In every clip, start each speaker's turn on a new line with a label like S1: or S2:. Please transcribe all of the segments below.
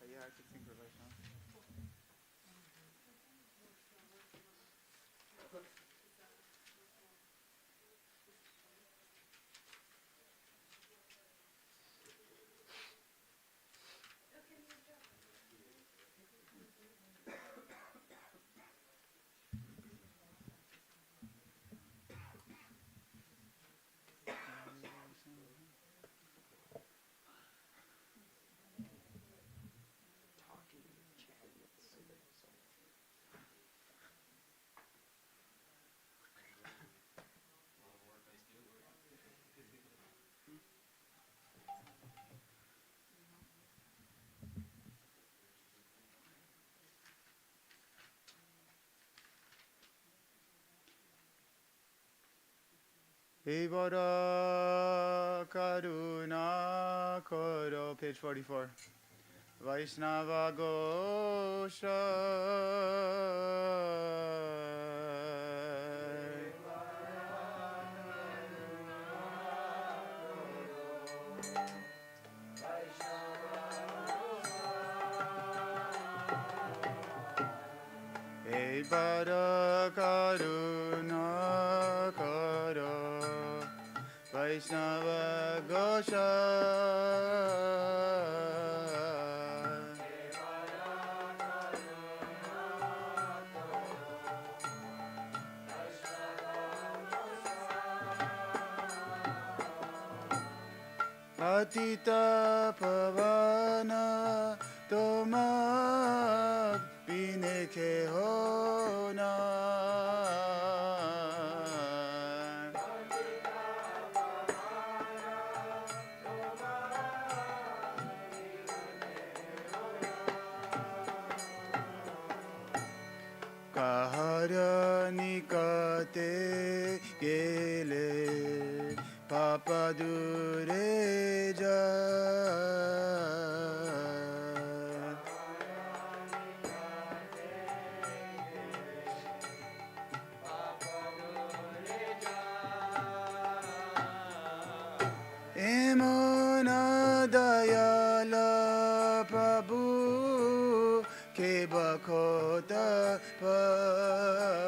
S1: Yeah, I could sing for Vaishnava. Vivara Karuna Koro, page 44. Vaishnava Gosha. Vivara Karuna Koro, Vaishnava Gosha. Atita Pavana Toma Bineke Hona. Kahara Nikate Gele Papa Dureja. Emona Dayala Prabhu Kebakota Pai.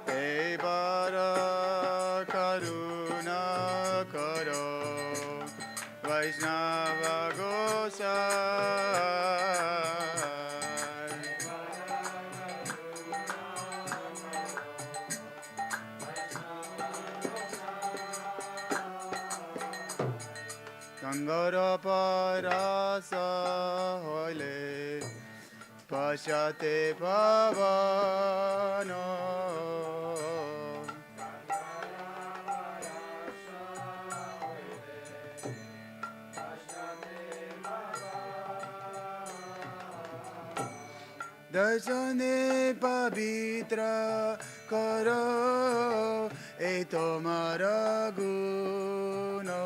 S1: Ebara Karuna Karo, Vaishnava Gosai. Gangara Parasa Hole, Pashate Pavano. Darsane pavitra karo e tomara guno.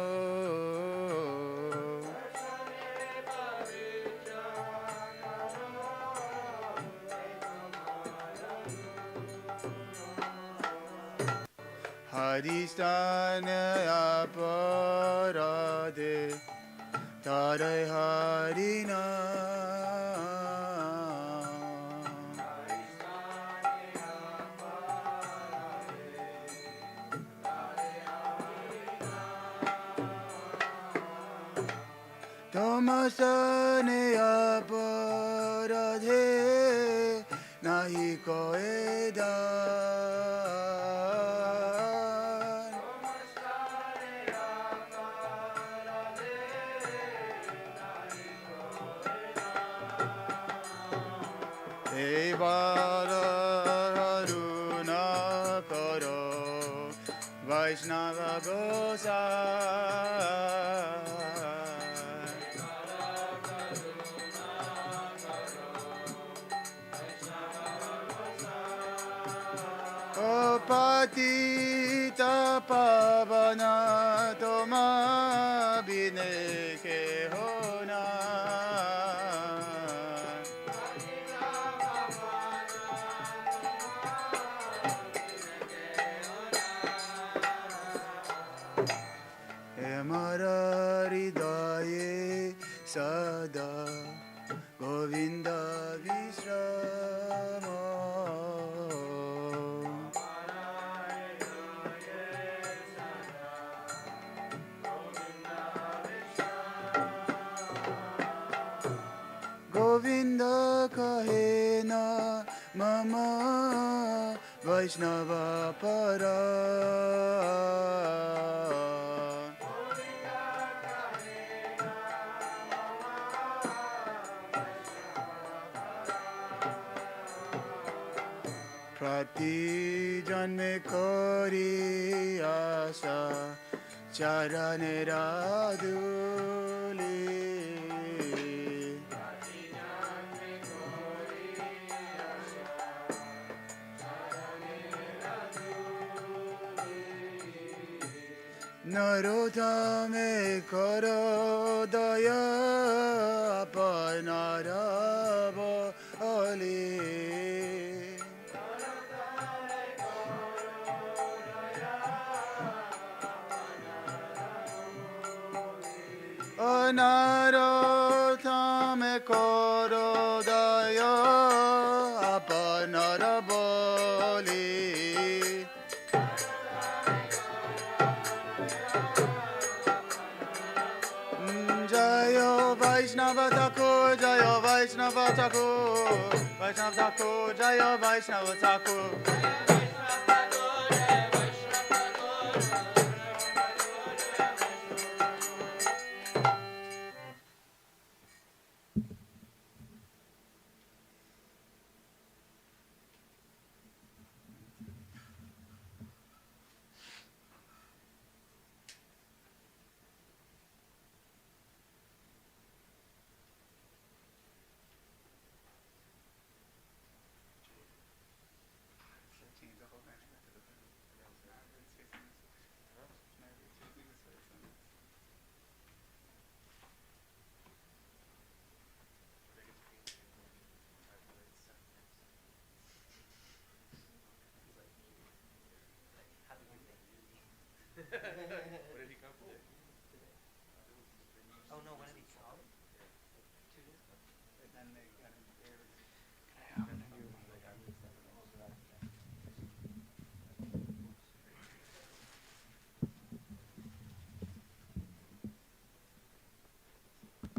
S1: Haristana aparade tare harina. Tomasane aparadhe nahi koedan. Evara haruna karo, Vaishnava Gosai. Patita pavana toma bineke hona. Mama Vaishnava Para. Prati janme kori asa charane radhuli. Narottame karo daya apanarava ali. Narottame karo daya apanarava ali. Jayo Vaishnava Thakur, Jayo Vaishnava Thakur, Vaishnava Thakur, Jayo Vaishnava Thakur.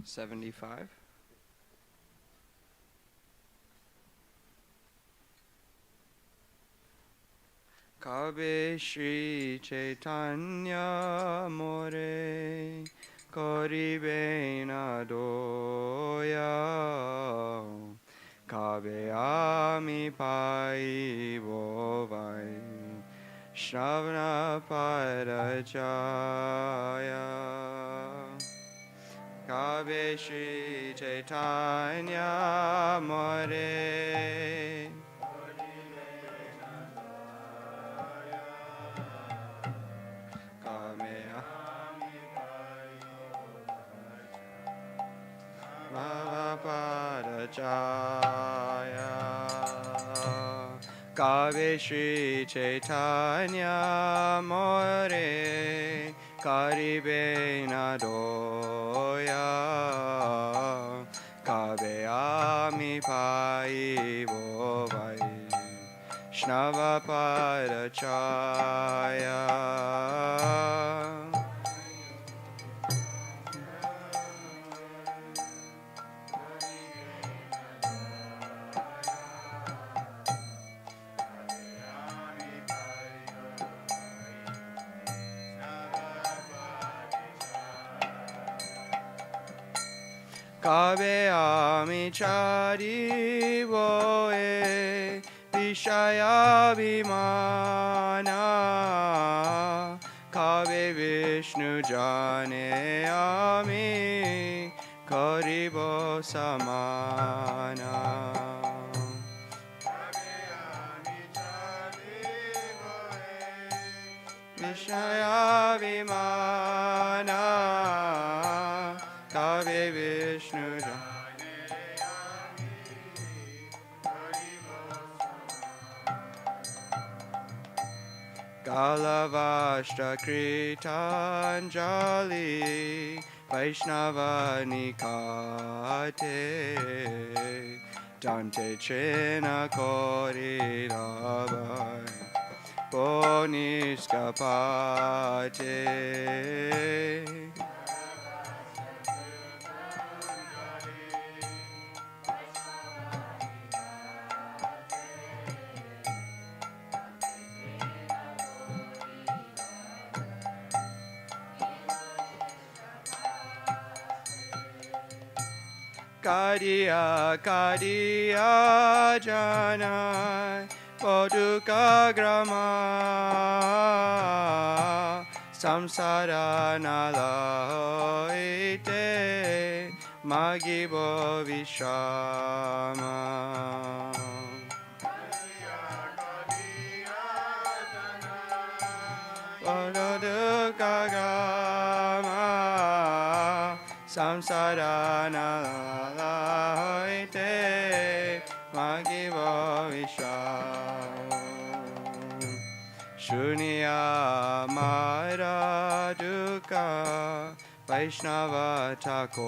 S2: 75. Kabe Shri Chaitanya More Koribena Doya Kabe Ami Pai Bovai Shravana Parachaya Kabe Shri Chaitanya More Parachaya Kave Shri Chaitanya More Karibe Nadoya Kave Ami Pai Bovai Shnava Parachaya Kabe amichari voe Vishaya Vimana Kabe Vishnu Jane Ami Karibo Samana Vishaya Vimana Kabe Vishnu Galavashta Kritanjali Vaishnava Nikate Dante Chena Kori Rabai Poniskapate Kadiya Kadiya Janai Poduka Grama Samsara Nala Ite Magibo Vishama Poduka Grama Samsara Nala Ite Magibo Vishama Shunya Mara Duka Vaishnava Thakur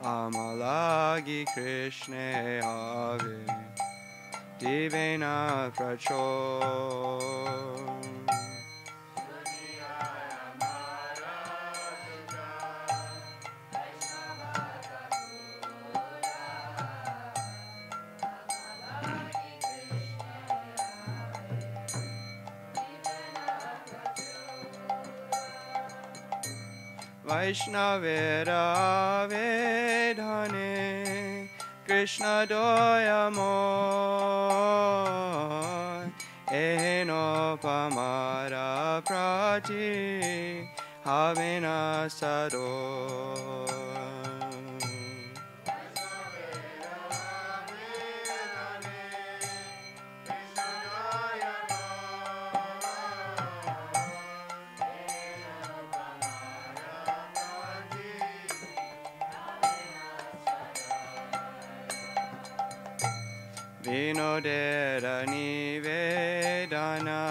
S2: Amalagi Krishna Ave Divina Prachor Vaishnavera Vedhane Krishna Doyamoy Eheno Pamara Prati Havina Sado Vinodera Nivedana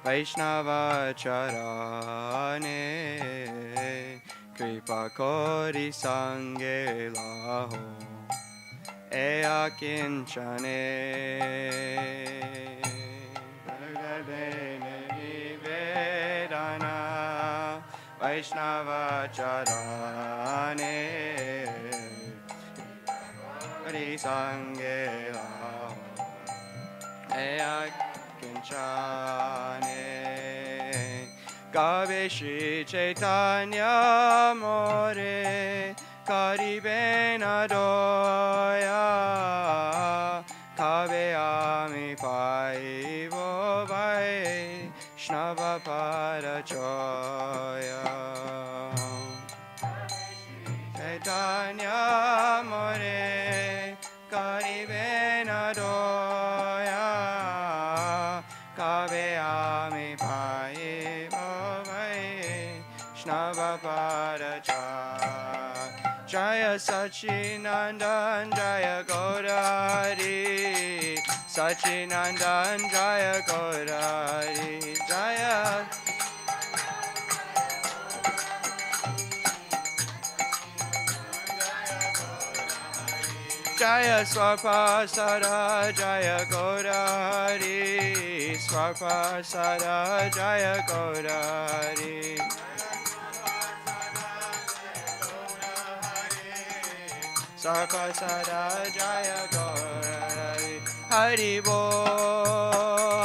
S2: Vaishnava Charane Kripa Kori Sange Laho Ea Kinchane Nivedana Vaishnava Charane Sangela Ea Kinchane Kave Shri Chaitanya More Karibena Doya Kave Ami Pai Vai Shnava Parachoya Chaitanya More Karibena doya Kave ami pai bhavai Shnava paracha Jaya Sachinandan Jaya Gaurari Sachinandan Jaya Gaurari Jaya Jaya Swapasara Jaya Gaurari Swapasara Jaya Gaurari Swapasara Jaya Gaurari Haribo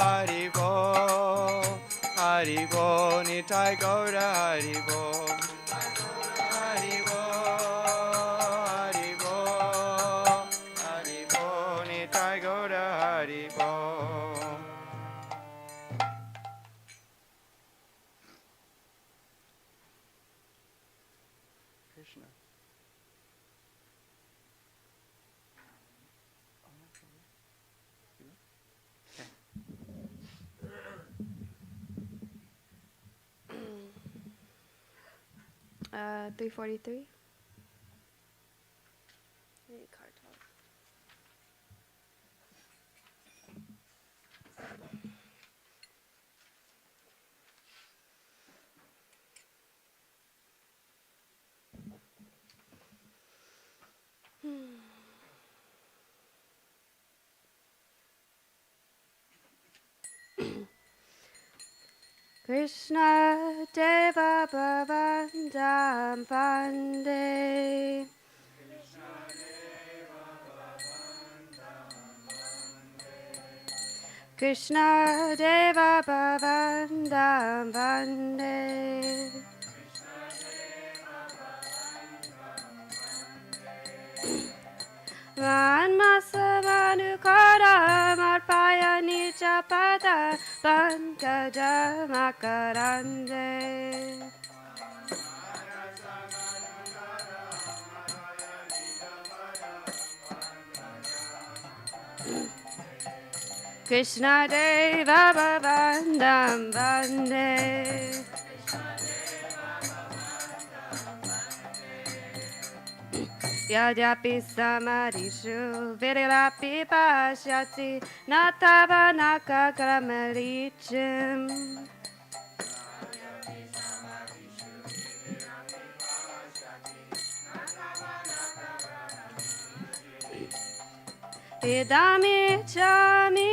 S2: Haribo Haribo Nitai Gaura Haribo Haribo Krishna.
S3: 343. Krishna Deva Bhavandam Bande Krishna Deva Bhavandam Bande Vanmasavanukaram arpaya nichapada pankajamakarande. Krishna Deva Bhavandam Vande. Yadyapi Samadhishu Virirapi Pashyati Natavanaka Kramalichim. Idami chami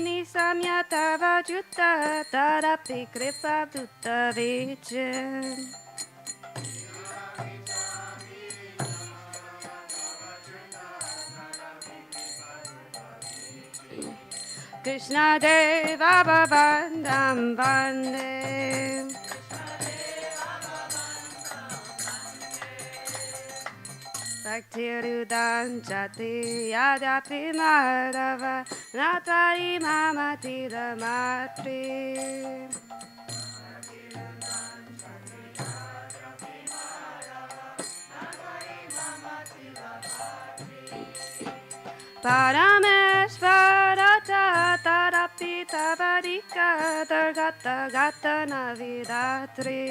S3: nisamyatava jutta tarapi kripa dutta vichim. Krishna Deva Bhavandam Vande. Bhaktirudanchati yadyapi madhava natari mamati ramatri. Parameshvarata tarapi tavarika dargata gata navidatri.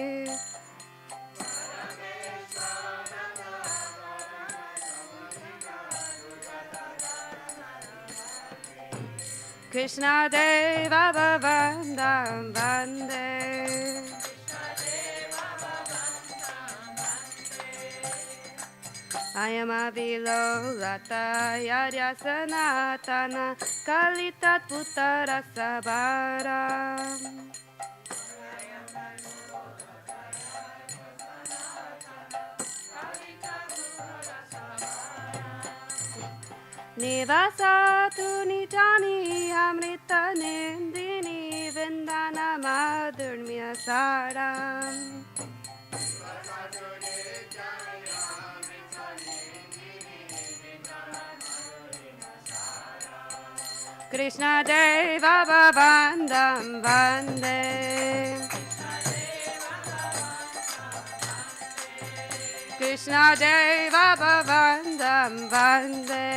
S3: Krishna Deva Bhavandam Vande. Ayamavilolata yadyasanatana kalitat putarasabara. Nivasatu nitani amrita nindini vindana madhurmya saram. Krishna Deva Bhavandam Vande. Krishna Deva Bhavandam Vande.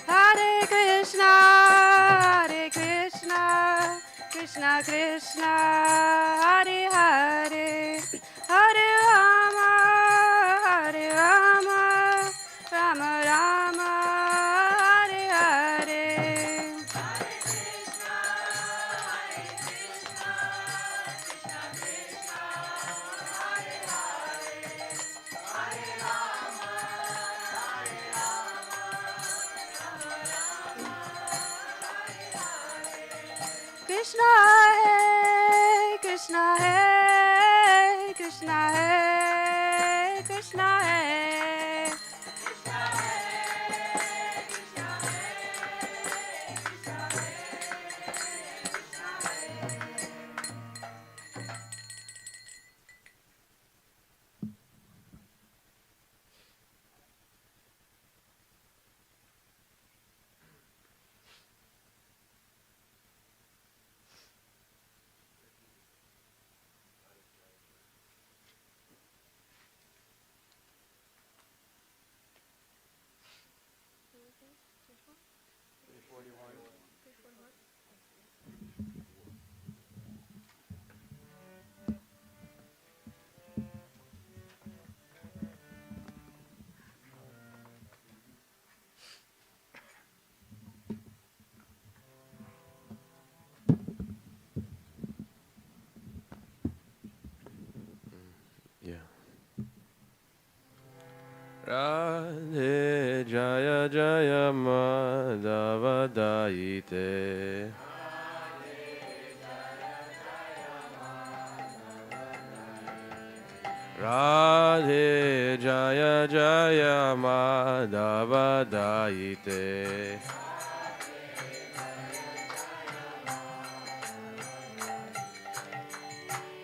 S3: Hare Krishna, Hare Krishna, Krishna Krishna, Hare Hare, Hare Rama, Hare Rama, Rama Rama, Hare Hare. Krishna Hai, Krishna Hai, Krishna Hai, Krishna Hai.
S2: Radhe Jaya Jaya Madhava Daite. Radhe Jaya Jaya Madhava Daite.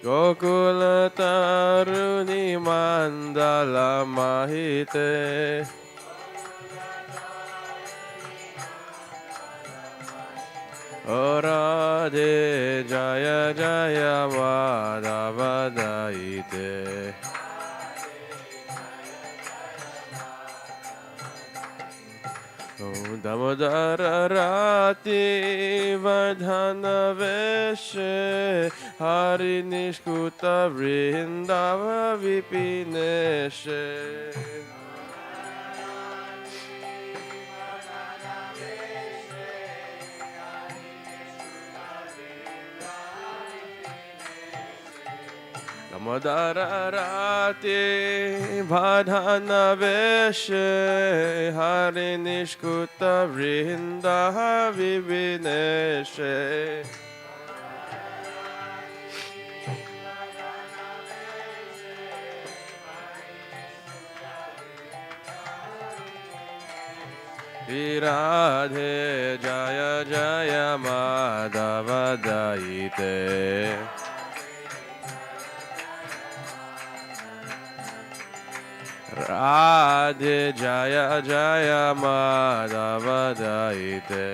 S2: Gokula Taruni mandala mahite. O Radhe Jaya Jaya Madhava Daite. O Damodara Rati Vardhana Veshe Hari Nishkuta Vrindava Vipineshe. Damodara Rati Vardhana Veshe Hari Nishkuta Vrinda Vivineshe. Radhe Jaya Jaya Madhava Daite. Radhe Jaya Jaya Madhava Daite.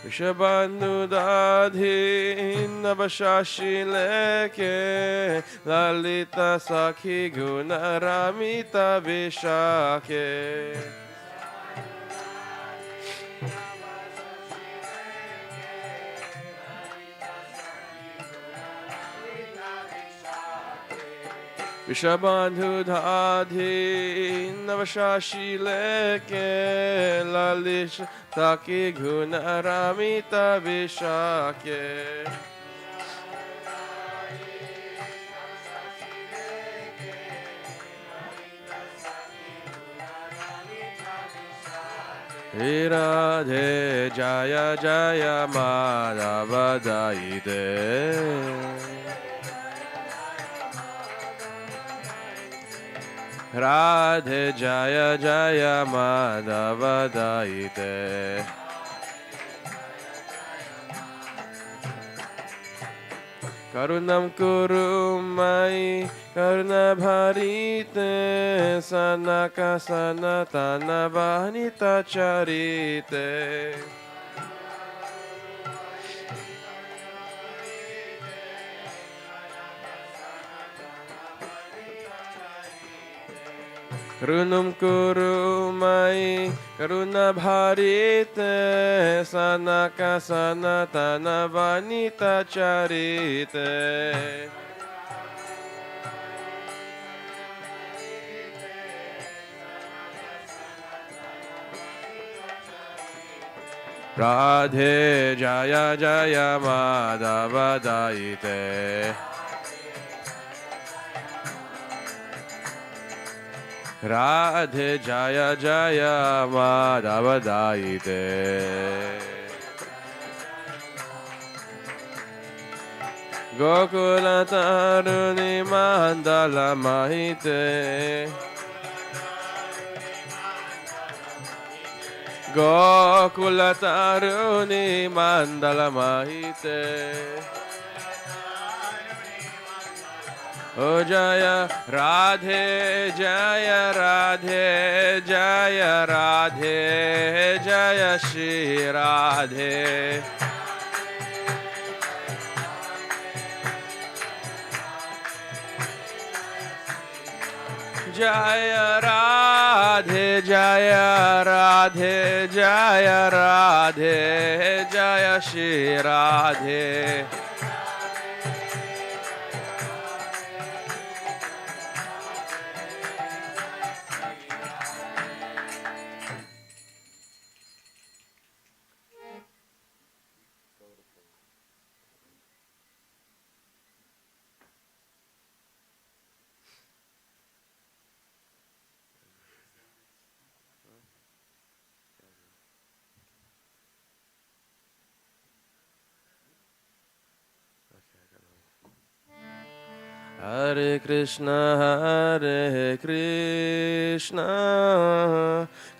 S2: Vishabandhu Dadhi Navashashi Leke Lalita Sakhi Guna Ramita Vishake. Vishabandhu Dadhi Navashashi Leke Lalish Taki Guna Ramita Vishake. Radhe Jaya Jaya Madhava Daite. Radhe Jaya Jaya Madhava Daite. Karunam Kuru Mai Karuna Bharite Sanaka Sanatana Vanita Charite. Karunam Kuru Mai Karuna Bharite Sanaka Sanatana Vanita Charite. Radhe Jaya Jaya Madhava Daite. Radhe Jaya Jaya Madhava Daite. Gokula Taruni Mandala Mahite. Gokula Taruni Mandala Mahite. O Jaya Radhe Jaya Radhe Jaya Radhe Jaya Shri Radhe. Jaya Radhe Jaya Radhe Jaya Radhe Jaya Shri Radhe. Hare Krishna,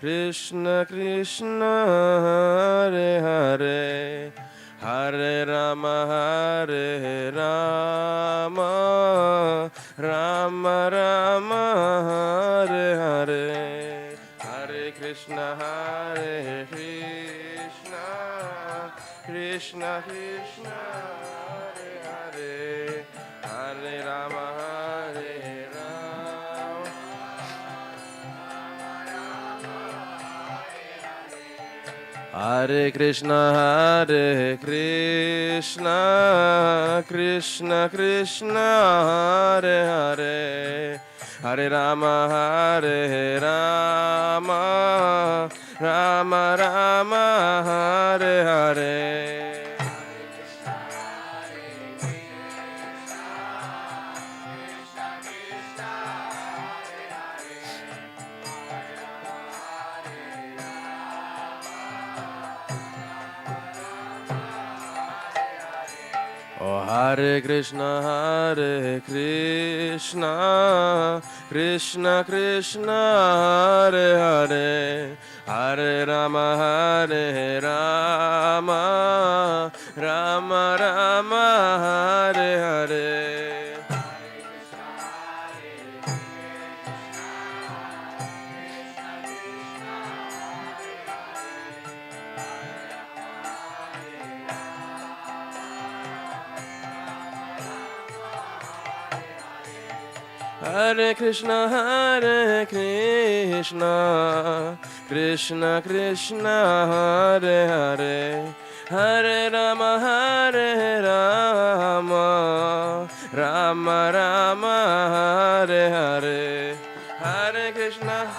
S2: Krishna Krishna, Hare Hare, Hare Rama, Hare Rama, Rama Rama, Hare Hare, Hare Krishna, Hare Krishna, Krishna Krishna, Hare Hare, Hare Rama, Hare Rama. Hare Krishna, Hare Krishna, Krishna Krishna, Hare Hare, Hare Rama, Hare Rama, Rama Rama, Hare Hare. Oh, Hare Krishna, Hare Krishna, Krishna Krishna, Hare Hare, Hare Rama, Hare Rama, Rama Rama, Hare Hare. Hare Krishna, Hare Krishna, Krishna Krishna, Hare Hare, Hare Rama, Hare Rama, Rama Rama, Hare Hare, Hare Krishna.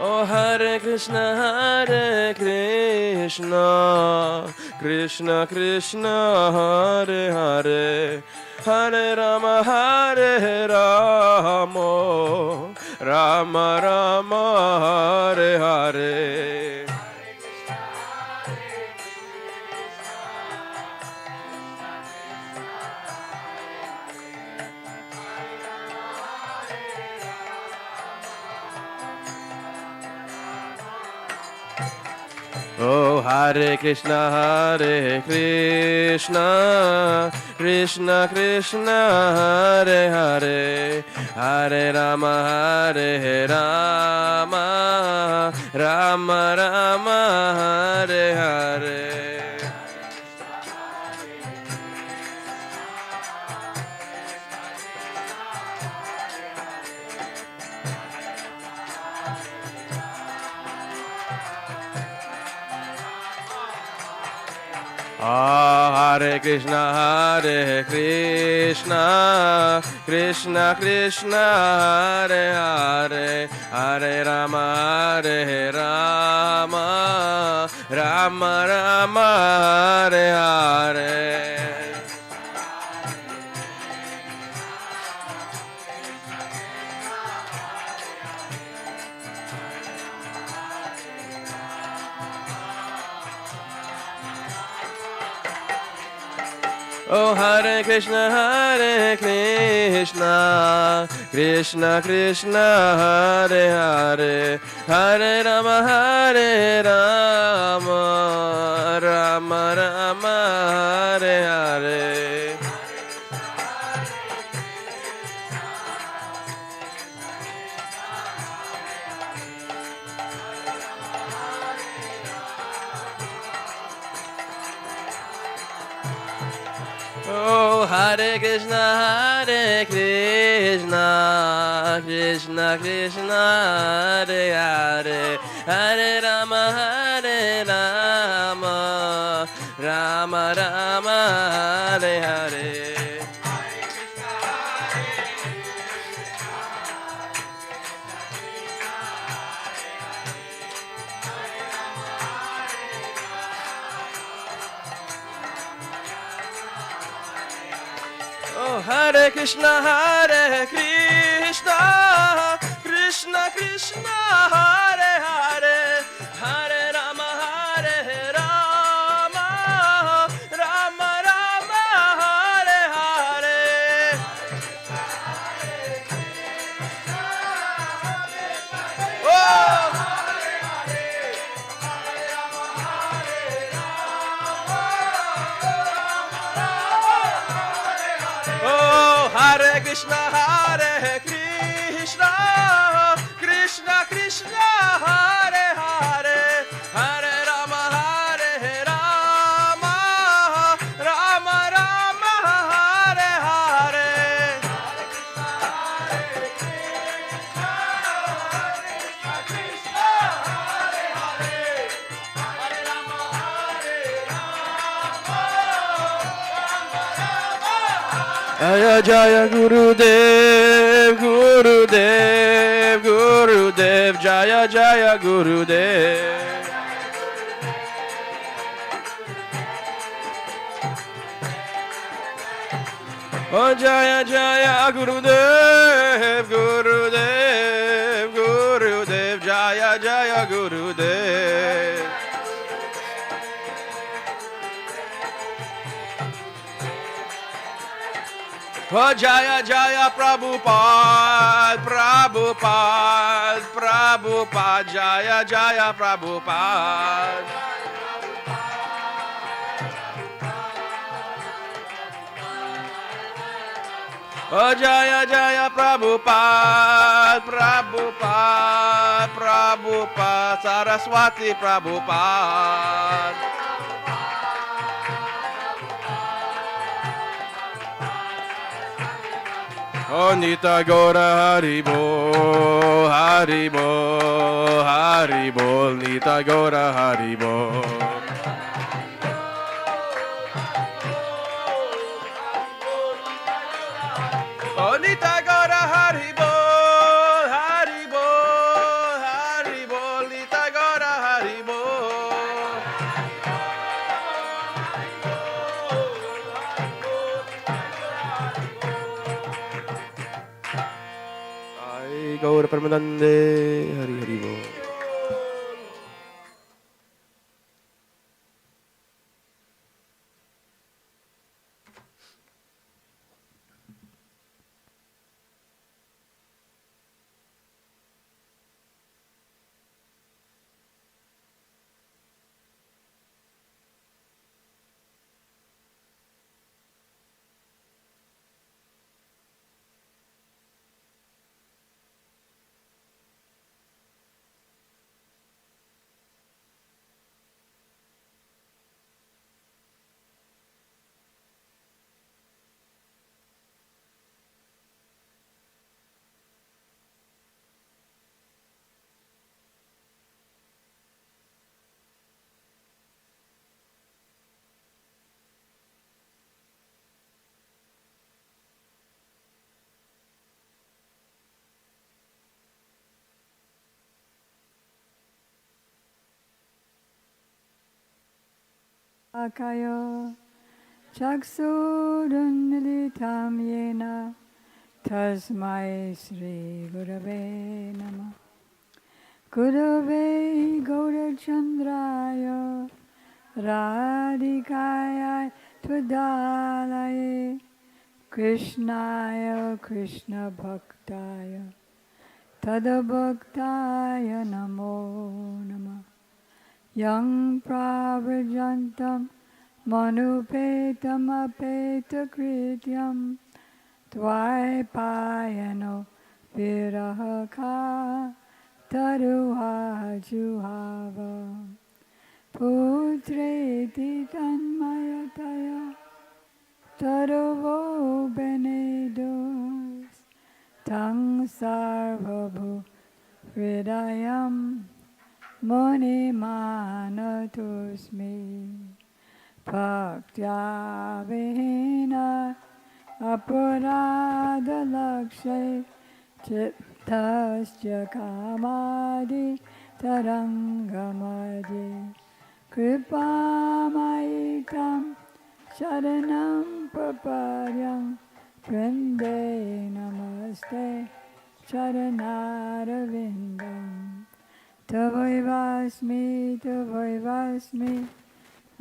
S2: Oh, Hare Krishna, Hare Krishna, Krishna Krishna, Hare Hare, Hare Rama, Hare Rama, Rama Rama, Hare Hare. Oh, Hare Krishna, Hare Krishna, Krishna Krishna, Hare Hare, Hare Rama, Hare Rama, Rama Rama, Hare Hare. Hare Krishna, Hare Krishna, Krishna Krishna, Hare Hare, Hare Rama, Hare Rama, Rama Rama, Hare Hare. Oh, Hare Krishna, Hare Krishna, Krishna Krishna, Hare Hare, Hare Rama, Hare Rama, Rama Rama, Hare Hare. Oh, Hare Krishna, Hare Krishna, Krishna Krishna, Hare Hare, Hare Rama, Hare Rama, Rama Rama, Hare Hare. Oh, Hare Krishna, Hare Krishna, Krishna Krishna, Hare Hare, Hare Rama, Hare Rama, Rama Rama. Krishna, Hare Krishna, Krishna Krishna, Hare Hare, Hare Rama, Hare Rama, Rama Rama, Hare Hare. Jaya Jaya Gurudev, Gurudev, Gurudev, Jaya Jaya Gurudev. Oh Jaya Jaya Gurudev, Gurudev, Gurudev, Jaya Jaya Gurudev. Oh Jaya Jaya Prabhupada, Prabhupada, Prabhupada, Jaya Jaya Prabhupada. Oh Jaya Jaya Prabhupada, Prabhupada, Prabhupada, Saraswati Prabhupada. Oh Nita Gora Haribo, Haribo, Haribo, Nita Gora Haribo. Oh Nita Gora Haribo, Haribo, Haribo, Nita Gora Haribo. Gaura Paramanande, Hari Hari Bo.
S3: Akayo Chaksurunilitam Yena Tasmai Sri Gurave Namah Gurave Gaurachandraya Radhikaya Twadalaye Krishnaya Krishna Bhaktaya Tadabhaktaya Namo Namah Yang Pravrjantam Manupetam Apeta Krityam Dvaipayano Virahaka Taruha Juhava Putreti Tanmayataya Taruvo Benedus Tang Sarvabhu Hridayam Muni Manatusmi Bhaktya Vihina Apurada Lakshay Chittasya Kamadi Tarangamadi Kripamaitam Sharanam Paparyam Vrinde Namaste Charanarvindam Tavaivasmi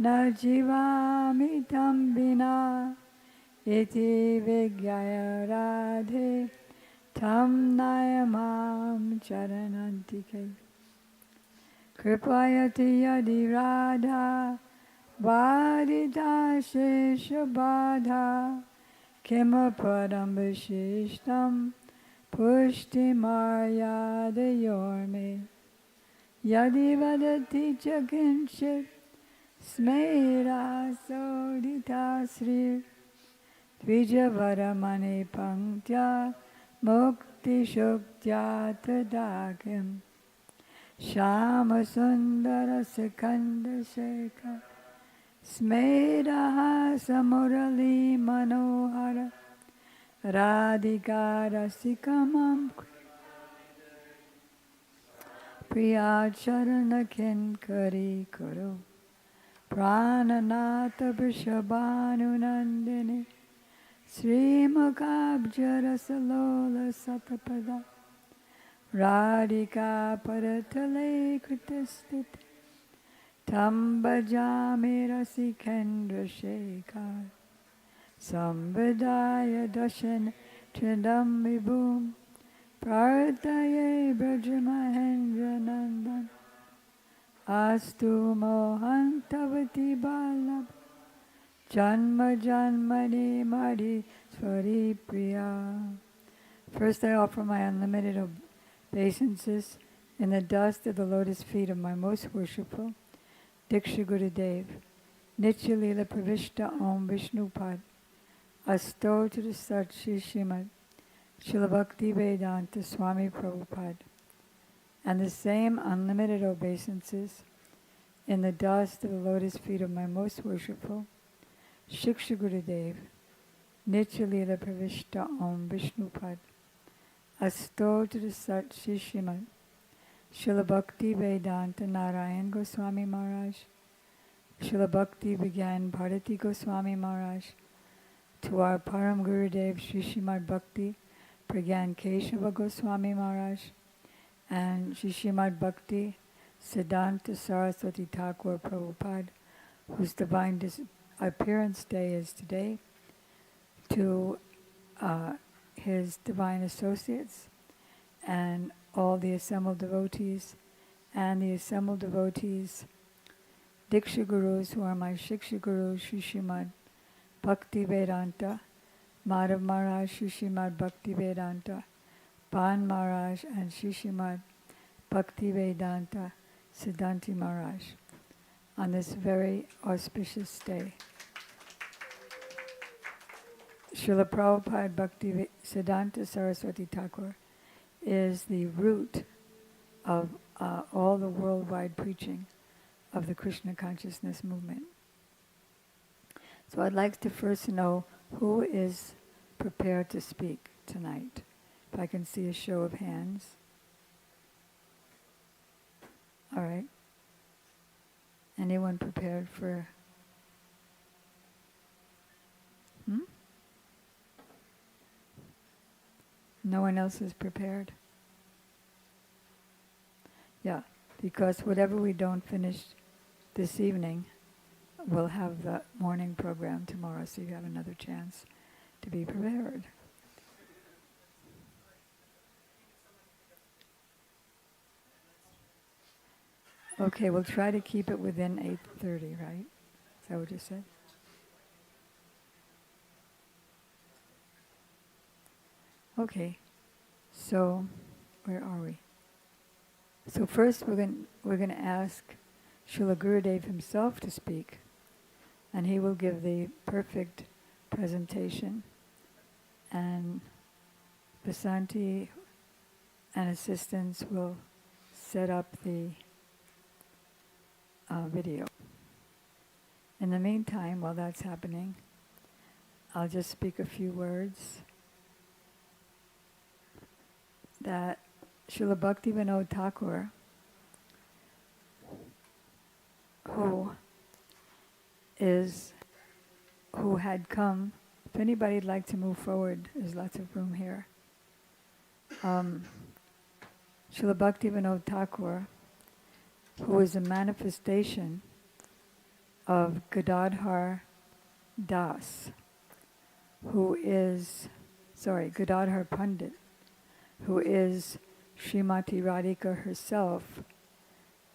S3: Najivami tam vina iti vigyaya radhe tam nayamam charanantike kripayati yadi radha vadita sheshabadha kimapadam vishishtam pushtimaryadayorme yadi vadati cha kinchit smera sodita sri dvijavaramani panktya mukti shuktya tadakim Shama Sundara Sekanda Sheka Smeda Samurali Manohara Radhikara Sikamam Priya Charana Kinkari Kuru Prananata Vrishabhanu Nandini Sri Mukhabjara Salola Satapada Radhika Paratale Kritastit Tambajami Rasikendra Shekhar Sambadaya Dashan Trindam Vibhum Parthaye Brajamahendra Nandan Astu Mohantavati Balab Janma Janmani Madi Svari Priya. First I offer my unlimited obeisances in the dust of the lotus feet of my most worshipful Diksha Gurudev, Nitya Lila Pravishta Om Vishnupad, Astotra Sat Shri Srimad Srila Bhakti Vedanta Swami Prabhupada, and the same unlimited obeisances in the dust of the lotus feet of my most worshipful Shiksha Gurudev, Nitya Lila Pravishta Om Vishnupad, Astotra Sat Shri Srimad Srila Bhakti Vedanta Narayan Goswami Maharaj. Srila Bhakti began Bharati Goswami Maharaj. To our Param Gurudev Sri Srimad Bhakti began Keshava Goswami Maharaj. And Sri Srimad Bhakti Siddhanta Saraswati Thakur Prabhupada, whose divine appearance day is today, to his divine associates and all the assembled devotees and the assembled devotees, Diksha Gurus who are my Shiksha Gurus, Sri Srimad Bhakti Vedanta, Madhav Maharaj, Sri Srimad Bhakti Vedanta, Pan Maharaj and Sri Srimad Bhakti Vedanta Siddhanti Maharaj, on this very auspicious day. Srila Prabhupada Bhakti Siddhanta Saraswati Thakur is the root of all the worldwide preaching of the Krishna consciousness movement. So I'd like to first know who is prepared to speak tonight. If I can see a show of hands. All right. Anyone prepared for... No one else is prepared? Yeah, because whatever we don't finish this evening, we'll have the morning program tomorrow, so you have another chance to be prepared. Okay, we'll try to keep it within 8:30, right? Is that what you said? Okay, so where are we? So first we're going to ask Srila Gurudev himself to speak, and he will give the perfect presentation, and Vasanti and assistants will set up the video. In the meantime, while that's happening, I'll just speak a few words that Srila Bhaktivinoda Thakur, who had come, if anybody'd like to move forward, there's lots of room here. Srila Bhaktivinoda Thakur, who is a manifestation of Gadadhar Das, Gadadhar Pandit, who is Srimati Radhika herself,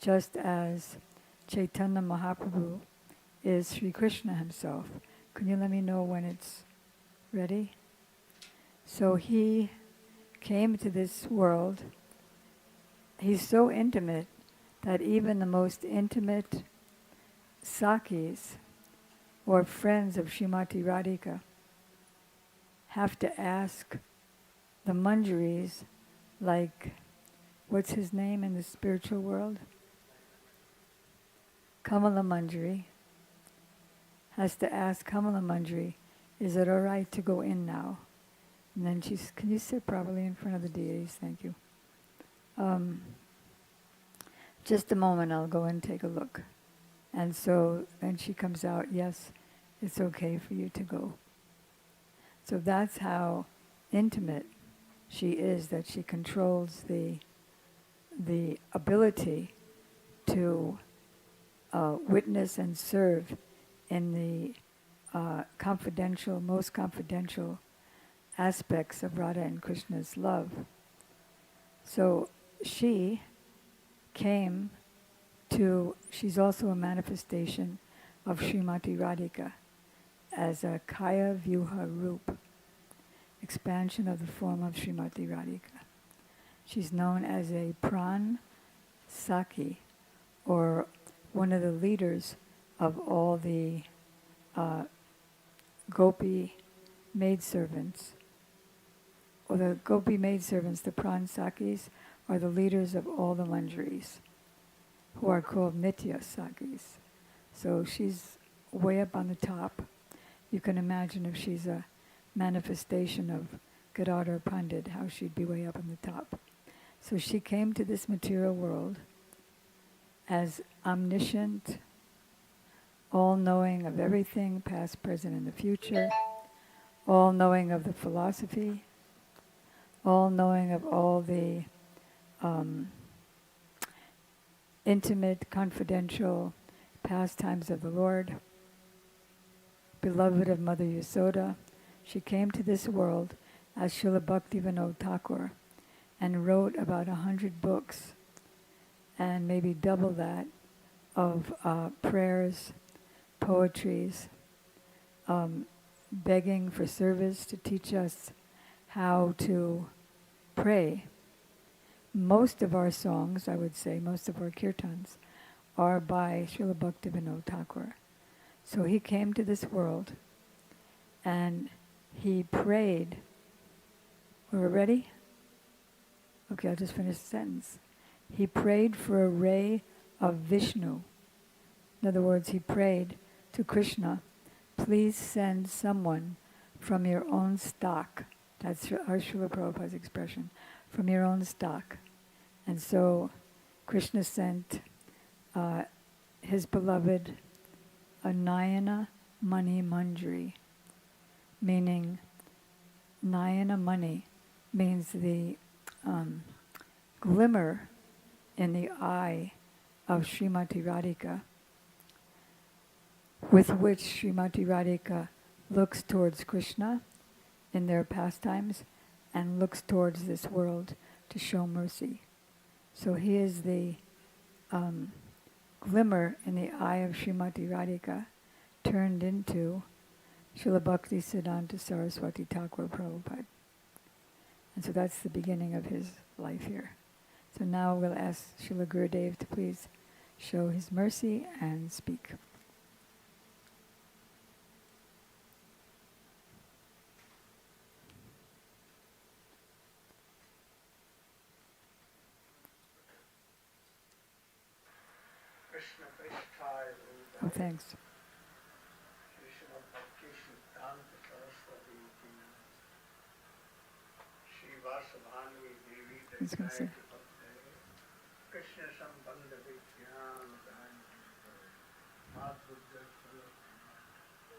S3: just as Chaitanya Mahaprabhu is Sri Krishna himself. Can you let me know when it's Ready? So he came to this world. He's so intimate that even the most intimate Sakis or friends of Srimati Radhika have to ask the Manjaris, like, what's his name in the spiritual world? Kamala Manjari has to ask Kamala Manjari, is it all right to go in now? And then she's, can you sit properly in front of the deities? Thank you. Just a moment, I'll go and take a look. And so then she comes out, yes, it's okay for you to go. So that's how intimate she is, that she controls the ability to witness and serve in the most confidential aspects of Radha and Krishna's love. So she came she's also a manifestation of Srimati Radhika as a Kaya Vyuha Roop, expansion of the form of Srimati Radhika. She's known as a Pran Saki, or one of the leaders of all the Gopi maidservants. Or the Gopi maidservants, the Pran Sakis, are the leaders of all the Manjaris, who are called Nitya Sakis. So she's way up on the top. You can imagine if she's a manifestation of Gadadhar Pandit, how she'd be way up on the top. So she came to this material world as omniscient, all-knowing of everything, past, present, and the future, all-knowing of the philosophy, all-knowing of all the intimate, confidential pastimes of the Lord, beloved of Mother Yasoda. She came to this world as Srila Bhaktivinoda Thakur and wrote about 100 books and maybe double that of prayers, poetries, begging for service to teach us how to pray. Most of our songs, I would say, most of our kirtans, are by Srila Bhaktivinoda Thakur. So he came to this world and he prayed. We're ready? Okay, I'll just finish the sentence. He prayed for a ray of Vishnu. In other words, he prayed to Krishna, please send someone from your own stock. That's our Srila Prabhupada's expression, from your own stock. And so Krishna sent his beloved Nayana Mani Manjari, meaning Nayana Mani means the glimmer in the eye of Srimati Radhika, with which Srimati Radhika looks towards Krishna in their pastimes and looks towards this world to show mercy. So he is the glimmer in the eye of Srimati Radhika turned into Srila Bhaktisiddhanta Saraswati Thakur Prabhupada. And so that's the beginning of his life here. So now we'll ask Srila Gurudev to please show his mercy and speak. Oh, thanks. I was going to say.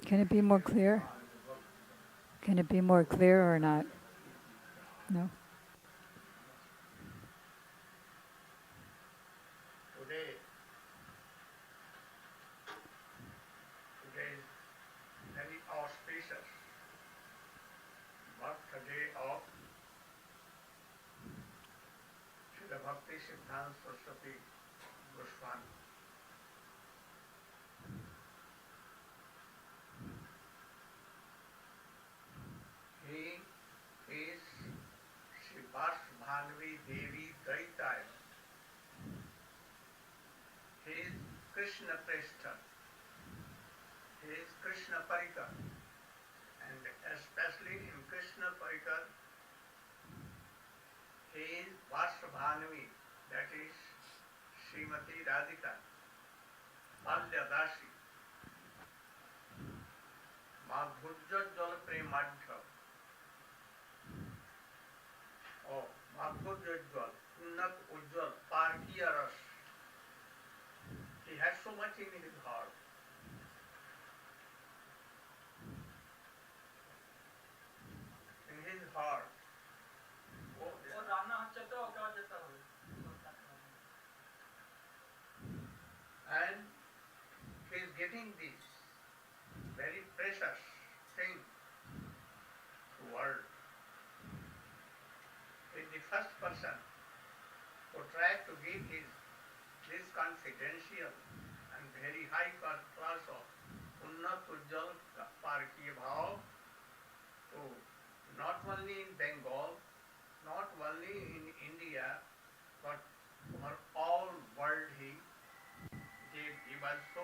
S3: Can it be more clear? Can it be more clear or not? No?
S4: Today is very auspicious birthday of Srila Bhaktisiddhanta Saraswati Goswami. Krishna Prestha. He is Krishna Parikar. And especially in Krishna Parikar, he is Vasbhanvi, that is Srimati Radhika, Balya Dasi, Madhurjajjal Premadhya, or Madhurjajjal, Unnat Ujjal, Parkiya Ras. He has so much in his heart. In his heart. Oh, and he is getting this very precious thing to world. He is the first person who tried to give this confidential and very high class of Unnat Ujjal Parkiya Bhav to not only in Bengal, not only in India, but for all world he gave. He was so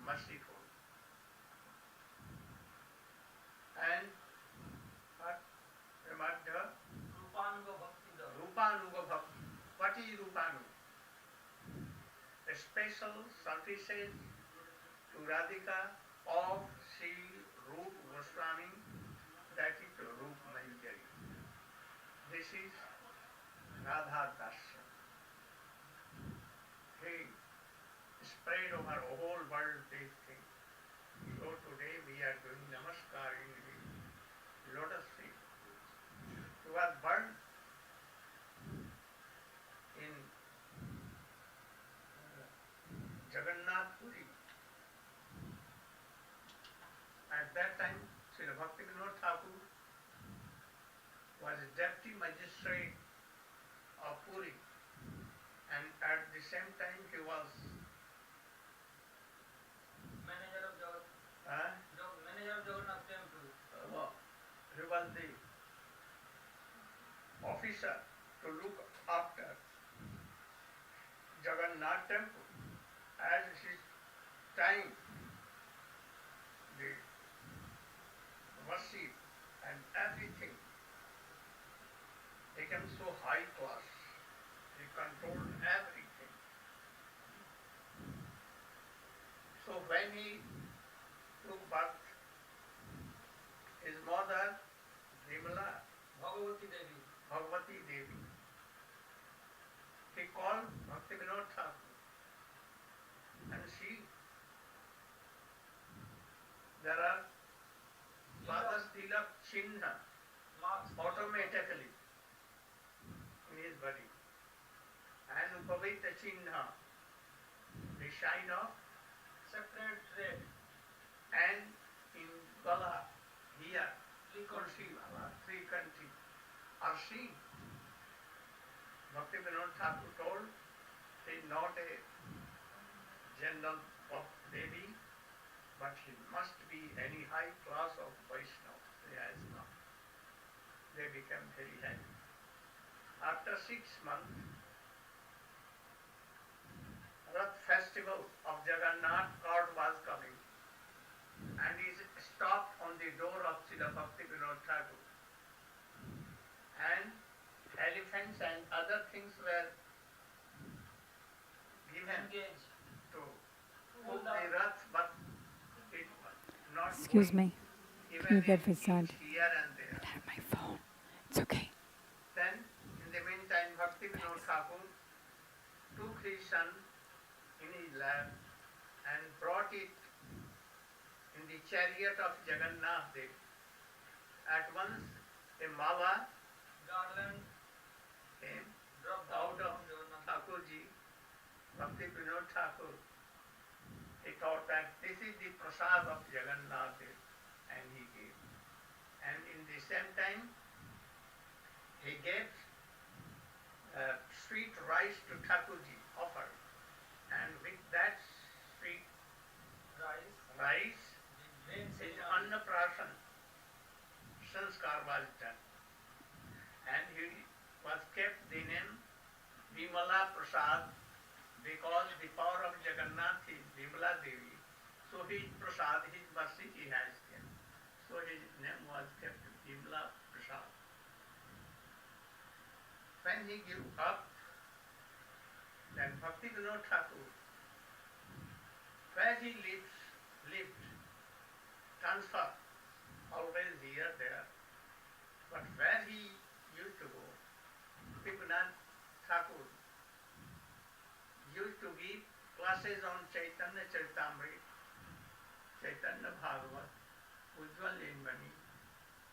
S4: merciful. And what? Pramadha? Rupanuga Bhakti. What is Rupanu? A special services to Radhika of Sri Rup Goswami, that is Rup Manjari. This is Radha Dasya. He spread over the whole world this thing. So today we are doing Namaskar in the lotus feet. He was born in Jagannath Puri. At that time, Srila Bhaktisiddhanta Thakur was deputy magistrate of Puri, and at the same time he was
S5: manager of Jagannath Temple.
S4: he was the officer to look after Jagannath Temple. As his time, the worship and everything became so high class. He controlled everything. So when he took birth, his mother, Vimala, Bhagavati Devi, he called Bhaktisiddhanta Thakur, and there are Father's Tilak Chinna automatically in his body, and Upavita Chinna, the shine of
S5: Sacred thread.
S4: and in Gala, here, three country are seen. Bhaktisiddhanta Thakur told he is not a general of Devi, but he must be any high class of Vaishnava. He has not. They became very happy. After 6 months, Rath festival of Jagannath cart was coming, and he stopped on the door of Srila Bhaktisiddhanta Thakur. And elephants and other things were given
S5: Engage.
S4: to pull the Rath, but it was not
S3: Excuse
S4: going.
S3: me.
S4: Even
S3: Can you get
S4: it
S3: this on?
S4: is here and there.
S3: I have my phone. It's okay.
S4: Then, in the meantime, Bhaktisiddhanta Thakur took his son in his lap and brought it in the chariot of Jagannath Dev. At once, a mala
S5: Garland
S4: came
S5: dropped
S4: out of
S5: from Jagannath.
S4: Thakurji, Bhaktisiddhanta Thakur. He thought that this is the prasad of Jagannath Dev, and he gave. And in the same time, he gave sweet rice to Thakurji, offered. And with that sweet rice, his Annaprasan sanskar was done. And he was kept the name Vimala Prasad, because the power of Jagannath is Vimla Devi. So his prasad, his mercy he has kept. So his name was kept Vimla Prasad. When he grew up, then Bhakti Vinod Thakur, where he lived, transfer, always here, there. But where he used to go, Vipinath Thakur used to give classes on Chaitanya Charitamrita, Chaitanya Bhagavat, Ujjwal Limbani,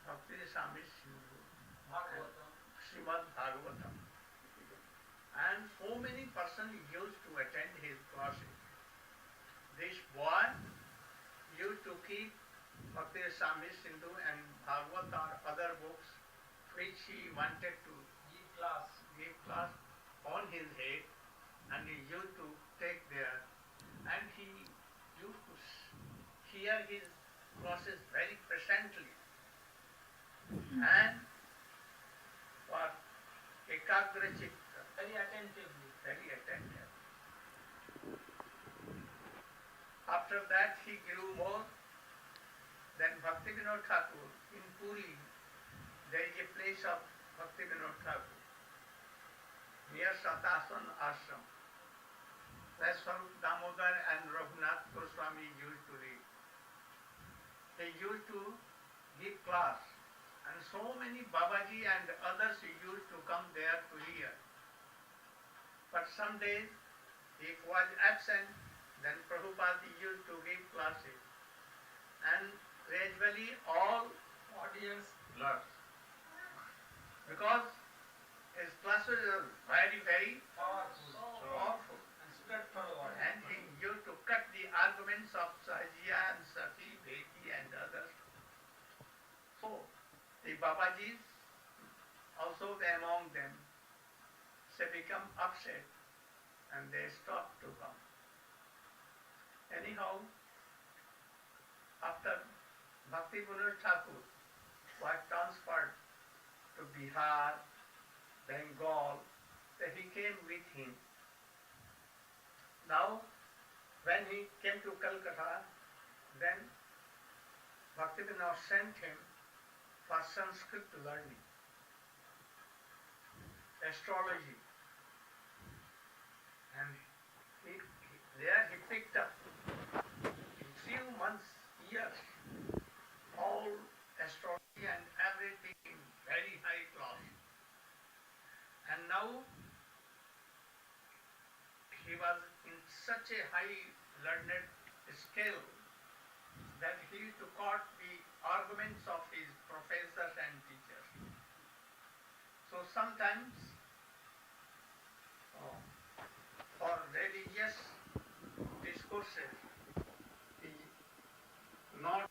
S4: Bhakti Sami Sindhu,
S5: Bhagavatam.
S4: Srimad Bhagavatam. And so many persons used to attend his classes. This boy used to keep Bhakti Sami Sindhu and Bhagavad or other books which he wanted to give class on his head, and he used to take there, and he used to hear his classes very patiently and for ekagra chitta,
S5: Very attentively.
S4: very attentive. After that he grew more. Then Bhakti Vinod Thakur in Puri, there is a place of Bhakti Vinod Thakur near Satasan Ashram, where Swarup Damodar and Raghunath Goswami used to live. They used to give class, and so many Babaji and others used to come there to hear. But some days he was absent, then Prabhupada used to give classes, and gradually all audience learned. Because his classes are very, very powerful.
S5: And spread thorough.
S4: And he used to cut the arguments of Sahajiya and Sati, Bheti and others. So, the Babajis, also among them, they become upset and they stop to come. Anyhow, after Bhakti Vinod Thakur was transferred to Bihar, Bengal, then he came with him. Now, when he came to Calcutta, then Bhakti Vinod sent him for Sanskrit learning, astrology, and there he picked up in few months, years, all astrology and everything in very high class. And now he was in such a high learned skill that he used to quote the arguments of his professors and teachers. So sometimes for religious discourses, he not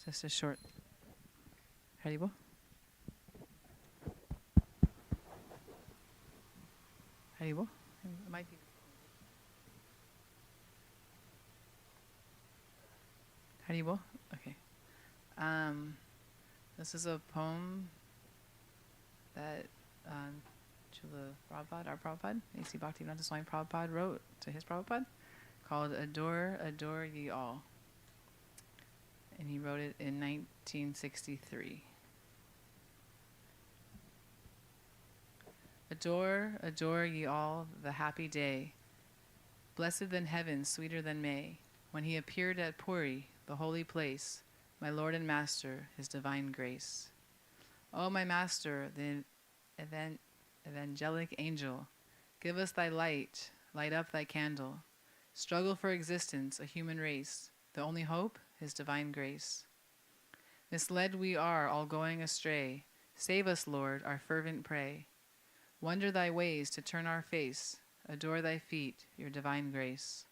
S6: Just a short. Haribo? Haribo? It might be. Haribo? Okay. This is a poem that Srila Prabhupada, our Prabhupada, A.C. Bhaktisiddhanta Swami Prabhupada wrote to his Prabhupada called Adore, Adore Ye All. And he wrote it in 1963. Adore, adore ye all the happy day, blessed than heaven, sweeter than May, when he appeared at Puri, the holy place, my Lord and Master, his divine grace. O my Master, the evangelic angel, give us thy light, light up thy candle, struggle for existence, a human race, the only hope, his divine grace. Misled we are, all going astray, save us, Lord, our fervent pray. Wonder thy ways to turn our face, adore thy feet, your divine grace.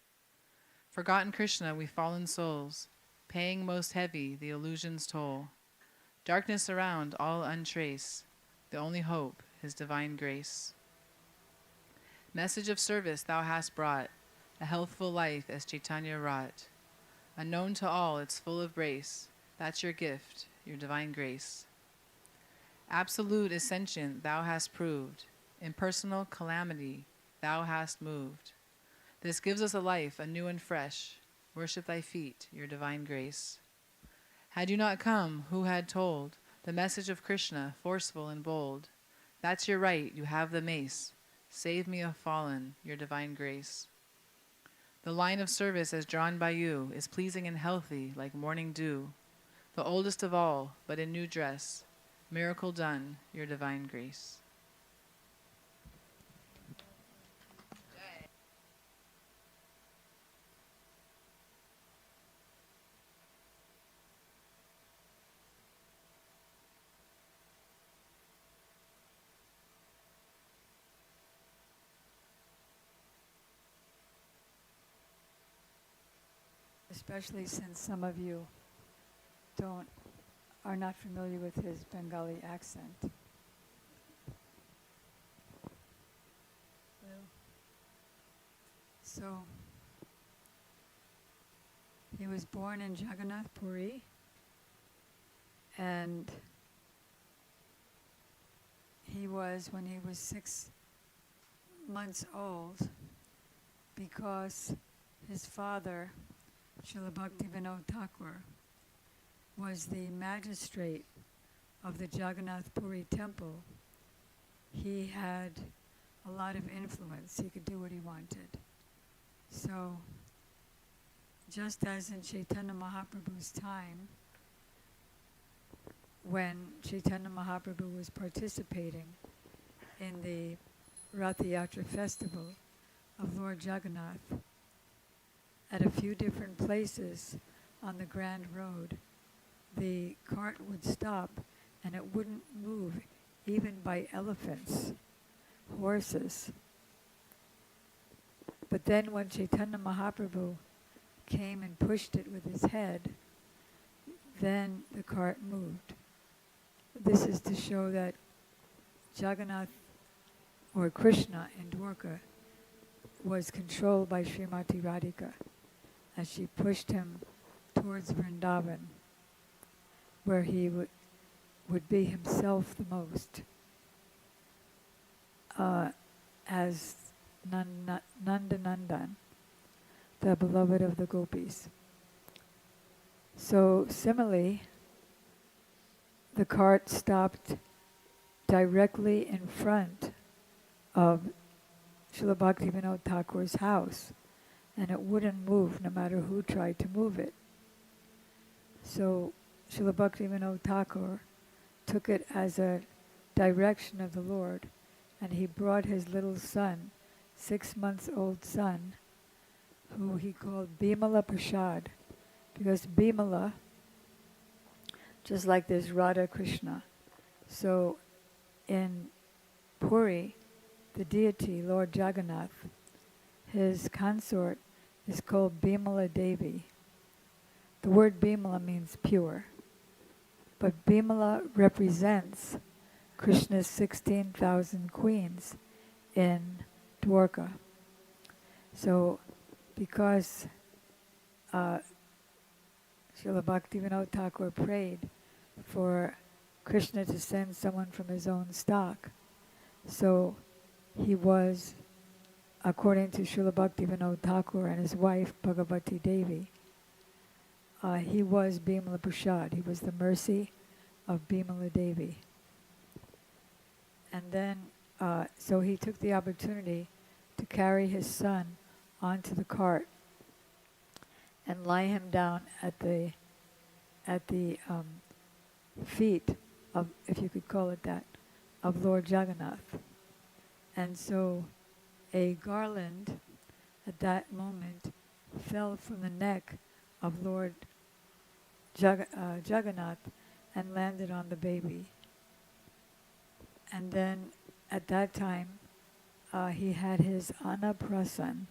S6: Forgotten Krishna, we fallen souls, paying most heavy the illusion's toll. Darkness around, all untrace, the only hope, his divine grace. Message of service thou hast brought, a healthful life as Chaitanya wrought. Unknown to all, it's full of grace, that's your gift, your divine grace. Absolute ascension thou hast proved, impersonal calamity thou hast moved. This gives us a life anew and fresh, worship thy feet, your divine grace. Had you not come, who had told the message of Krishna, forceful and bold? That's your right, you have the mace, save me a fallen, your divine grace. The line of service as drawn by you is pleasing and healthy like morning dew, the oldest of all, but in new dress, miracle done, your divine grace.
S3: Especially since some of you are not familiar with his Bengali accent. So, he was born in Jagannath Puri, and he was, when he was 6 months old, because his father, Srila Bhaktivinoda Thakur, was the magistrate of the Jagannath Puri temple. He had a lot of influence. He could do what he wanted. So, just as in Chaitanya Mahaprabhu's time, when Chaitanya Mahaprabhu was participating in the Ratha Yatra festival of Lord Jagannath, at a few different places on the Grand Road, the cart would stop and it wouldn't move, even by elephants, horses. But then when Chaitanya Mahaprabhu came and pushed it with his head, then the cart moved. This is to show that Jagannath, or Krishna in Dwarka, was controlled by Srimati Radhika as she pushed him towards Vrindavan, where he would be himself the most, as Nandanandan, the beloved of the gopis. So similarly, the cart stopped directly in front of Srila Bhaktivinoda Thakur's house, and it wouldn't move no matter who tried to move it. So Srila Bhaktivinoda Thakur took it as a direction of the Lord, and he brought his little son, 6 months old son, who he called Bimala Prasad, because Bimala, just like there's Radha Krishna. So in Puri, the deity, Lord Jagannath, his consort is called Bimala Devi. The word Bimala means pure. But Bimala represents Krishna's 16,000 queens in Dwarka. So because Srila Bhaktivinoda Thakur prayed for Krishna to send someone from his own stock, so he was, according to Srila Bhaktivinoda Thakur and his wife Bhagavati Devi, he was Bimala Prasad. He was the mercy of Bimala Devi. And then, so he took the opportunity to carry his son onto the cart and lie him down at the feet of, if you could call it that, of Lord Jagannath. And so a garland at that moment fell from the neck of Lord Jagannath and landed on the baby. And then at that time he had his anaprasan,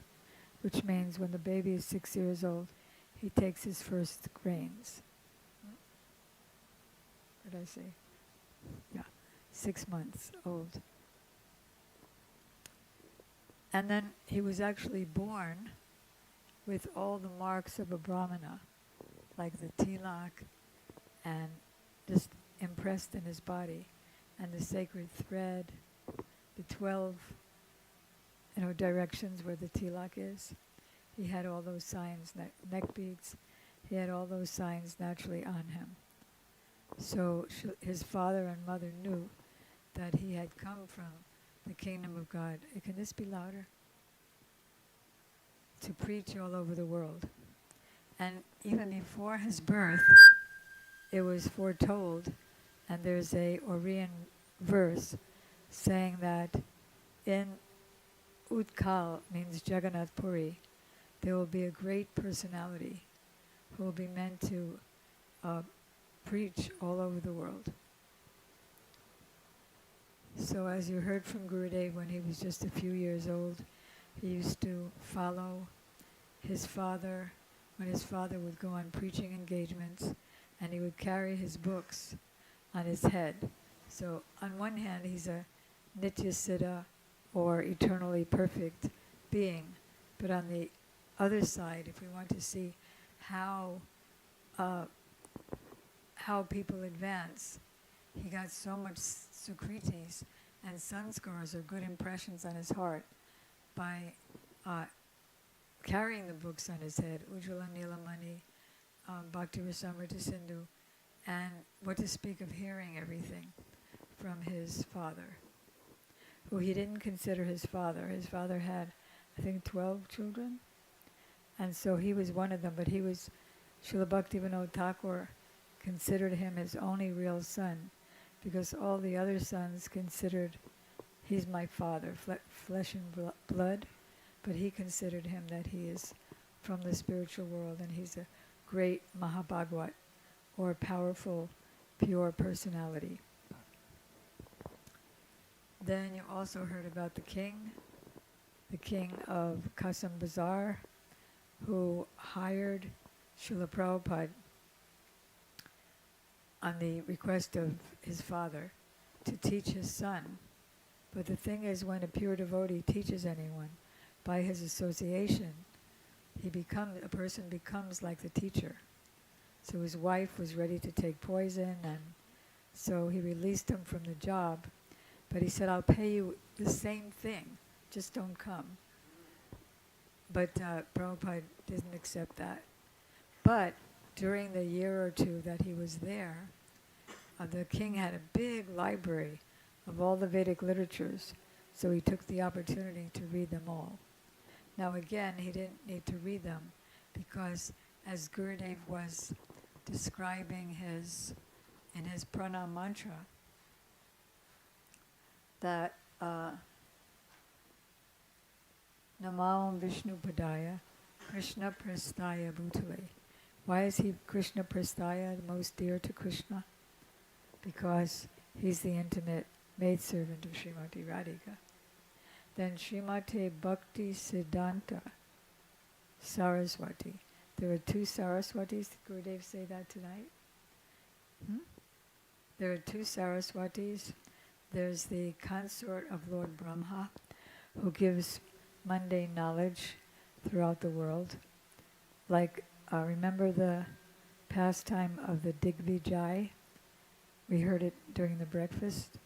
S3: which means when the baby is 6 years old, he takes his first grains. What did I say? Yeah, 6 months old. And then he was actually born with all the marks of a brahmana, like the tilak, and just impressed in his body, and the sacred thread, the 12, directions where the tilak is. He had all those signs, neck beads. He had all those signs naturally on him. So his father and mother knew that he had come from the kingdom of God. Can this be louder? To preach all over the world. And even before his birth, it was foretold, and there's a Oriyan verse saying that in Utkal, means Jagannath Puri, there will be a great personality who will be meant to preach all over the world. So as you heard from Gurudev, when he was just a few years old, he used to follow his father when his father would go on preaching engagements, and he would carry his books on his head. So on one hand, he's a Nitya Siddha, or eternally perfect being. But on the other side, if we want to see how people advance, he got so much sukritis and sanskars, or good impressions on his heart, by carrying the books on his head, Ujjvala Nilamani, Bhakti Rasamrita Sindhu, and what to speak of hearing everything from his father, who he didn't consider his father. His father had, I think, 12 children, and so he was one of them, but he was, Srila Bhaktivinoda Thakur considered him his only real son, because all the other sons considered, he's my father, flesh and blood, but he considered him that he is from the spiritual world, and he's a great Mahabhagwat, or powerful, pure personality. Then you also heard about the king of Kasam Bazar, who hired Srila Prabhupada on the request of his father to teach his son. But the thing is, when a pure devotee teaches anyone, by his association, a person becomes like the teacher. So his wife was ready to take poison, and so he released him from the job. But he said, I'll pay you the same thing, just don't come. But Prabhupada didn't accept that. But during the year or two that he was there, the king had a big library of all the Vedic literatures, so he took the opportunity to read them all. Now again, he didn't need to read them, because as Gurudev was describing in his pranam mantra, that Namam Vishnu Padaya, Krishna Prastaya Bhutale. Why is he Krishna Prastaya, the most dear to Krishna? Because he's the intimate maidservant of Srimati Radhika. Then Srimati Bhaktisiddhanta Saraswati. There are two Saraswatis. Did Gurudev say that tonight? there are two Saraswatis. There's the consort of Lord Brahma, who gives mundane knowledge throughout the world. Like, remember the pastime of the Digvijay? We heard it during the breakfast,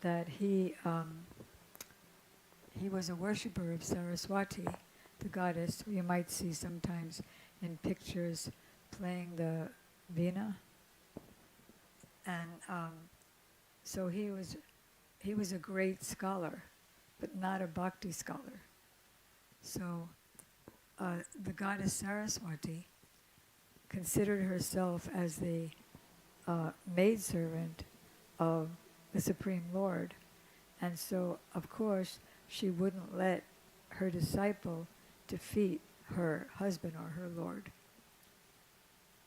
S3: that he was a worshipper of Saraswati, the goddess, who you might see sometimes in pictures playing the veena. And so he was a great scholar, but not a bhakti scholar. So the goddess Saraswati considered herself as the maidservant of the Supreme Lord. And so, of course, she wouldn't let her disciple defeat her husband or her Lord.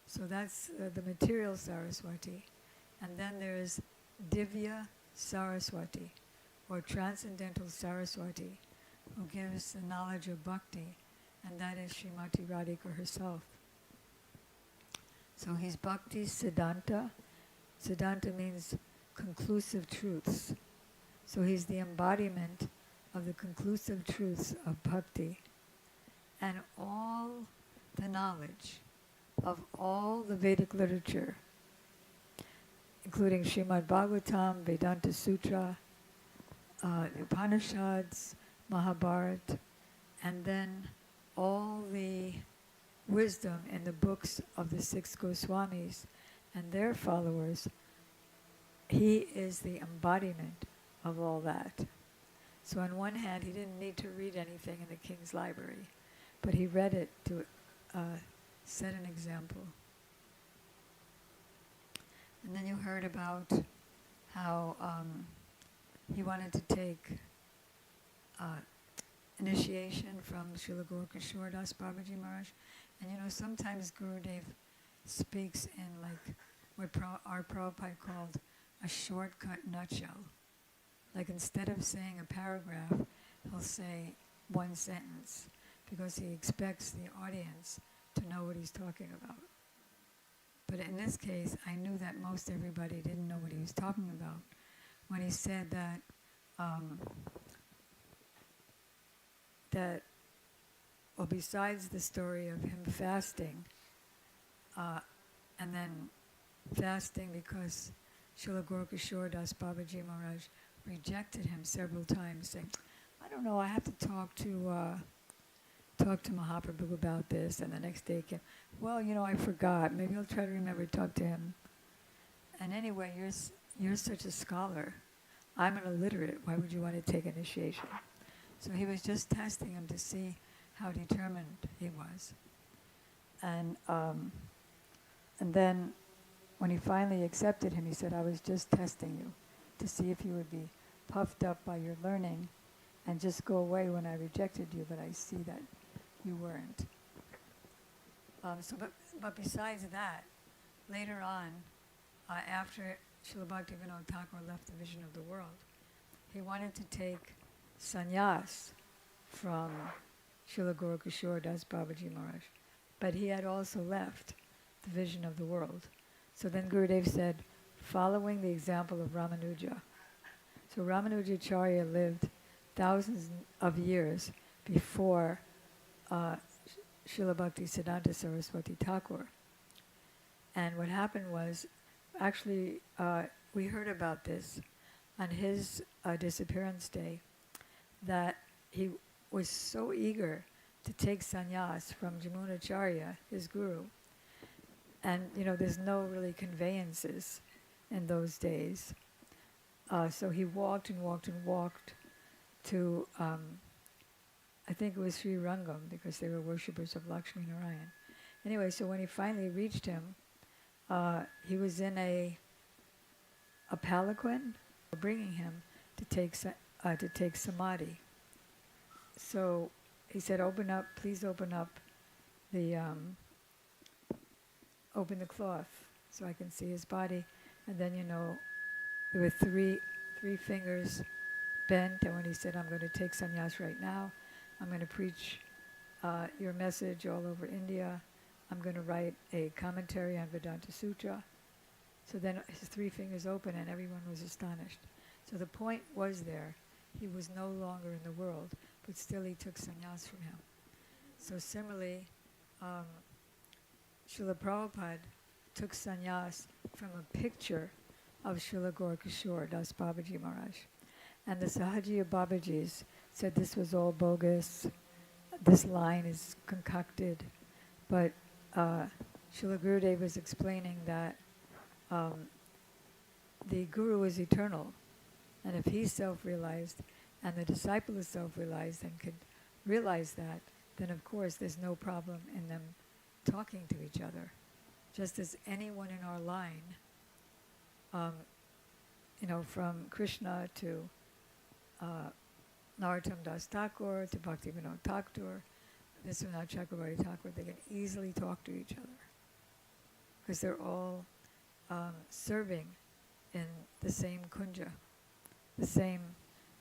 S3: So that's the material Saraswati. And then there's Divya Saraswati, or transcendental Saraswati, who gives the knowledge of bhakti, and that is Srimati Radhika herself. So he's Bhaktisiddhanta. Siddhanta means conclusive truths. So he's the embodiment of the conclusive truths of bhakti. And all the knowledge of all the Vedic literature, including Srimad Bhagavatam, Vedanta Sutra, the Upanishads, Mahabharata, and then all the wisdom in the books of the six Goswamis and their followers, he is the embodiment of all that. So on one hand, he didn't need to read anything in the king's library, but he read it to set an example. And then you heard about how he wanted to take initiation from Srila Gaurkishore Das Babaji Maharaj. And you know, sometimes Gurudev speaks in like what our Prabhupada called a shortcut nutshell. Like instead of saying a paragraph, he'll say one sentence, because he expects the audience to know what he's talking about. But in this case, I knew that most everybody didn't know what he was talking about when he said that well, besides the story of him fasting, and then fasting because Srila Gaurkishore Das Babaji Maharaj rejected him several times, saying, I don't know, I have to talk to Mahaprabhu about this. And the next day came, well, you know, I forgot. Maybe I'll try to remember to talk to him. And anyway, you're such a scholar. I'm an illiterate. Why would you want to take initiation? So he was just testing him to see how determined he was. And then when he finally accepted him, he said, I was just testing you to see if you would be puffed up by your learning and just go away when I rejected you, but I see that you weren't. But besides that, later on, after Srila Bhaktivinoda Thakur left the Vision of the World, he wanted to take sannyas from Srila Gaurkishore Das Babaji Maharaj, but he had also left the Vision of the World. So then Gurudev said, following the example of Ramanuja. So Ramanujacharya lived thousands of years before Srila Bhaktisiddhanta Saraswati Thakur. And what happened was, actually, we heard about this on his disappearance day, that he was so eager to take sannyas from Jamunacharya, his guru. And, you know, there's no really conveyances in those days. So he walked and walked and walked to, I think it was Sri Rangam, because they were worshippers of Lakshmi Narayan. Anyway, so when he finally reached him, he was in a palanquin bringing him to take samadhi. So he said, please open up open the cloth so I can see his body. And then, you know, there were three fingers bent, and when he said, I'm going to take sannyas right now, I'm going to preach your message all over India, I'm going to write a commentary on Vedanta Sutra, So then his 3 fingers open and everyone was astonished. So the point was there. He was no longer in the world, but still he took sannyas from him. So similarly, Srila Prabhupada took sannyas from a picture of Srila Gaurkishore Das Babaji Maharaj. And the Sahajiya Babajis said this was all bogus, this line is concocted. But Srila Gurudev was explaining that the Guru is eternal. And if he's self-realized and the disciple is self-realized and could realize that, then of course there's no problem in them talking to each other. Just as anyone in our line, from Krishna to Narottam Das Thakur to Bhaktivinoda Thakur, Vishwanath Chakravarti Thakur, they can easily talk to each other because they're all serving in the same kunja, the same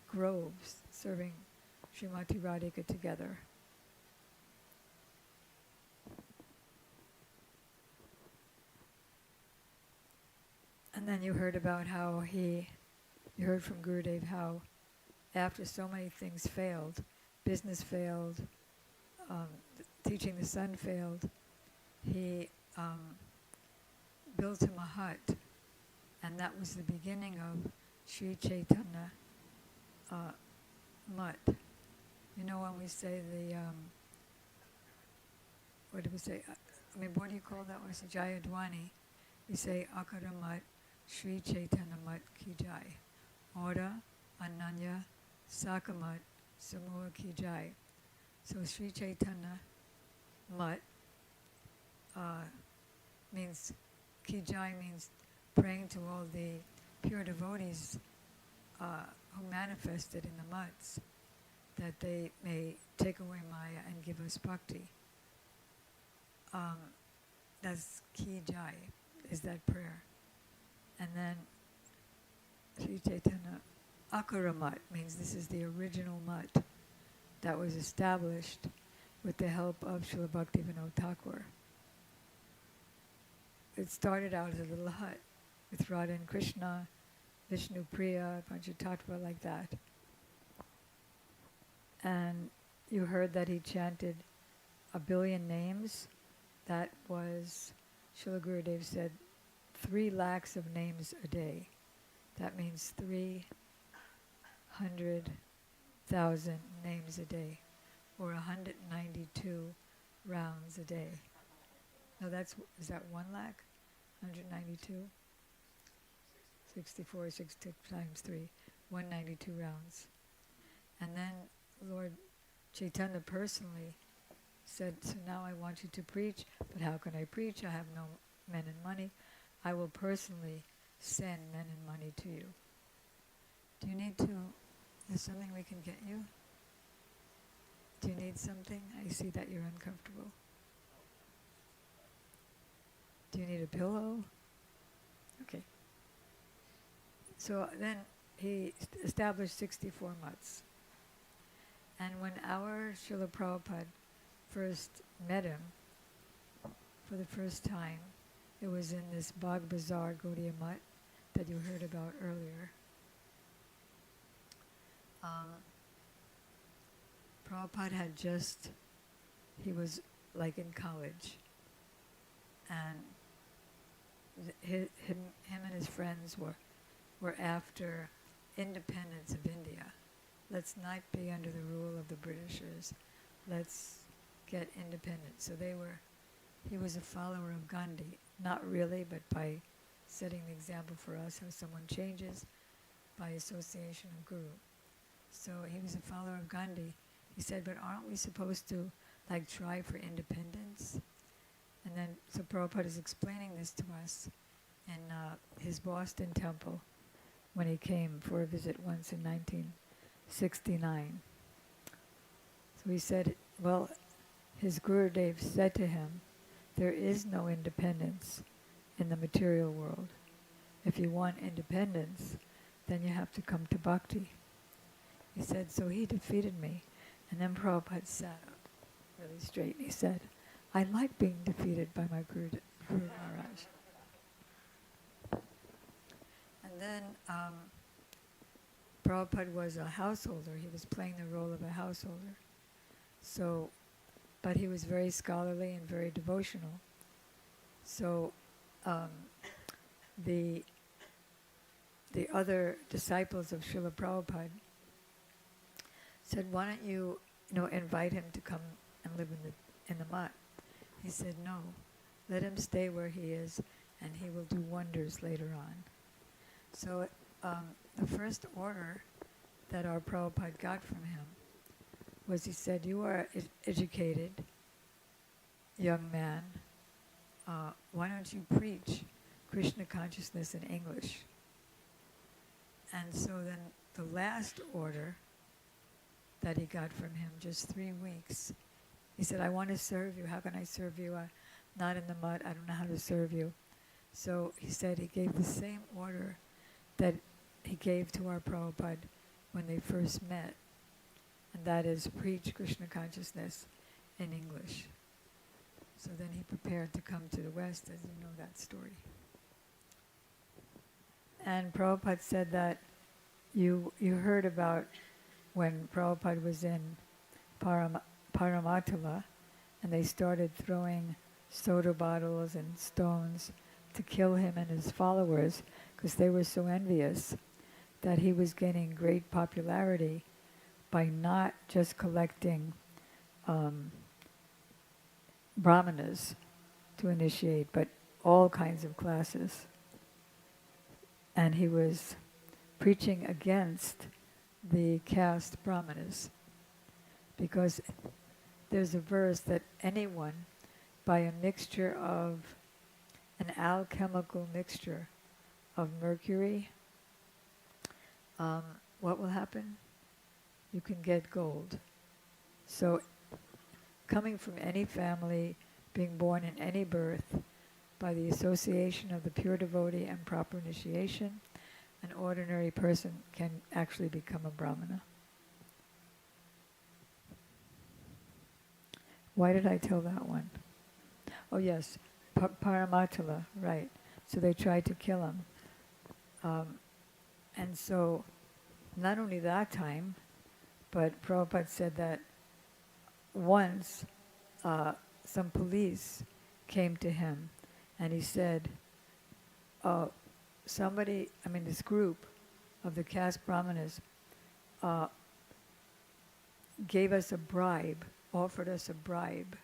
S3: groves, serving Srimati Radhika together. And then you heard about how you heard from Gurudev how after so many things failed, business failed, teaching the son failed, he built him a hut. And that was the beginning of Sri Chaitanya Mutt. You know when we say what do we say? What do you call that? We say Jayadwani. We say Akara Mutt, Sri Chaitanya Mutt Ki Jai. Ora Ananya Sakamat Samoa Ki Jai. So Sri Chaitanya Mutt means, Ki Jai means praying to all the pure devotees who manifested in the mutts, that they may take away Maya and give us bhakti. That's Ki Jai, is that prayer. And then Sri Chaitanya Akara Mutt means this is the original mutt that was established with the help of Srila Bhaktivinoda Thakur. It started out as a little hut with Radha and Krishna, Vishnu Priya, Panchatattva, like that. And you heard that he chanted 1 billion names. That was, Srila Gurudev said, 3 lakhs of names a day. That means 300,000 names a day, or 192 rounds a day. No, is that 1 lakh? 192? 64, 60 times 3, 192 rounds. And then Lord Chaitanya personally said, so now I want you to preach, but how can I preach? I have no men and money. I will personally send men and money to you. Do you need to, is something we can get you? Do you need something? I see that you're uncomfortable. Do you need a pillow? Okay. So then he established 64 mutts. And when our Srila Prabhupada first met him for the first time, it was in this Bagh Bazar Gaudiya Mutt that you heard about earlier. Prabhupada had he was like in college. And him and his friends were after independence of India. Let's not be under the rule of the Britishers. Let's get independent. So he was a follower of Gandhi. Not really, but by setting the example for us how someone changes by association of Guru. So he was a follower of Gandhi. He said, but aren't we supposed to try for independence? And then, so Prabhupada is explaining this to us in his Boston temple when he came for a visit once in 1969. So he said, well, his Gurudev said to him, there is no independence in the material world. If you want independence, then you have to come to bhakti. He said, so he defeated me. And then Prabhupada sat up really straight and he said, I like being defeated by my Guru Maharaj. And then Prabhupada was a householder. He was playing the role of a householder. So, but he was very scholarly and very devotional. So the other disciples of Srila Prabhupada said, why don't you, invite him to come and live in the mutt? He said, no, let him stay where he is, and he will do wonders later on. So the first order that our Prabhupada got from him was, he said, you are educated young man, why don't you preach Krishna consciousness in English? And so then the last order that he got from him, just 3 weeks, he said, I want to serve you. How can I serve you? I'm not in the mud. I don't know how to serve you. So he said he gave the same order that he gave to our Prabhupada when they first met, and that is preach Krishna consciousness in English. So then he prepared to come to the West, as you know that story. And Prabhupada said that you heard about when Prabhupada was in Paramatala, and they started throwing soda bottles and stones to kill him and his followers because they were so envious that he was gaining great popularity by not just collecting brahmanas to initiate, but all kinds of classes. And he was preaching against the caste brahmanas, because there's a verse that anyone, by a mixture of an alchemical mixture of mercury, what will happen? You can get gold. So coming from any family, being born in any birth, by the association of the pure devotee and proper initiation, an ordinary person can actually become a brahmana. Why did I tell that one? Oh yes, Paramatala, right. So they tried to kill him. And so, not only that time, but Prabhupada said that once some police came to him and he said, this group of the caste brahmanas gave us a bribe, offered us a bribe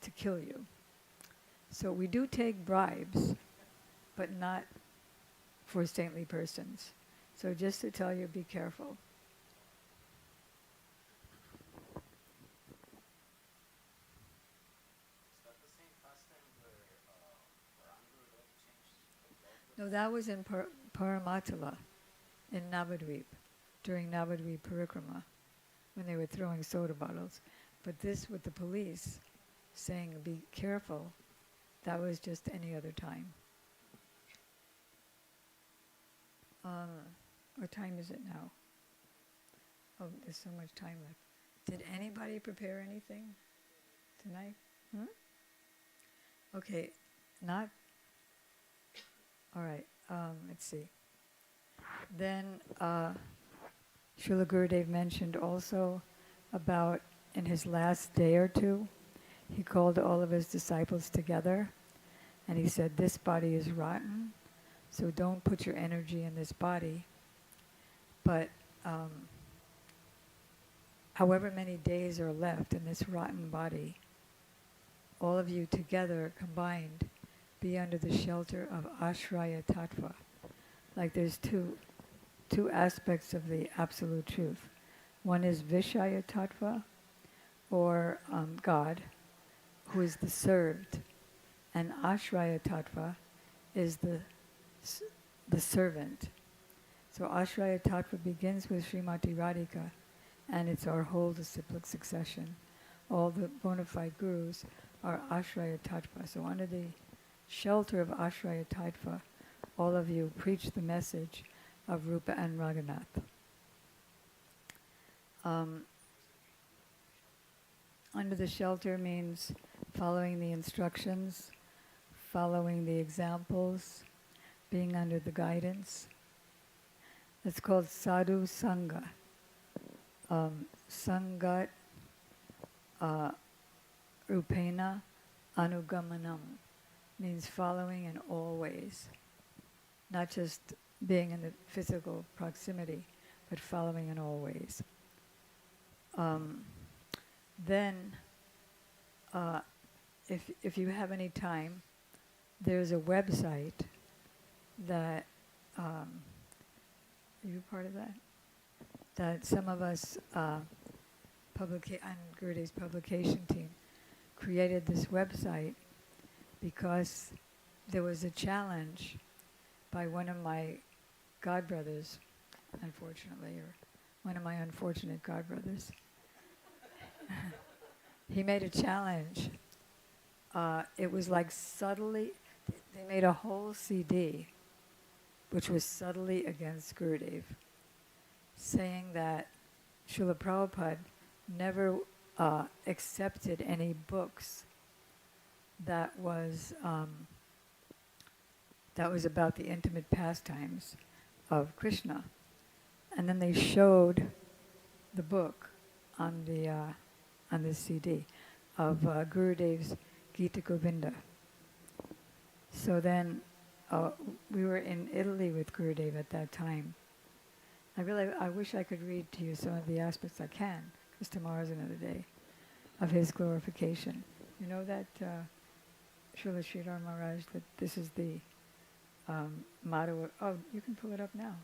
S3: to kill you. So we do take bribes, but not for saintly persons. So just to tell you, be careful. No, that was in Paramatala, in Navadvip, during Navadvip Parikrama, when they were throwing soda bottles. But this with the police saying, be careful, that was just any other time. What time is it now? Oh, there's so much time left. Did anybody prepare anything tonight? Okay, not? All right, let's see. Then Srila Gurudev mentioned also about in his last day or two, he called all of his disciples together and he said, this body is rotten, so don't put your energy in this body. But however many days are left in this rotten body, all of you together combined be under the shelter of Ashraya Tattva. Like there's two aspects of the absolute truth. One is Vishaya Tattva, or God, who is the served, and Ashraya Tattva is the servant. So Ashraya Tattva begins with Srimati Radhika, and it's our whole disciplic succession. All the bona fide gurus are Ashraya Tattva. So under the shelter of Ashraya Tattva, all of you preach the message of Rupa and Raghunath. Under the shelter means following the instructions, following the examples, being under the guidance. It's called Sadhu Sangha. Sangat Rupena Anugamanam means following in all ways. Not just being in the physical proximity, but following in all ways. Then, if you have any time, there's a website that, are you part of that? That some of us, on Gurudev's publication team, created this website because there was a challenge by one of my godbrothers, unfortunately, or one of my unfortunate godbrothers. He made a challenge. It was like subtly, they made a whole CD, which was subtly against Gurudev, saying that Srila Prabhupada never accepted any books that was about the intimate pastimes of Krishna. And then they showed the book on the CD of Gurudev's Gita Govinda. So then we were in Italy with Gurudev at that time. I wish I could read to you some of the aspects. I can, because tomorrow's another day, of his glorification. You know that, Srila Sridhar Maharaj, that this is the motto of, oh, you can pull it up now.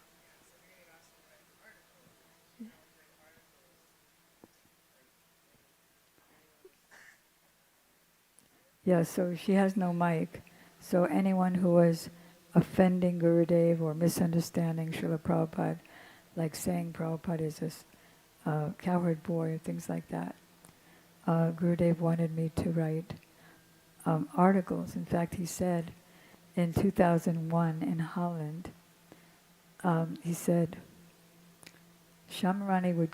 S3: Yeah, so she has no mic. So anyone who was offending Gurudev or misunderstanding Srila Prabhupada, like saying Prabhupada is this cowherd boy or things like that, Gurudev wanted me to write articles. In fact, he said in 2001 in Holland, he said, Shamarani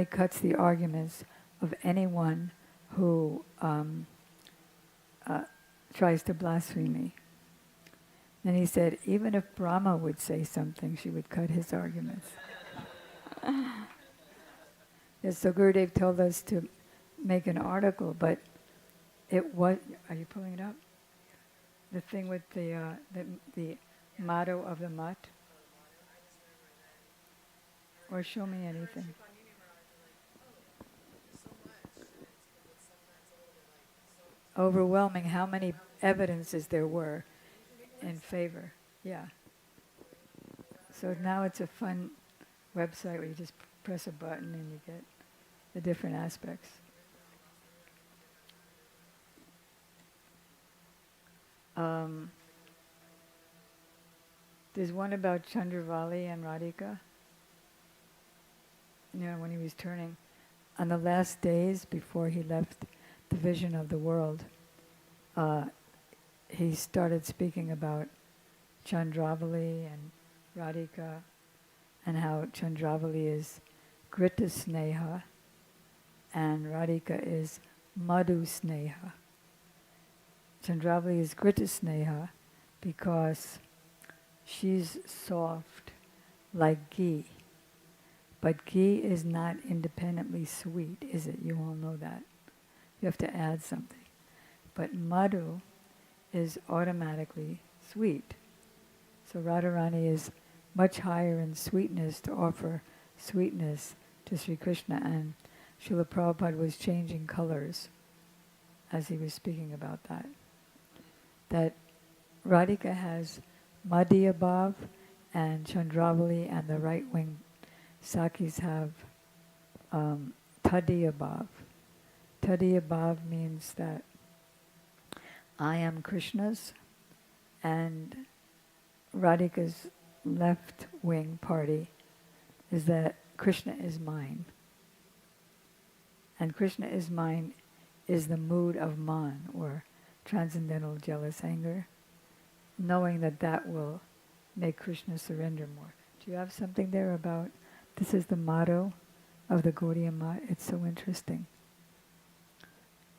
S3: cuts the arguments of anyone who tries to blaspheme me. And he said, even if Brahma would say something, she would cut his arguments. Yes, so Gurudev told us to make an article, but it was, are you pulling it up? The thing with the motto of the mutt? Or show me anything. Overwhelming how many evidences there were in favor. Yeah. So now it's a fun website where you just press a button and you get the different aspects. There's one about Chandravali and Radhika. You know, when he was turning, on the last days before he left the vision of the world, he started speaking about Chandravali and Radhika, and how Chandravali is Grita Sneha and Radhika is Madhu Sneha. Chandravali is Grita Sneha because she's soft like ghee. But ghee is not independently sweet, is it? You all know that. You have to add something. But madhu is automatically sweet. So Radharani is much higher in sweetness to offer sweetness to Sri Krishna. And Srila Prabhupada was changing colors as he was speaking about that. That Radhika has Madhya Bhav and Chandravali and the right wing Sakis have Tadiya Bhav. Tadiya Bhav means that I am Krishna's, and Radhika's left wing party is that Krishna is mine. And Krishna is mine is the mood of man, or transcendental jealous anger, knowing that that will make Krishna surrender more. Do you have something there about, this is the motto of the Gaudiya Math? It's so interesting.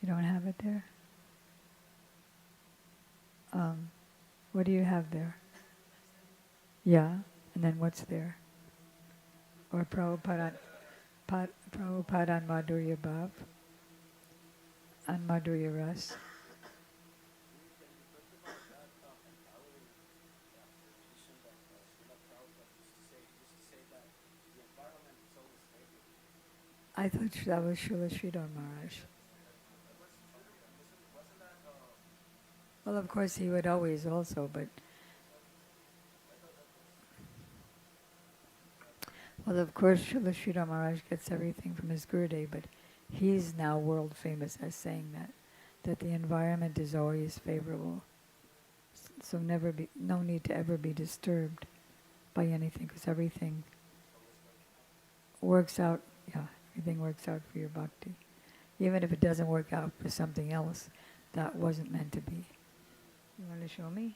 S3: You don't have it there? What do you have there? Yeah, And then what's there? Or Prabhupada on Madhurya Bhav, on Madhurya Ras. I thought that was Srila Sridhar Maharaj. Well, of course, he would always also, but... Well, of course, Srila Sridhar Maharaj gets everything from his Gurudev, but he's now world famous as saying that the environment is always favorable. So no need to ever be disturbed by anything, because everything works out, everything works out for your bhakti. Even if it doesn't work out for something else, that wasn't meant to be. You want to show me?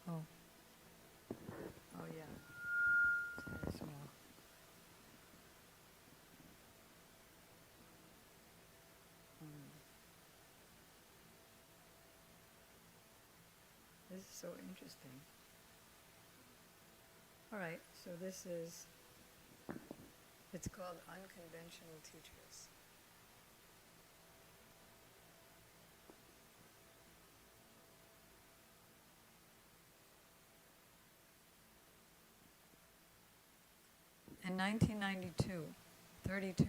S3: Oh. Oh, yeah. Saraswati. This is so interesting. All right, so it's called Unconventional Teachers. In 1932,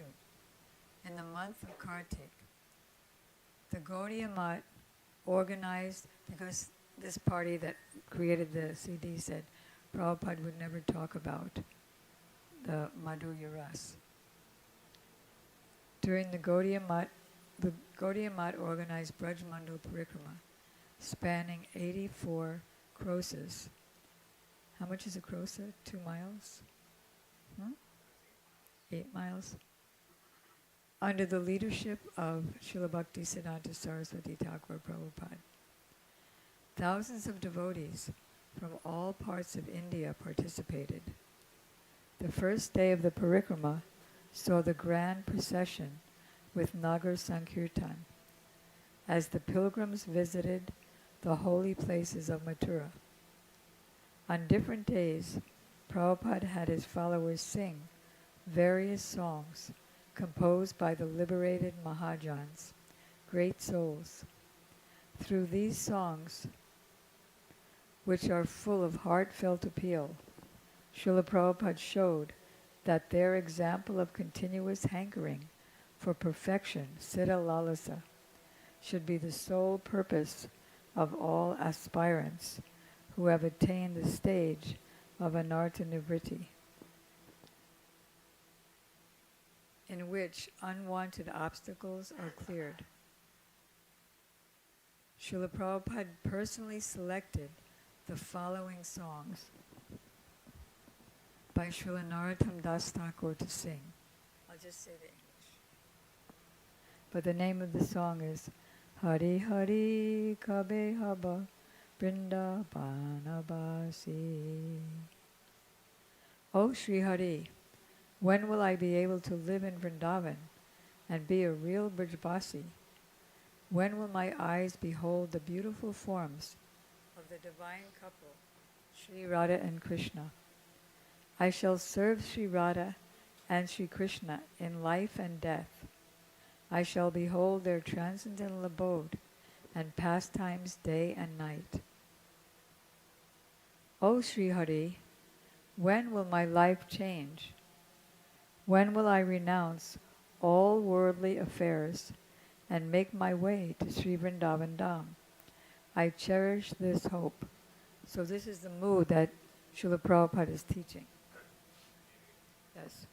S3: in the month of Kartik, the Gaudiya Math organized, because this party that created the CD said Prabhupada would never talk about the Madhurya Ras. During the Gaudiya Math organized Braj Mandal Parikrama, spanning 84 krosas. How much is a krosa? 2 miles? 8 miles? Under the leadership of Srila Bhaktisiddhanta Saraswati Thakur Prabhupada. Thousands of devotees from all parts of India participated. The first day of the parikrama saw the grand procession with Nagar Sankirtan as the pilgrims visited the holy places of Mathura. On different days, Prabhupada had his followers sing various songs composed by the liberated Mahajans, great souls. Through these songs, which are full of heartfelt appeal, Srila Prabhupada showed that their example of continuous hankering for perfection, Siddha Lalasa, should be the sole purpose of all aspirants who have attained the stage of Anartha Nivritti, in which unwanted obstacles are cleared. Srila Prabhupada personally selected the following songs by Srila Narottam Das Thakur to sing. I'll just say the English. But the name of the song is Hari Hari Kabe Haba Vrindavanabasi. O Sri Hari, when will I be able to live in Vrindavan and be a real Brajbasi? When will my eyes behold the beautiful forms of the divine couple, Sri Radha and Krishna? I shall serve Sri Radha and Sri Krishna in life and death. I shall behold their transcendental abode and pastimes day and night. O Sri Hari, when will my life change? When will I renounce all worldly affairs and make my way to Sri Vrindavan Dham? I cherish this hope. So this is the mood that Srila Prabhupada is teaching. Yes.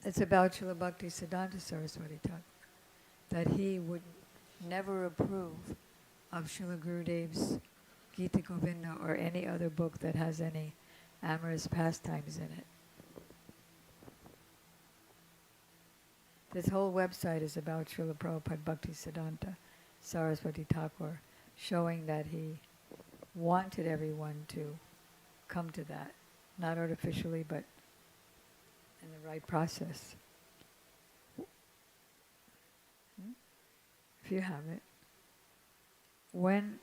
S3: It's about Srila Bhaktisiddhanta Saraswati Thakur, that he would never approve of Srila Gurudev's Gita Govinda or any other book that has any amorous pastimes in it. This whole website is about Srila Prabhupada Bhaktisiddhanta Saraswati Thakur, showing that he wanted everyone to come to that, not artificially, but in the right process. If you have it. When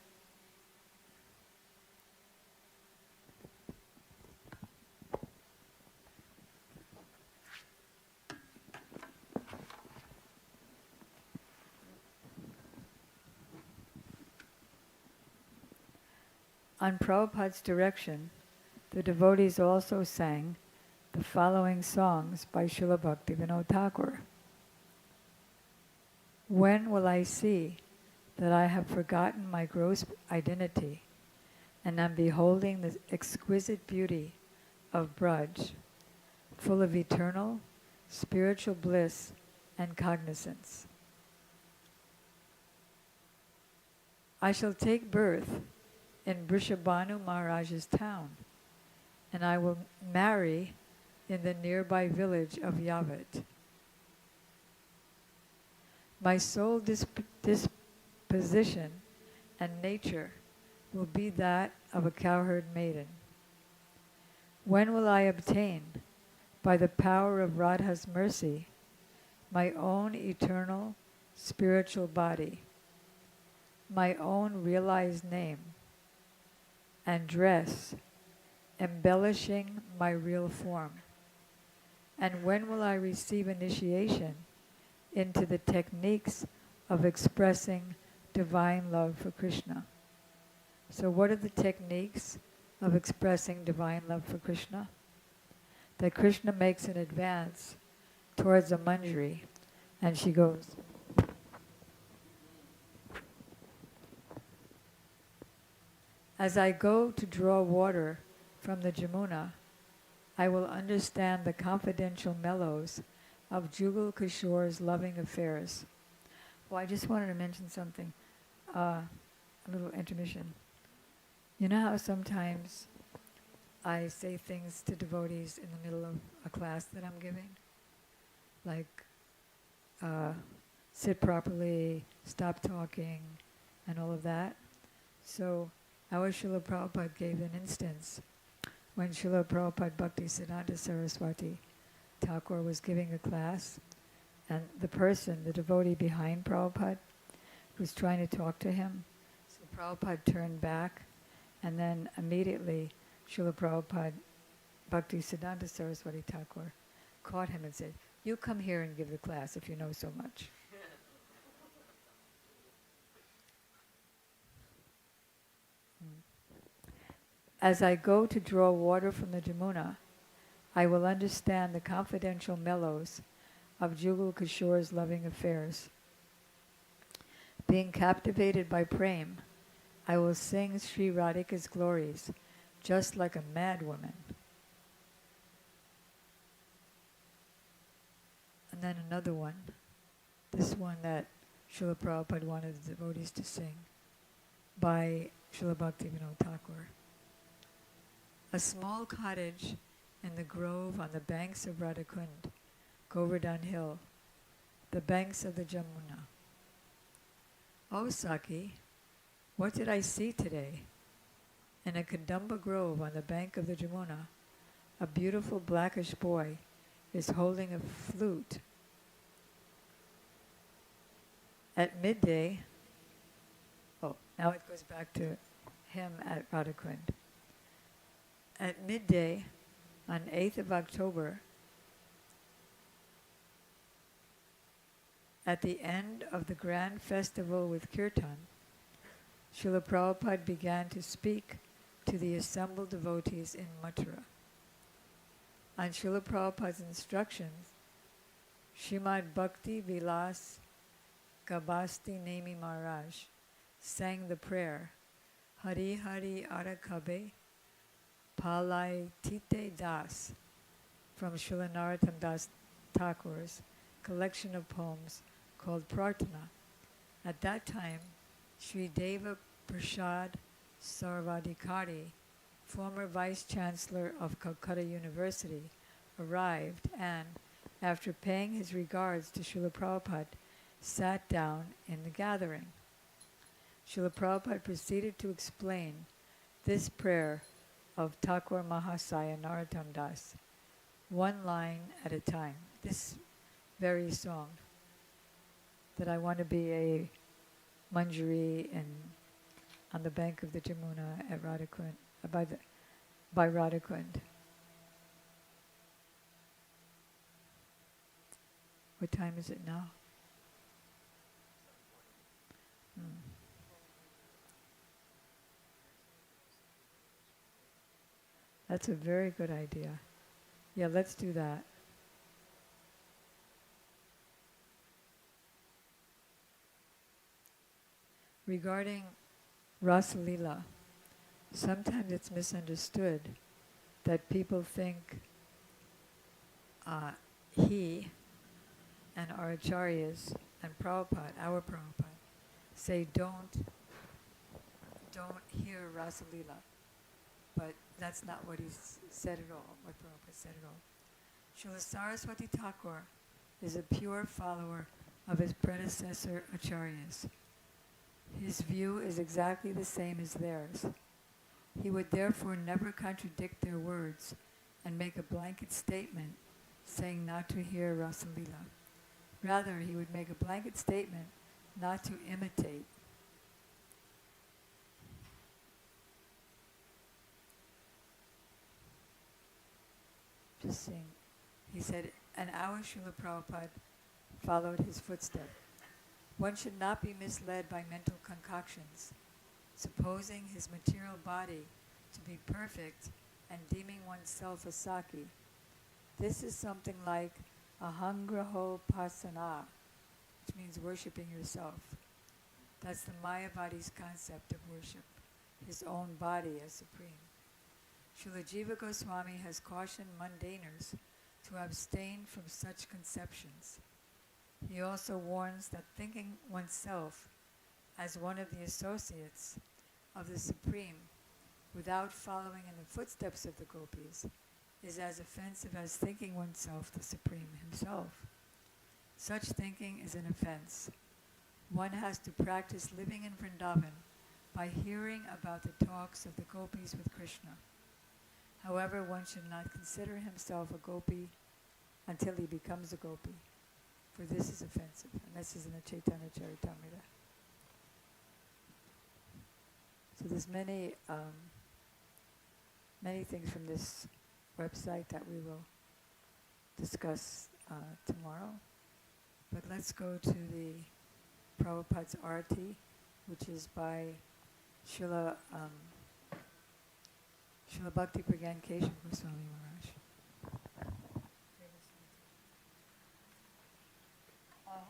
S3: on Prabhupada's direction, the devotees also sang the following songs by Srila Bhaktivinoda Thakur. When will I see that I have forgotten my gross identity and am beholding the exquisite beauty of Braj, full of eternal, spiritual bliss and cognizance? I shall take birth in Vrishabhanu Maharaj's town, and I will marry in the nearby village of Yavat. My sole disposition and nature will be that of a cowherd maiden. When will I obtain, by the power of Radha's mercy, my own eternal spiritual body, my own realized name, and dress, embellishing my real form? And when will I receive initiation into the techniques of expressing divine love for Krishna? So what are the techniques of expressing divine love for Krishna? That Krishna makes an advance towards a manjari, and she goes, as I go to draw water from the Jamuna, I will understand the confidential mellows of Jugal Kishore's loving affairs. Well, I just wanted to mention something, a little intermission. You know how sometimes I say things to devotees in the middle of a class that I'm giving? Like, sit properly, stop talking, and all of that. So, our Srila Prabhupada gave an instance when Srila Prabhupada Bhaktisiddhanta Saraswati Thakur was giving a class, and the person, the devotee behind Prabhupada, was trying to talk to him. So Prabhupada turned back, and then immediately Srila Prabhupada Bhaktisiddhanta Saraswati Thakur caught him and said, "You come here and give the class if you know so much." As I go to draw water from the Jamuna, I will understand the confidential mellows of Jugal Kishore's loving affairs. Being captivated by prem, I will sing Sri Radhika's glories just like a mad woman. And then another one, this one that Srila Prabhupada wanted the devotees to sing, by Srila Bhaktivinoda Thakur. A small cottage in the grove on the banks of Radhakund, Govardhan Hill, the banks of the Jamuna. Oh, Saki, what did I see today? In a Kadamba grove on the bank of the Jamuna, a beautiful blackish boy is holding a flute. At midday, now it goes back to him at Radhakund. At midday, on 8th of October, at the end of the grand festival with Kirtan, Srila Prabhupada began to speak to the assembled devotees in Mathura. On Srila Prabhupada's instructions, Srimad Bhakti Vilas Gabasti Nemi Maharaj sang the prayer, Hari Hari Arakhabe Palai Tite Das, from Srila Narottam Das Thakur's collection of poems called Prarthana. At that time, Sri Deva Prasad Sarvadikari, former Vice-Chancellor of Calcutta University, arrived and, after paying his regards to Srila Prabhupada, sat down in the gathering. Srila Prabhupada proceeded to explain this prayer of Thakur Mahasaya Narottam Das, one line at a time. This very song, that I want to be a Manjari and on the bank of the Jamuna at Radhakund, by Radhakund. What time is it now? That's a very good idea. Yeah, let's do that. Regarding Rasa Lila, sometimes it's misunderstood that people think he and our acharyas and Prabhupada, our Prabhupada, say don't hear Rasa Lila. But that's not what he said at all, what Prabhupada said at all. Srila Saraswati Thakur is a pure follower of his predecessor acharyas. His view is exactly the same as theirs. He would therefore never contradict their words and make a blanket statement saying not to hear Rasa Lila. Rather, he would make a blanket statement not to imitate. Just seeing. He said, and our Srila Prabhupada followed his footstep. One should not be misled by mental concoctions, supposing his material body to be perfect and deeming oneself a saki. This is something like ahangraho pasana, which means worshipping yourself. That's the Mayavadi's concept of worship, his own body as supreme. Srila Jiva Goswami has cautioned mundaners to abstain from such conceptions. He also warns that thinking oneself as one of the associates of the Supreme without following in the footsteps of the gopis is as offensive as thinking oneself the Supreme himself. Such thinking is an offense. One has to practice living in Vrindavan by hearing about the talks of the gopis with Krishna. However, one should not consider himself a gopi until he becomes a gopi, for this is offensive. And this is in the Chaitanya Charitamrita. So there's many things from this website that we will discuss tomorrow. But let's go to the Prabhupada's Arati, which is by Srila Bhakti Pragyan Keshav Goswami Maharaj.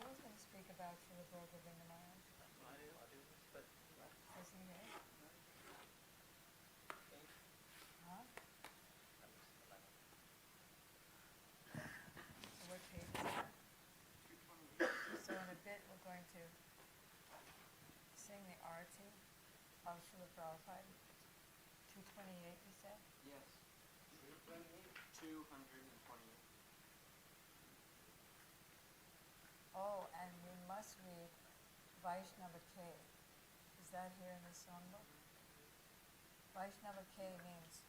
S3: Who's going to speak about Srila Bhagavinda Maharaj? Is he here? Huh? So what page is that? So in a bit we're going to sing the Arati of Srila Prabhupada. 228, you said?
S2: Yes. 228.
S3: Oh, and we must read Vaishnava K. Is that here in the songbook? Vaishnava K means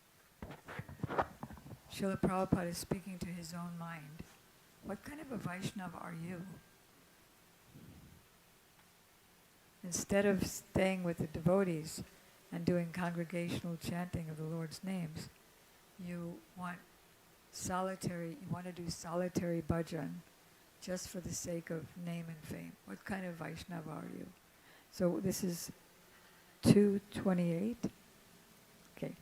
S3: Srila Prabhupada is speaking to his own mind. What kind of a Vaishnava are you? Instead of staying with the devotees and doing congregational chanting of the Lord's names, you want to do solitary bhajan just for the sake of name and fame. What kind of Vaishnava are you? So this is 228. Okay.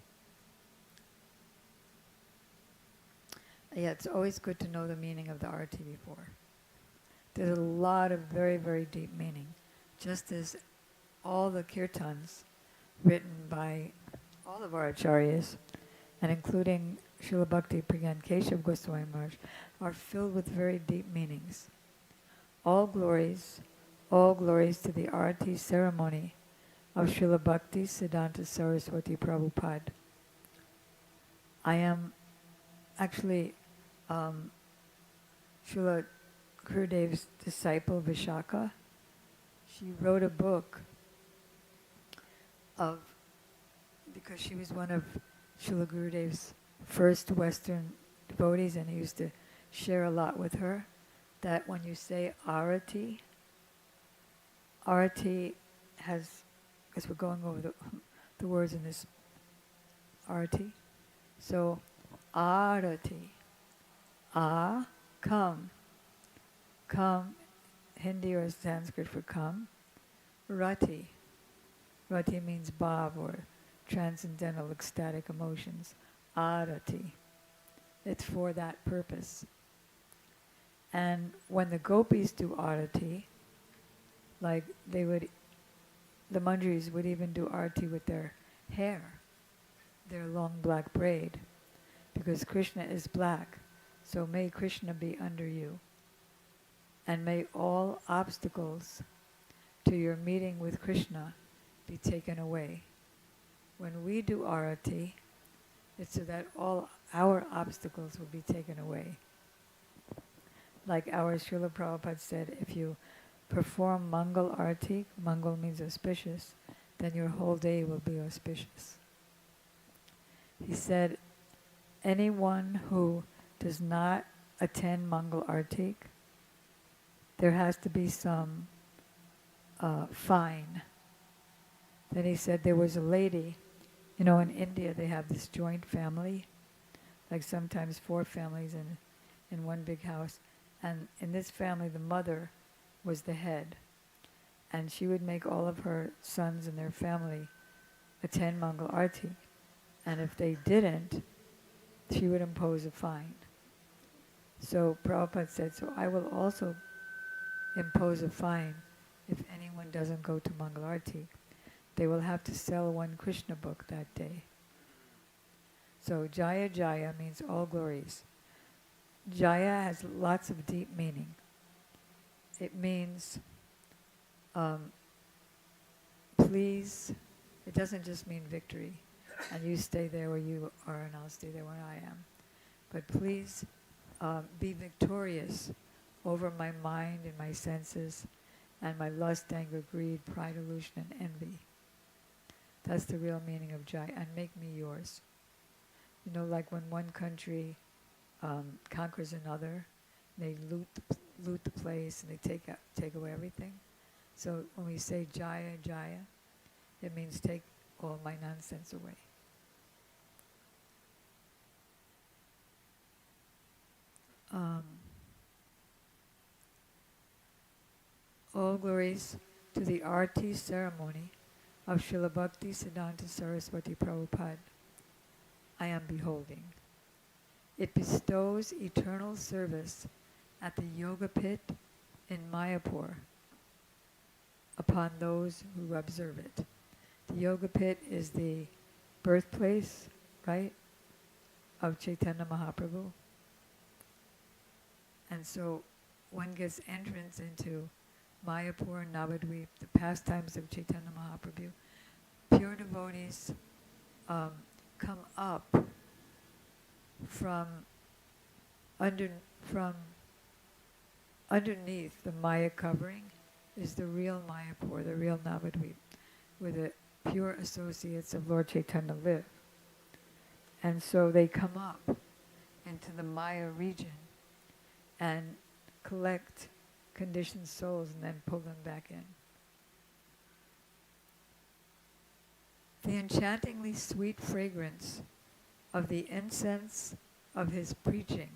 S3: Yeah, it's always good to know the meaning of the arti before. There's a lot of very, very deep meaning. Just as all the kirtans written by all of our acharyas, and including Srila Bhakti Pragyan Keshav Goswami Maharaj, are filled with very deep meanings. All glories to the Arati ceremony of Srila Bhaktisiddhanta Saraswati Prabhupada. I am actually Srila Gurudev's disciple Vishaka. She wrote a book because she was one of Srila Gurudev's first Western devotees, and he used to share a lot with her, that when you say arati, arati has, because we're going over the words in this arati, so arati, come, Hindi or Sanskrit for come, rati, rati means bhav or transcendental ecstatic emotions, arati, it's for that purpose. And when the gopis do arati, like the manjaris would even do arati with their hair, their long black braid, because Krishna is black. So may Krishna be under you, and may all obstacles to your meeting with Krishna be taken away. When we do arati, it's so that all our obstacles will be taken away. Like our Srila Prabhupada said, if you perform Mangal Arati, Mangal means auspicious, then your whole day will be auspicious. He said, anyone who does not attend Mangal Arati, there has to be some fine. Then he said there was a lady, in India they have this joint family, like sometimes 4 families in one big house. And in this family, the mother was the head. And she would make all of her sons and their family attend Mangal Arati. And if they didn't, she would impose a fine. So Prabhupada said, so I will also impose a fine if anyone doesn't go to Mangal Arati. They will have to sell 1 Krishna book that day. So Jaya Jaya means all glories. Jaya has lots of deep meaning. It means please. It doesn't just mean victory, and you stay there where you are and I'll stay there where I am. But please be victorious over my mind and my senses and my lust, anger, greed, pride, illusion, and envy. That's the real meaning of Jaya, and make me yours. Like when one country conquers another, they loot the place and they take away everything. So when we say Jaya Jaya, it means take all my nonsense away. All glories to the Arti ceremony of Srila Bhaktisiddhanta Saraswati Prabhupada I am beholding. It bestows eternal service at the yoga pit in Mayapur upon those who observe it. The yoga pit is the birthplace, right, of Chaitanya Mahaprabhu. And so one gets entrance into Mayapur, Navadvip, the pastimes of Chaitanya Mahaprabhu. Pure devotees come up from underneath the Maya covering is the real Mayapur, the real Navadvip, where the pure associates of Lord Chaitanya live. And so they come up into the Maya region and collect conditioned souls and then pull them back in. The enchantingly sweet fragrance of the incense of his preaching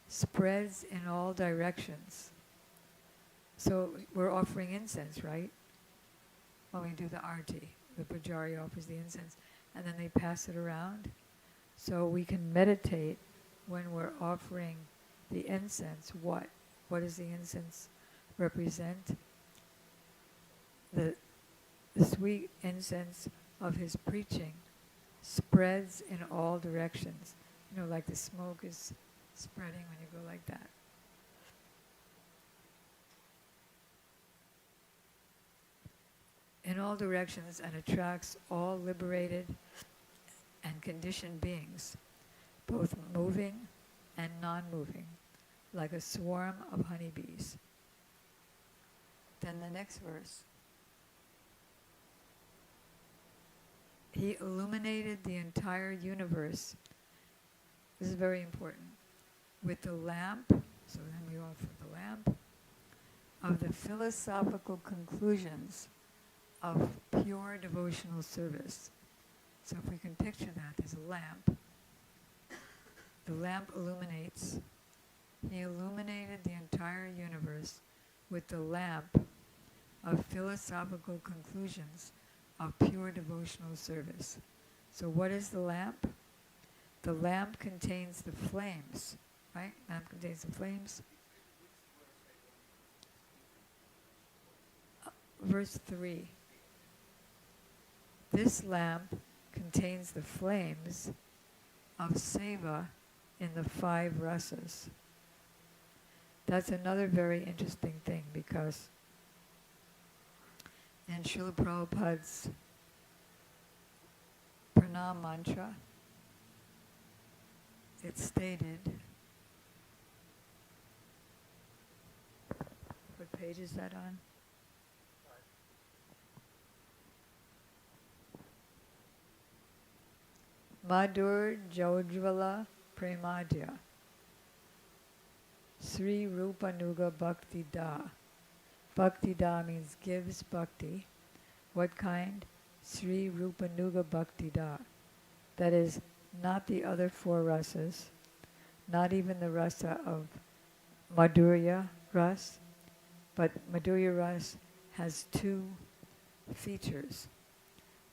S3: spreads in all directions. So we're offering incense, right? When we do the arti, the pujari offers the incense, and then they pass it around. So we can meditate when we're offering the incense. What does the incense represent? The sweet incense of his preaching spreads in all directions. Like the smoke is spreading when you go like that. In all directions, and attracts all liberated and conditioned beings, both moving and non-moving, like a swarm of honeybees. Then the next verse. He illuminated the entire universe This is very important. With the lamp, so then we offer the lamp, of the philosophical conclusions of pure devotional service. So if we can picture that, there's a lamp. The lamp illuminates. He illuminated the entire universe with the lamp of philosophical conclusions of pure devotional service. So what is the lamp? The lamp contains the flames, right? Lamp contains the flames. Verse 3. This lamp contains the flames of seva in the 5 rasas. That's another very interesting thing, because in Srila Prabhupada's Pranam mantra, it's stated, what page is that on? Madhur Jaujvala Premadya Sri Rupanuga Bhakti Da. Bhakti Da means gives bhakti. What kind? Sri Rupanuga Bhakti Da. That is, not the other 4 rasas, not even the rasa of Madhurya ras, but Madhurya ras has 2 features.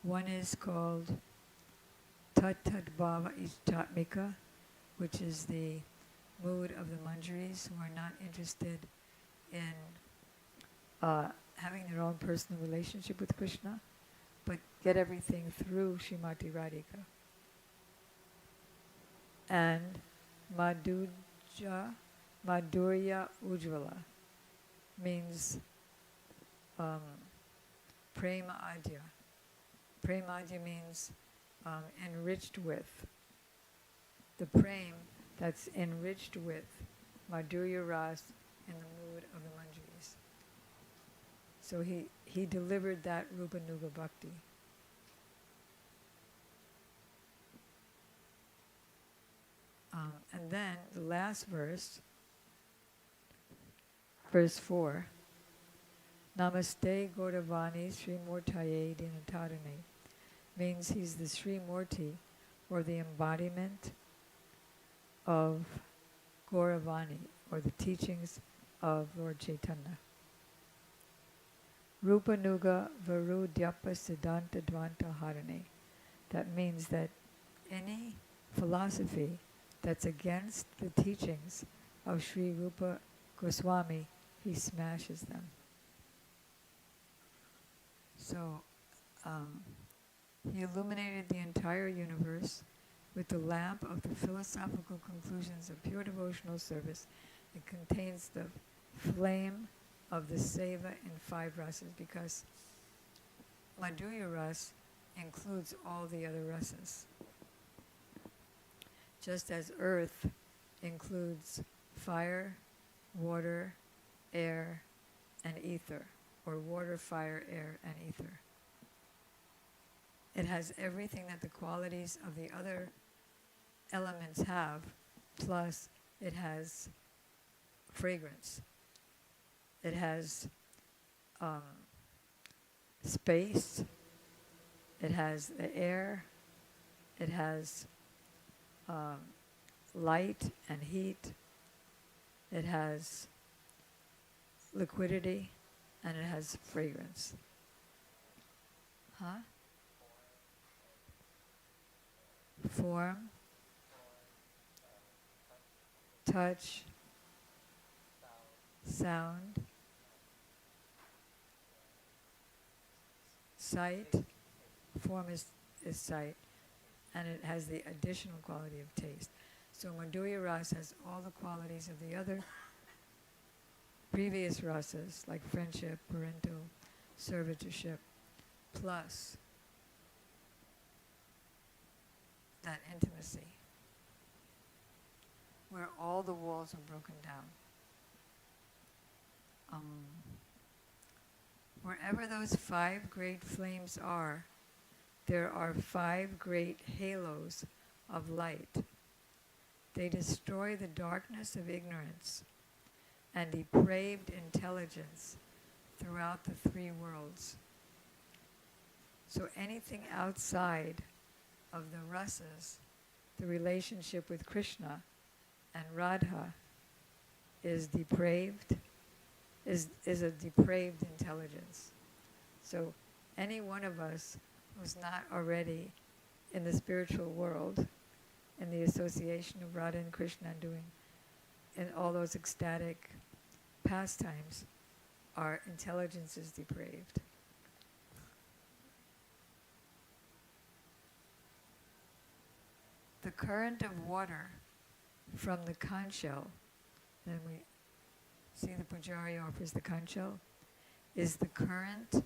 S3: One is called Tat Tat Bhava Ishtatmika, which is the mood of the manjaris who are not interested in having their own personal relationship with Krishna, but get everything through Srimati Radhika. And Madhurya Ujjvala means Prema Adya. Prema Adya means enriched with. The prem that's enriched with Madhurya Ras in the mood of the manjaris. So he delivered that Rupanuga Bhakti. And then the last verse, verse 4, Namaste Gauravani Sri Murtaye Dinatarane, means he's the Sri Murti, or the embodiment of Gauravani, or the teachings of Lord Chaitanya. Rupanuga Varudyapa Siddhanta Dvanta Harane. That means that any philosophy that's against the teachings of Sri Rupa Goswami, he smashes them. So, he illuminated the entire universe with the lamp of the philosophical conclusions of pure devotional service. It contains the flame of the seva in 5 rasas, because Madhurya ras includes all the other rasas. Just as earth includes fire, water, air, and ether, or water, fire, air, and ether. It has everything that the qualities of the other elements have, plus it has fragrance. It has space, it has the air, it has light and heat, it has liquidity, and it has fragrance. Form, touch, sound, sight. Form is sight, and it has the additional quality of taste. So Madhurya Ras has all the qualities of the other previous rasas, like friendship, parental, servitorship, plus that intimacy, where all the walls are broken down. Wherever those 5 great flames are, there are 5 great halos of light. They destroy the darkness of ignorance and depraved intelligence throughout the three worlds. So anything outside of the rasas, the relationship with Krishna and Radha, is depraved, is a depraved intelligence. So any one of us who's not already in the spiritual world, in the association of Radha and Krishna doing in all those ecstatic pastimes, our intelligence is depraved. The current of water from the conch shell, and we see the Pujari offers the conch shell, is the current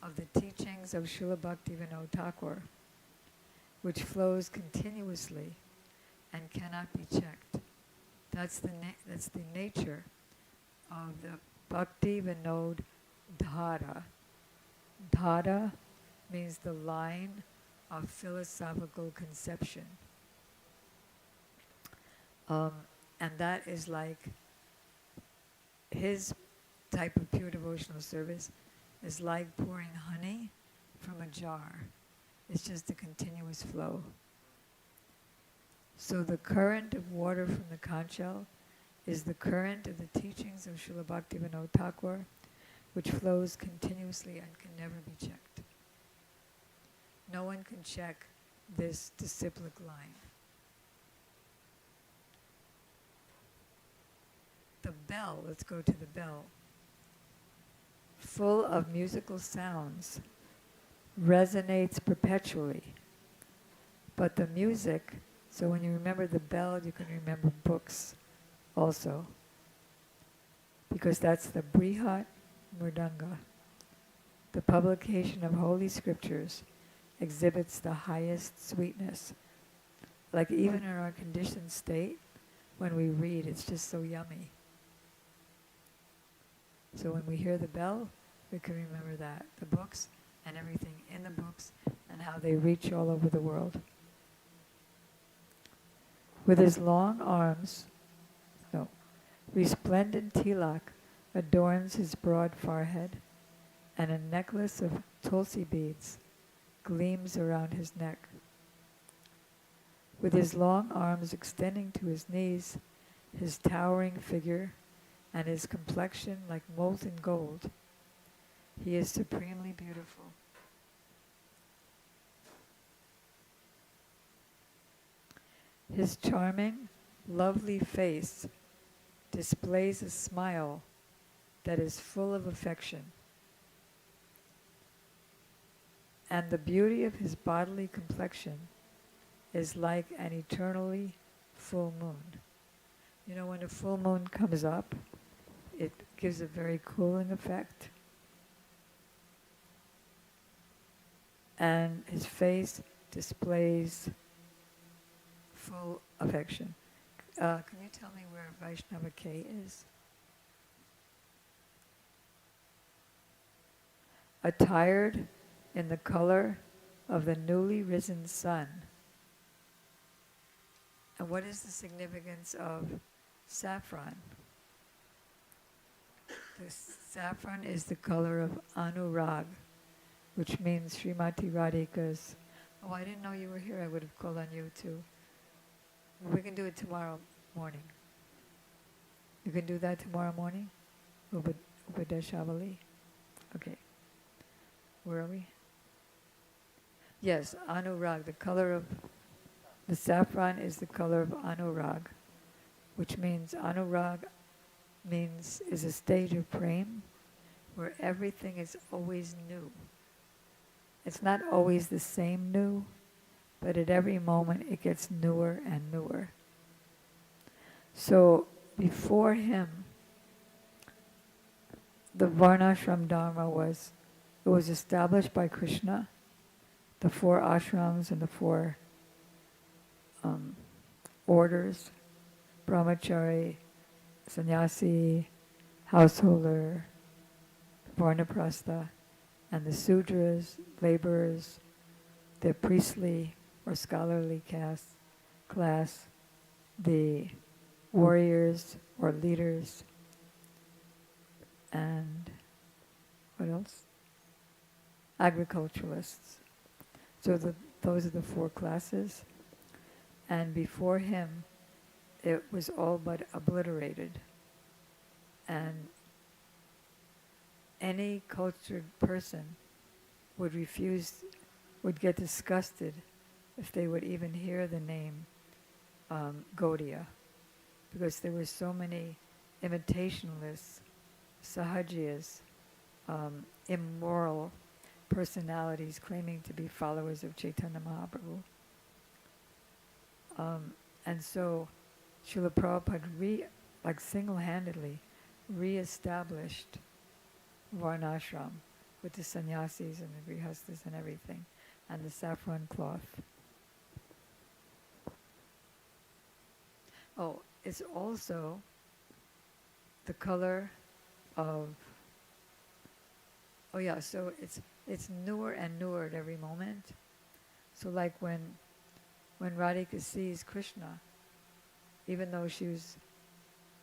S3: of the teachings of Srila Bhaktivinoda Thakur, which flows continuously and cannot be checked. That's the nature of the Bhakti Vinod Dhara. Dhara means the line of philosophical conception. And that is like his type of pure devotional service is like pouring honey from a jar. It's just a continuous flow. So the current of water from the conch shell is the current of the teachings of Srila Bhaktivinoda Thakur, which flows continuously and can never be checked. No one can check this disciplic line. The bell, let's go to the bell, full of musical sounds, resonates perpetually. But the music, so when you remember the bell, you can remember books also. Because that's the Brihat Mridanga. The publication of holy scriptures exhibits the highest sweetness. Like even in our conditioned state, when we read, it's just so yummy. So when we hear the bell, we can remember that, the books and everything in the books and how they reach all over the world. With his long arms, resplendent tilak adorns his broad forehead, and a necklace of tulsi beads gleams around his neck. With his long arms extending to his knees, his towering figure, and his complexion like molten gold, he is supremely beautiful. His charming, lovely face displays a smile that is full of affection. And the beauty of his bodily complexion is like an eternally full moon. You know, when a full moon comes up, it gives a very cooling effect. And his face displays full affection. Can you tell me where Vaishnava K is? Attired in the color of the newly risen sun. And what is the significance of saffron? The saffron is the color of Anurag, which means Srimati Radhika's. Oh, I didn't know you were here. I would have called on you too. We can do it tomorrow morning. You can do that tomorrow morning? Upadeshavali? Okay. Where are we? Yes, Anurag, the color of the saffron is the color of Anurag, which means Anurag is a stage of prem where everything is always new. It's not always the same new, but at every moment it gets newer and newer. So before him, the Varnashram Dharma was established by Krishna, the 4 ashrams and the 4 orders, brahmachari, sannyasi, householder, varnaprastha, and the sudras, laborers, the priestly or scholarly class, the warriors or leaders, and what else? Agriculturalists. So those are the four classes. And before him, it was all but obliterated. And any cultured person would get disgusted if they would even hear the name Gaudiya, because there were so many imitationalists, sahajiyas, immoral personalities claiming to be followers of Chaitanya Mahaprabhu. And so Srila Prabhupada single-handedly re-established Varnashram with the sannyasis and the grihastas and everything, and the saffron cloth. Oh, it's also the color of, so it's newer and newer at every moment. So like when Radhika sees Krishna, even though she was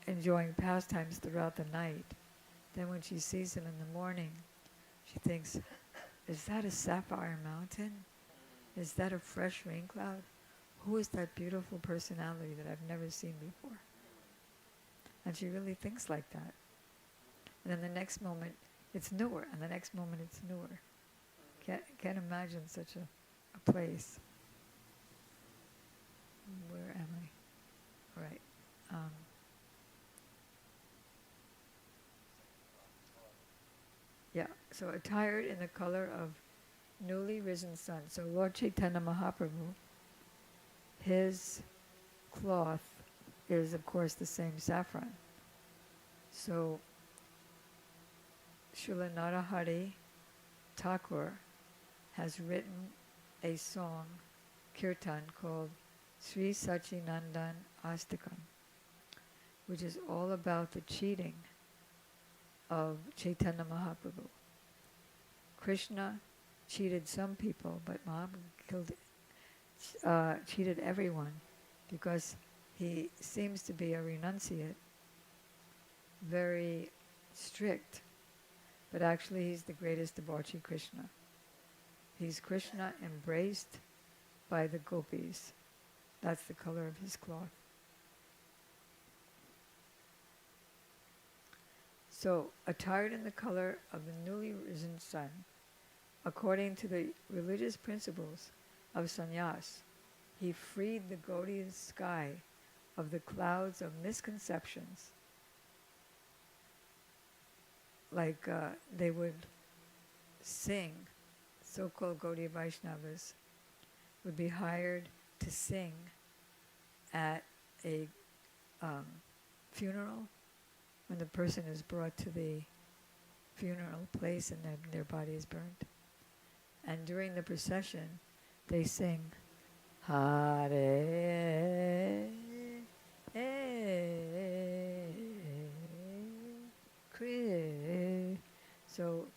S3: enjoying pastimes throughout the night, then when she sees him in the morning, she thinks, is that a sapphire mountain? Is that a fresh rain cloud? Who is that beautiful personality that I've never seen before? And she really thinks like that. And then the next moment, it's newer, and the next moment it's newer. Can't imagine such a place. Where am I? All right. So attired in the color of newly risen sun. So Lord Chaitanya Mahaprabhu, his cloth is of course the same saffron. So Srila Narahari Thakur has written a song, kirtan, called Sri Sachinandan Astakam, which is all about the cheating of Chaitanya Mahaprabhu. Krishna cheated some people, but Mahaprabhu cheated everyone, because he seems to be a renunciate, very strict, but actually he's the greatest debauchee Krishna. He's Krishna embraced by the gopis. That's the color of his cloth. So, attired in the color of the newly risen sun, according to the religious principles of sannyas, he freed the Gaudiya sky of the clouds of misconceptions. Like they would sing, so-called Gaudiya Vaishnavas would be hired to sing at a funeral, when the person is brought to the funeral place and their body is burnt. And during the procession, they sing, Hare Krishna. So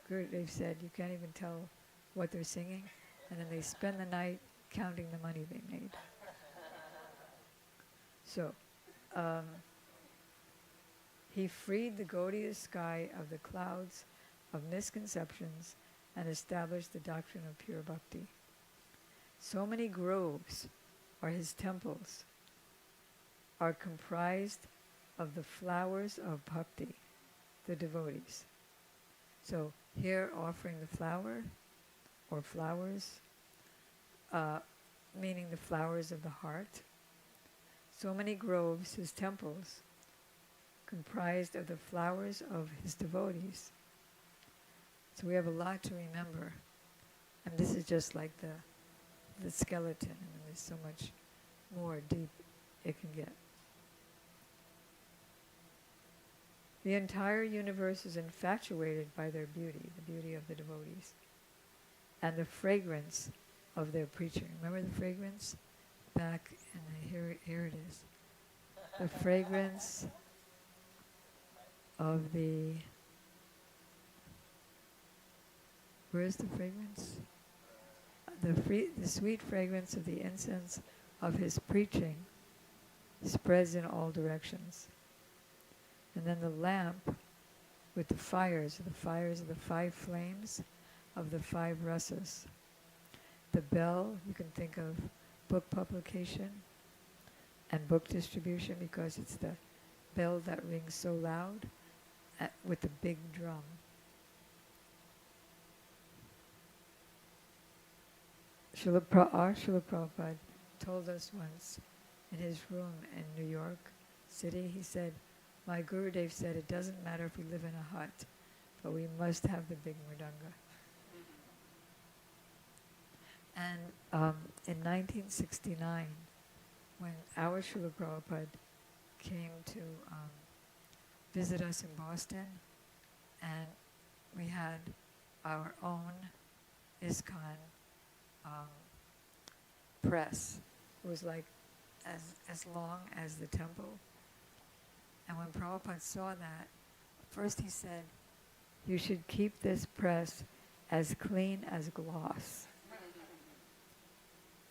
S3: they've said you can't even tell what they're singing, and then they spend the night counting the money they made. So, he freed the Gaudiya sky of the clouds of misconceptions and established the doctrine of pure bhakti. So many groves, or his temples, are comprised of the flowers of bhakti, the devotees. So here offering the flower, or flowers, meaning the flowers of the heart. So many groves, his temples, comprised of the flowers of his devotees. So we have a lot to remember. And this is just like the skeleton. I mean, there's so much more deep it can get. The entire universe is infatuated by their beauty, the beauty of the devotees, and the fragrance of their preaching. Remember the fragrance? Back, and here it is. The fragrance of the... Where's the fragrance? The sweet fragrance of the incense of his preaching spreads in all directions. And then the lamp with the fires of the 5 flames of the 5 rasas. The bell, you can think of book publication and book distribution because it's the bell that rings so loud with the big drum. Srila Prabhupada told us once in his room in New York City, he said, my Gurudev said it doesn't matter if we live in a hut, but we must have the big mridanga. And in 1969, when our Srila Prabhupada came to visit us in Boston, and we had our own ISKCON press. It was like as long as the temple. And when Prabhupada saw that, first he said, you should keep this press as clean as gloss.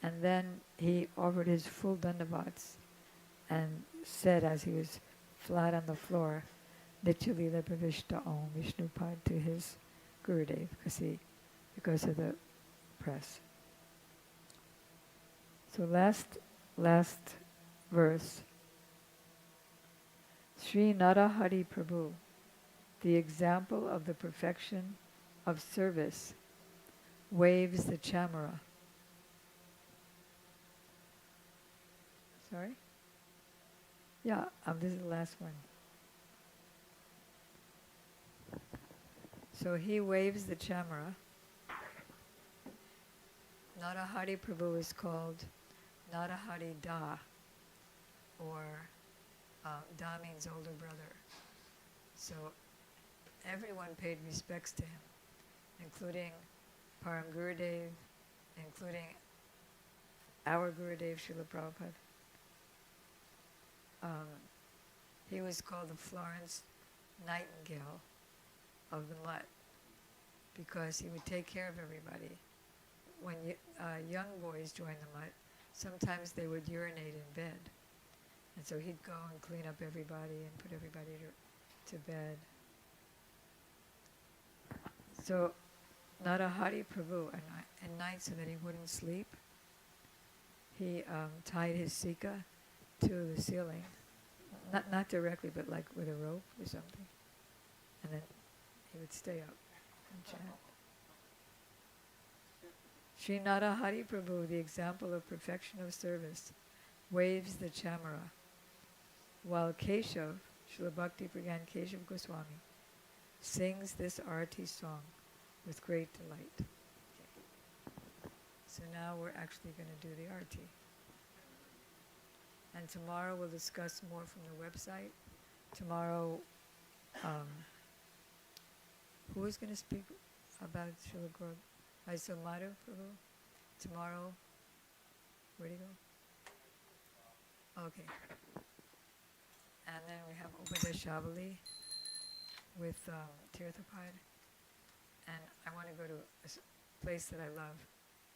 S3: And then he offered his full dandavats and said as he was flat on the floor, Nityalila Pravishta Om Vishnupad to his Gurudev, because of the press. So last verse. Sri Narahari Prabhu, the example of the perfection of service, waves the chamara. Sorry? Yeah, this is the last one. So he waves the chamara. Narahari Prabhu is called Narahari Da, or Da means older brother. So everyone paid respects to him, including Param Gurudev, including our Gurudev, Srila Prabhupada. He was called the Florence Nightingale of the mutt because he would take care of everybody. When young boys joined the mutt, sometimes they would urinate in bed. And so he'd go and clean up everybody and put everybody to bed. So Narahari Prabhu, at night so that he wouldn't sleep, he tied his sika to the ceiling. Not directly, but like with a rope or something. And then he would stay up and chant. Sri Narahari Prabhu, the example of perfection of service, waves the chamara, while Keshav, Srila Bhakti Pragan Keshav Goswami, sings this arati song with great delight. Okay. So now we're actually going to do the arati. And tomorrow we'll discuss more from the website. Tomorrow, who is going to speak about Srila Guru? Madhu Prabhu? Tomorrow, where'd he go? Okay. And then we have Upadeshavali with Tirthapad. And I want to go to a place that I love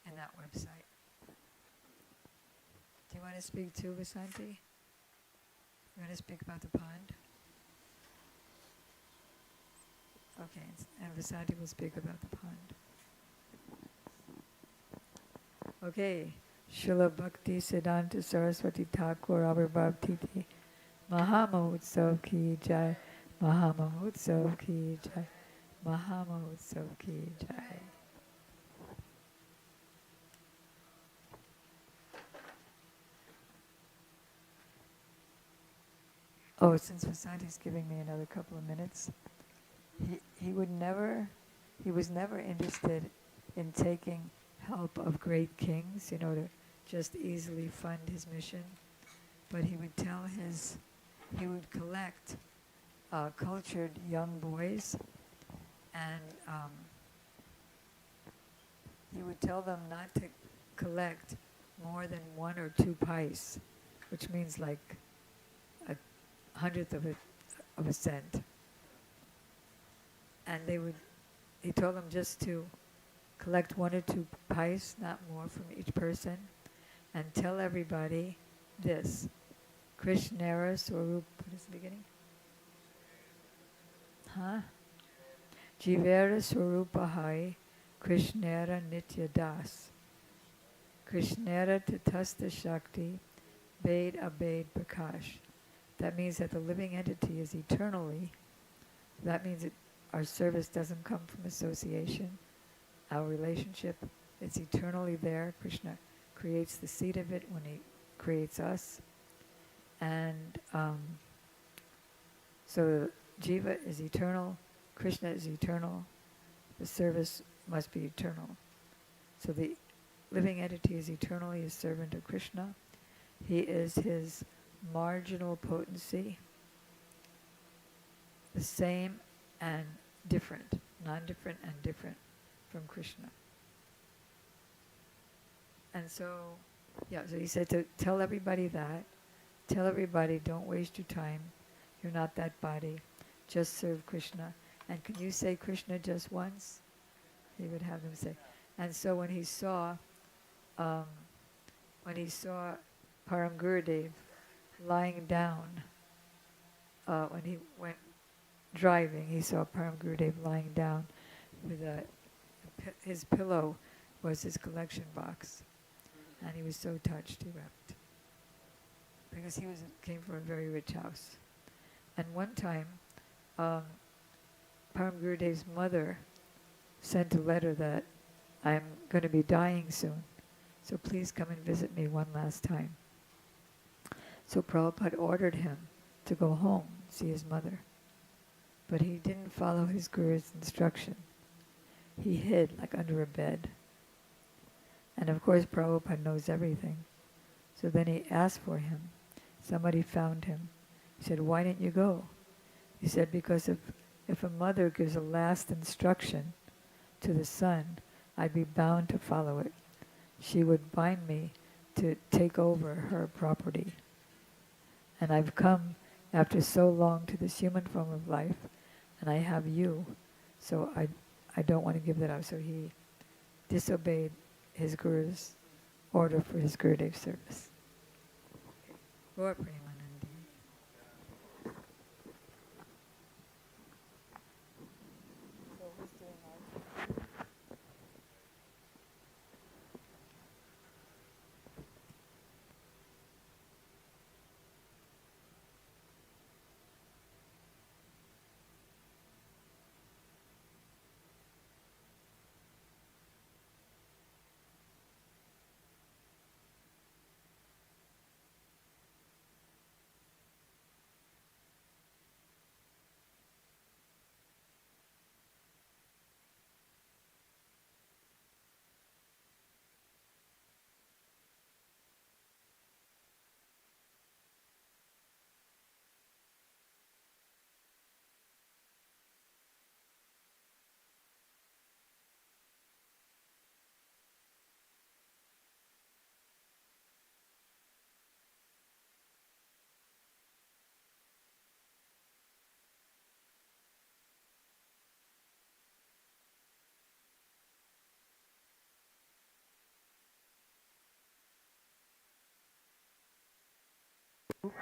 S3: in that website. Do you want to speak too, Vasanti? You want to speak about the pond? Okay, and Vasanti will speak about the pond. Okay, Srila Bhaktisiddhanta Saraswati Thakur Abhirbhav Titi Mahamahotsav Ki Jai, Mahamahotsav Ki Jai, Mahamahotsav Ki Jai. Oh, since Vasanti's giving me another couple of minutes, he was never interested in taking help of great kings, to just easily fund his mission. But he would collect cultured young boys, and he would tell them not to collect more than 1 or 2 pice, which means like 1/100th of a cent. And he told them just to collect 1 or 2 pice, not more, from each person, and tell everybody this: Krishnera Swarup. What is the beginning? Huh? Jivera Swarupahai Krishnera Nitya Das. Krishnera Tatastha Shakti Bade Abade Prakash. That means that the living entity is eternally. That means that our service doesn't come from association. Our relationship, it's eternally there. Krishna creates the seed of it when he creates us. And so Jiva is eternal, Krishna is eternal, the service must be eternal. So the living entity is eternally a servant of Krishna. He is his marginal potency, the same and different, non-different and different from Krishna. And so, so he said to tell everybody that. Tell everybody, don't waste your time. You're not that body. Just serve Krishna. And can you say Krishna just once? He would have them say. And so when he saw Param Gurudev lying down, when he went driving, he saw Param Gurudev lying down with his pillow was his collection box. And he was so touched, he wept. Because he came from a very rich house. And one time, Param Gurudev's mother sent a letter that I'm going to be dying soon, so please come and visit me one last time. So Prabhupada ordered him to go home, see his mother. But he didn't follow his Guru's instruction. He hid like under a bed. And of course Prabhupada knows everything. So then he asked for him. Somebody found him. He said, why didn't you go? He said, because if a mother gives a last instruction to the son, I'd be bound to follow it. She would bind me to take over her property. And I've come after so long to this human form of life, and I have you, so I don't want to give that up. So he disobeyed his Guru's order for his Gurudev service. Gaur Premanandi. So who's doing ours?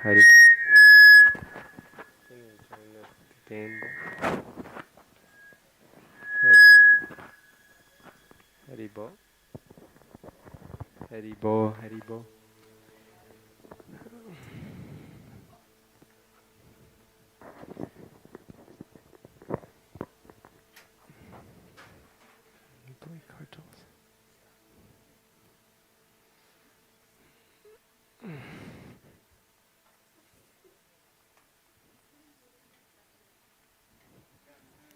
S7: Hari. Can you turn the game back? Haribo. Haribo. Haribo. Play cartels.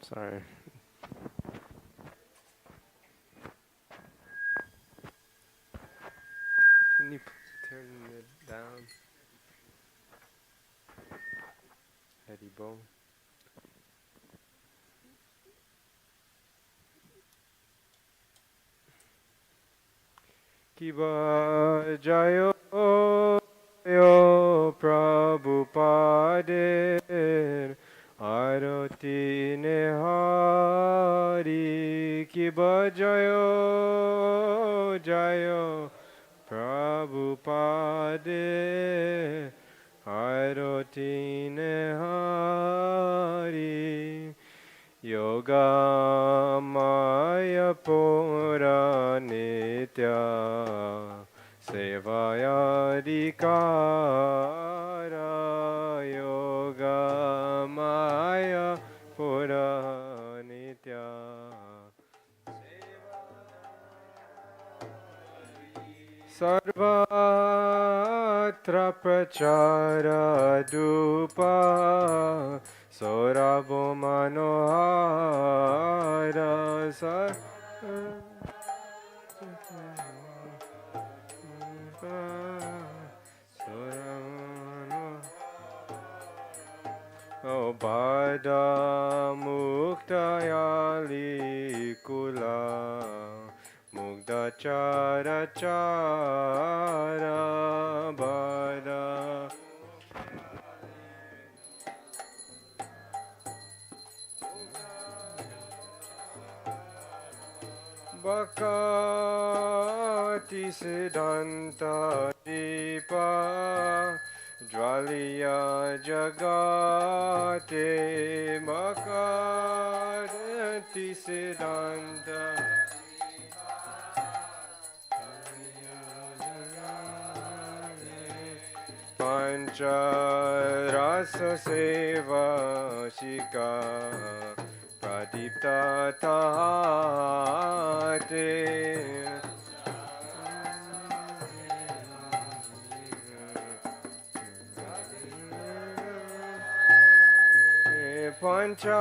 S7: Sorry. Can you turn it down? Haribo. Kiba Jayo Prabhupada Arati Nehari Kiba Jayo Prabhupada Aroti Nehari Yoga Maya Pura Nitya Sevaya Dikara Yoga Maya Pura Nitya Sarvatra Prachara Dupa Sorabo Manohara O Bada Muktayali Kula Mugda Chara Chara Bada Bhaktisiddhanta Dipa Jwaliya Jagate Bhaktisiddhanta Pancha Rasa Seva Shika Pradipta Tahate Pancha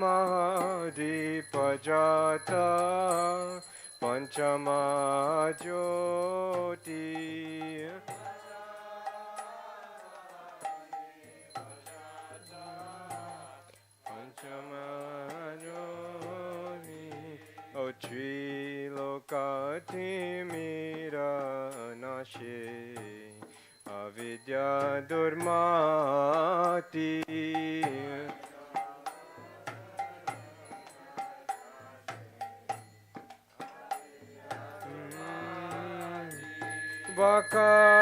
S7: Mahadipajata Panchamajoti O Trilokatimira Nashe Avidya Durmati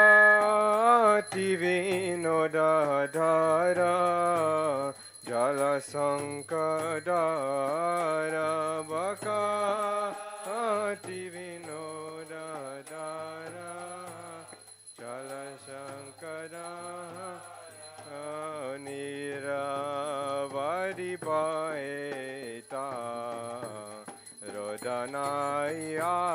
S7: Vakati Vinodadhara Jala Sankadara Vakati Vinodadhara Jala Sankadara Niravadi Paeta Rodanayara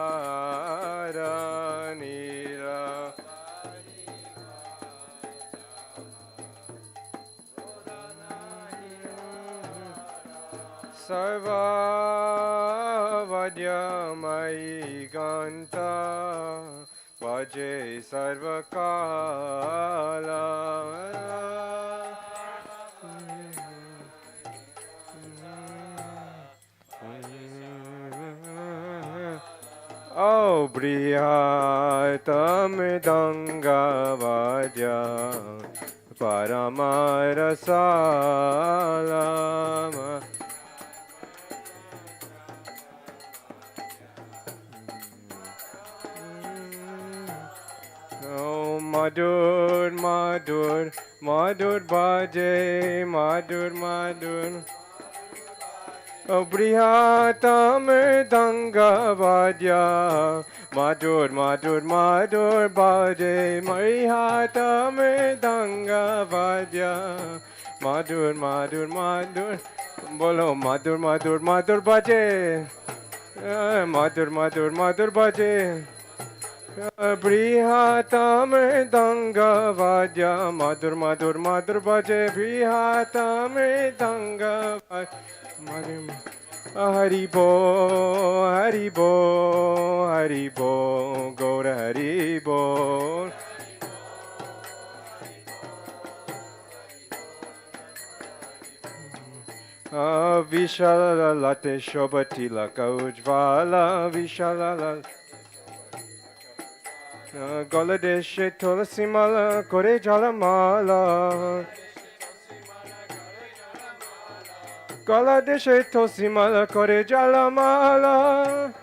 S7: Sarva Vadyamai Ganta Vaje Sarva Kala Oh Brihatam Danga Vadya Paramarasalama Oh Madhur Madhur Madhur Bhaje Madhur Madhur O Brihatam Danga Vadya Madhur Madhur Madhur Bhaje Brihatam Danga Vadya Madhur Madhur Madhur Bolo Madhur Madhur Madhur Bhaje Madhur Madhur Madhur Bhaje Brihatam Danga Vadya Madhur Madhur Madhur Bhaje Brihatam Danga Vadya Hari Bo, Hari Bo, Hari Bo, go to Hari Bo. Vishala Late Shobhati Laka Ujvala Vishala Goladeshe Tulasimala Kore Jalamala Goladeshe Tosimala Kore Jalamala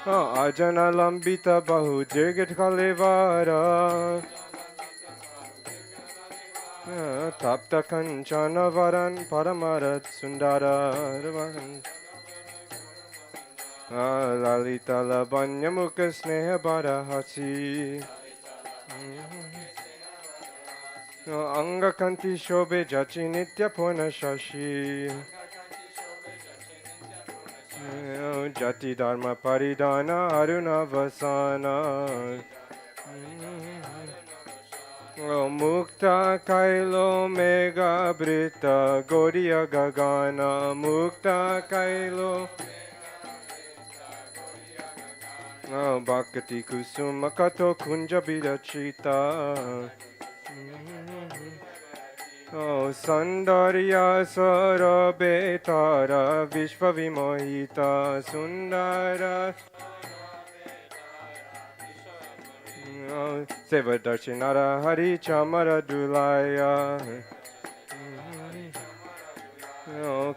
S7: Ajana lambita bahu dirgat kalevara tapta kanchana varan paramarat sundara lalita labanya mukha sneha barahasi anga kanti shobhe jachi nitya pona shashi jati dharma paridana aruna vasana mukta kailo mega brita goriya gagana mukta kailo bhakti kusuma kato kunja vidachita Sandarya Sarabetara Vishvavimohita Sundara Sevadarshinara Hari Chamara Dulaya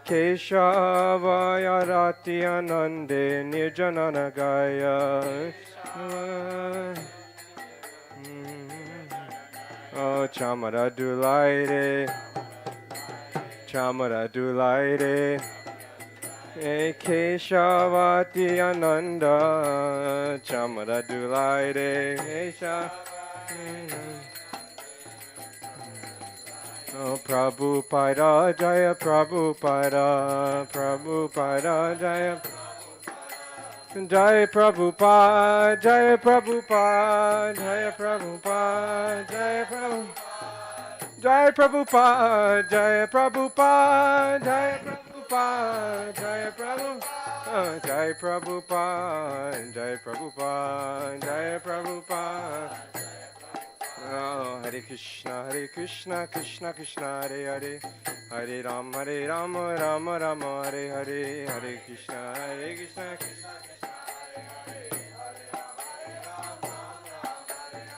S7: Keshavaya Rati Anande Nirjananagaya Chamara Dulaire Keshavati Ananda Chamara Dulaire Prabhupada Jaya Prabhupada Jaya Jai Prabhupada, Jai Prabhupada, Jai Prabhupada, Jai Prabhupada, Jai Prabhupada, Jai Prabhupada, Jai Prabhupada, Jai Prabhupada, Jai Prabhupada, Jai Prabhupada, Jai Prabhupada. Hare Krishna, Krishna Krishna, Hare Hare, Hare Rama, Rama Rama, Hare Hare, Hare Krishna, Krishna.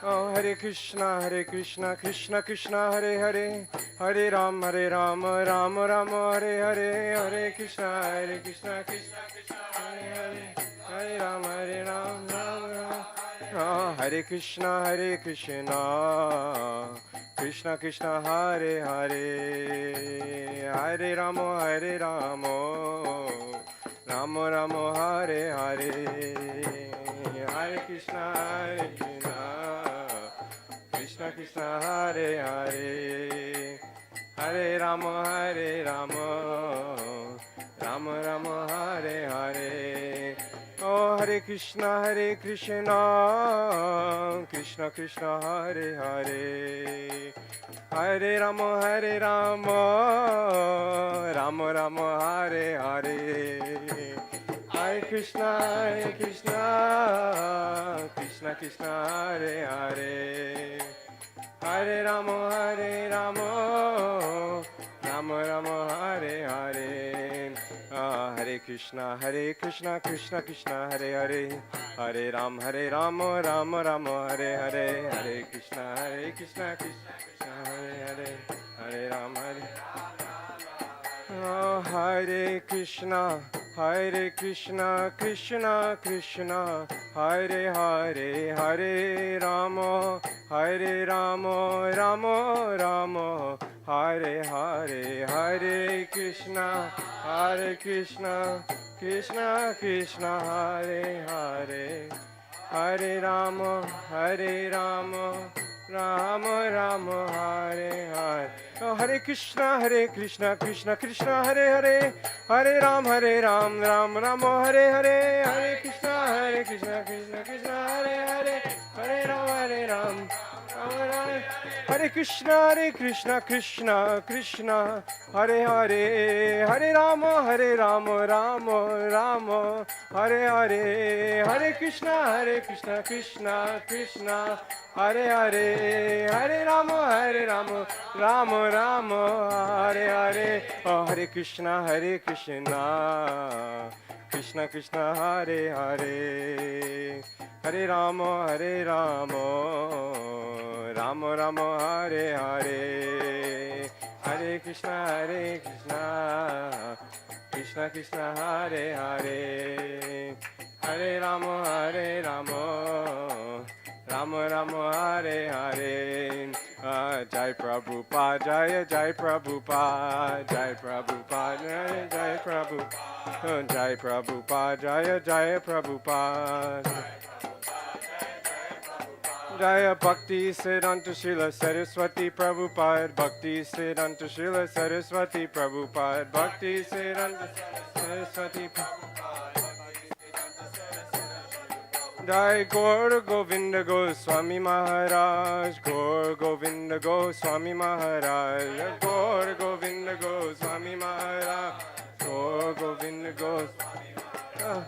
S7: Hare Krishna, Krishna Krishna, Hare Hare, Hare Rama, Rama Rama, Hare Hare, Hare Krishna, Krishna Hare Hare, Hare Rama, Rama Rama. Hare Krishna, Krishna Krishna, Hare Hare, Hare Rama, Rama Rama, Hare Hare, Hare Krishna, Krishna Krishna, Hare Hare, Hare Rama, Rama Rama, Hare Hare. Oh, Hare Krishna, Krishna Krishna, Hare Hare, Hare Rama, Rama Rama, Hare Hare, Hare Krishna, Krishna Krishna, Hare Hare, Hare Rama, Rama Rama, Hare Hare. Hare Krishna, Krishna Krishna, Hare Hare, Hare Rama, Rama Rama, Hare Hare, Hare Krishna, Krishna Krishna, Hare Hare, Hare Rama, Hare Krishna, Krishna Krishna, Hare Hare, Hare Rama, Rama Rama, Hare Hare, Hare Krishna, Krishna Krishna, Hare Hare, Hare Rama, Rama Rama, Hare Hare. Oh, Hare Krishna, Krishna Krishna, Hare Hare, Hare Ram, Ram Rama, Hare Hare, Hare Krishna, Krishna Krishna, Hare Hare, Hare Ram, Hare Krishna, Krishna, Hare Hare, Hare Rama, Rama, Hare Hare, Hare Krishna, Krishna, Hare Hare, Hare Rama, Rama, Hare Hare. Oh, Hare Krishna, Krishna, Hare Hare, Hare Rama, Rama, Hare Hare, Hare Krishna, Krishna Krishna, Hare Hare, Hare Rama, Hare Rama, Rama Rama, Hare Hare. Jai Prabhupada, Jai Prabhupada, Jai Prabhupada, Jai Prabhupada, Jai Prabhupada, Jai Prabhupada. Jaya Bhaktisiddhanta Srila Saraswati Prabhupada, Bhaktisiddhanta Srila Saraswati Prabhupada, Bhaktisiddhanta Saraswati Prabhupada. Jai Gaur Govinda Goswami Maharaj, Gaur Govinda Goswami Maharaj, Gaur Govinda Goswami Maharaj, Gaur Govinda Goswami Maharaj.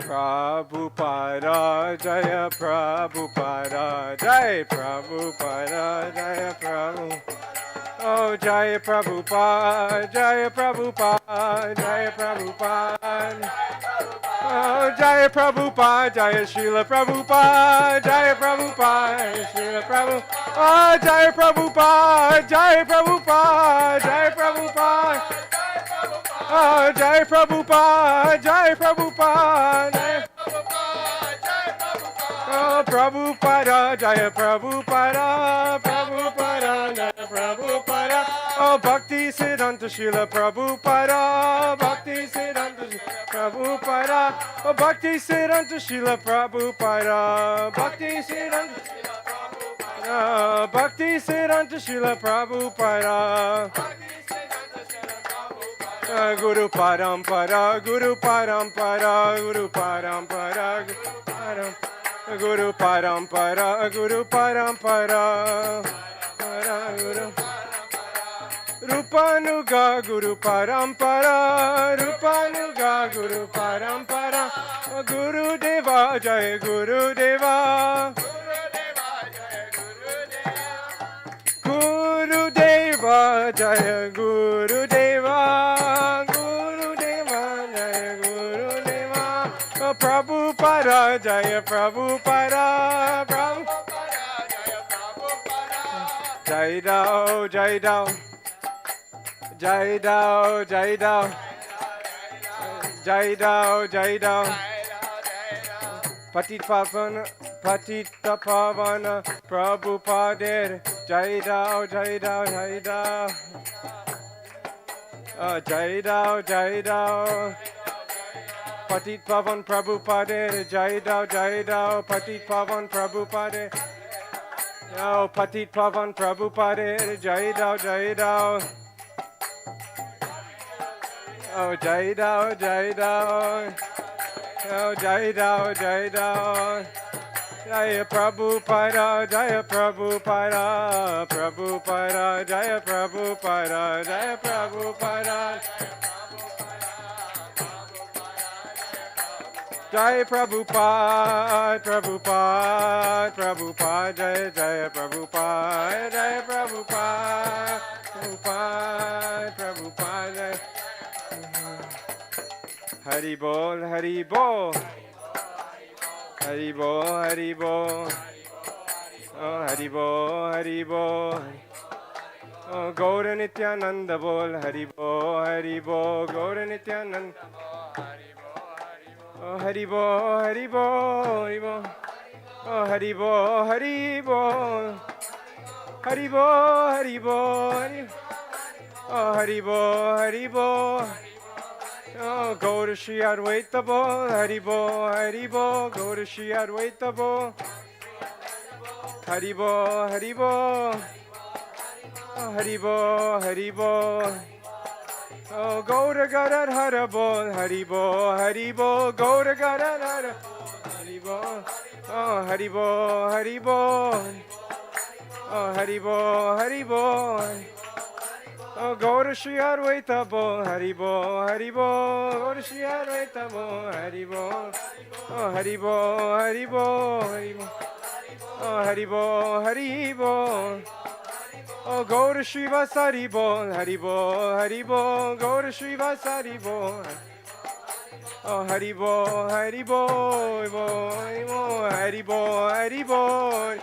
S7: Prabhupada, Jaya Prabhupada, Jai Prabhupada, Jaya Prabhupada. Oh, Jaya Prabhupada, Jaya Prabhupada, Jaya Prabhupada. Oh, Jaya Prabhupada, Jaya Srila Prabhupada, Jaya Prabhupada, Srila Prabhupada. Oh, Jaya Prabhupada, Jaya Prabhupada, Jaya Prabhupada. Oh, Jai Prabhupada, Jai Prabhupada, Jai Oh, Prabhupada, Jaya Prabhupada, Prabhupada, Jaya Prabhupada. Oh, Bhaktisiddhanta Srila Prabhupada, Bhaktisiddhanta Srila Prabhupada. Oh, Bhaktisiddhanta Srila Prabhupada, Bhaktisiddhanta Srila Prabhupada, Bhaktisiddhanta Srila Prabhupada. Guru Parampara, Guru Parampara, Guru Parampara, Guru Parampara, Guru Parampara, Guru Rupanuga, Guru Parampara, Rupanuga, Guru Parampara, Guru Deva, Jai Guru Deva, Guru Deva, Jai Guru Deva. Prabhupada, Jaya Prabhupada, Prabhupada, Jaya Prabhupada. Jai Dao, Jai Dao, Jai Dao, Jai Dao, Jai Dao, Jai Dao. Patita Pavana, Prabhupada, Jai Dao, Jai Dao, Jai Dao. Jai Dao, Jai Dao. Patit Pavan Prabhupada, Jai Dao, Patit Pavan Prabhupada. Oh, Patit Pavan Prabhupada, Jai Dao. Oh, Jai Dao. Oh, Jai Dao. Jaya Prabhupada, Jaya Prabhupada, Prabhupada, Jaya Prabhupada, Jaya Prabhupada. Jai Prabhupada, Prabhupada, Prabhupada, Jai Jaya Prabhupada, Jai Prabhupada, Prabhupada, Prabhupada. Hari Bol, Hari Bol, Hari Bol, Hari Bol, oh Hari Bol, Hari Bol, oh Gaura Nityananda Bol, Hari Bol, Hari Bol, Gaura Nityananda. Oh, Hari Bo, Hari Bo, Hari Bo. Oh, Hari Bo, Hari Bo. Hari Bo, Hari Bo, Hari Bo. Oh, Hari Bo, Hari Bo. Oh, go to Shri Advaita Bo, Hari Bo, Hari Bo. Go to Shri Advaita Bo. Hari Bo, Hari Bo. Oh, Hari Bo, Hari Bo. Oh, go to Gadadhara Bol, Hari Bo, Hari Bo, go to Gadadhara, Hari Bo, oh, Hari Bo, Hari Bo, oh, Hari Bo, Hari Bo, oh, go to Shri Advaita Bol, Hari Bo, Hari Bo, go to Shri Advaita Bol, Hari Bo, oh, Hari Bo, Hari Bo, Hari Bo, oh, Hari Bo, Hari Bo. Oh, go to Shri Vasari Bol, Hari Bol, Hari Bol, go to Shri Vasari Bol. Oh, Hari Bol, Hari Bol, Hari Bol, Hari Bol.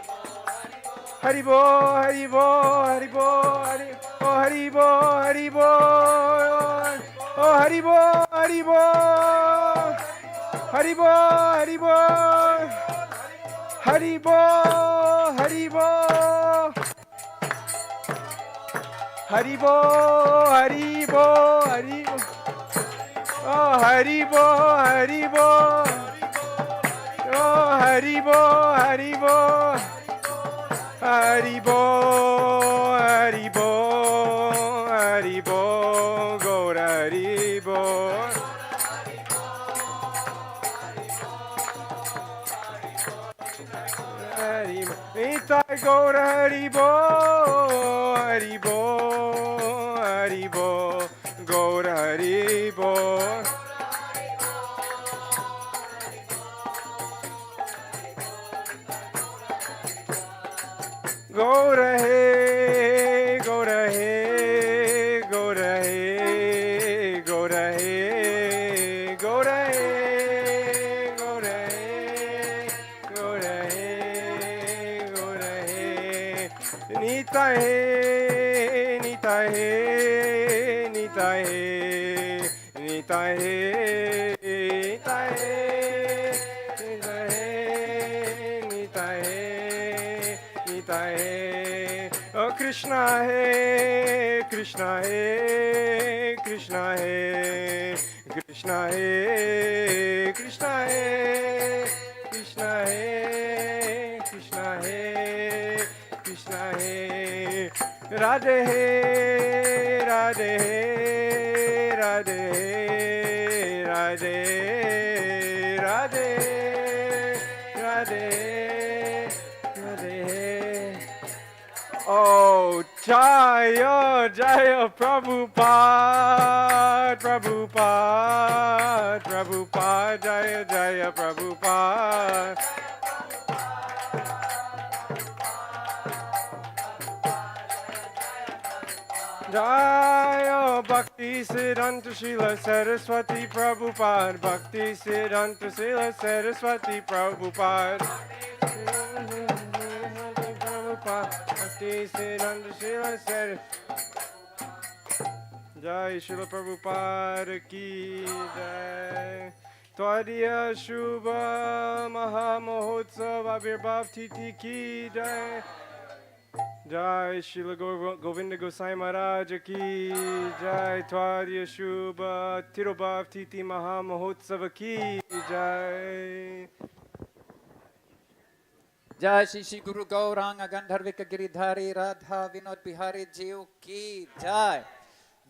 S7: Hari Bol, Hari Bol, Hari Bol, Hari Oh, Hari Bol, Hari Bol. Oh, Hari Bol, Hari Bol. Haribo, Haribo, Haribo, Haribo, Haribo, Haribo, Haribo, oh Haribo, Haribo, oh Haribo, Haribo, Haribo, Haribo, Haribo, Gora Haribo. Nitai Gora Haribo, Haribo, Haribo, Gora Haribo. Gora He, Gora He, Gora He, Gora He, Gora He, Gora He, Gora He, Gora He. Nita He, Nita He, Nita He, Nita He, Nita He, Nita He, Nita He, Nita He. Oh Krishna He, Krishna He, Krishna He, Krishna He, Krishna He, Krishna He, Krishna He, Krishna He. Radhe He, Radhe He, Radhe He, Radhe, Radhe, Radhe, Radhe. Oh, Jaya, Jaya, Prabhupada, Prabhupada, Prabhupada, Jaya, Jaya, Prabhupada. Jaya Bhaktisiddhanta Srila Saraswati Prabhupada, Bhaktisiddhanta Srila Saraswati Prabhupada. Bhaktisiddhanta Srila Saraswati. Jai Srila Prabhupada ki jai. Tvadiya Shubha Maha Mahotsav Avirbhav Titi ki jai. Jai Srila Govinda Gosai Maharaj ki jai. Tvadiya Shubha Tirobhav Titi Maha Mahotsav ki jai.
S2: जय श्री श्री गुरु गौरांग गंधर्विक गिरिधारी राधा विनोद बिहारी जीव की जय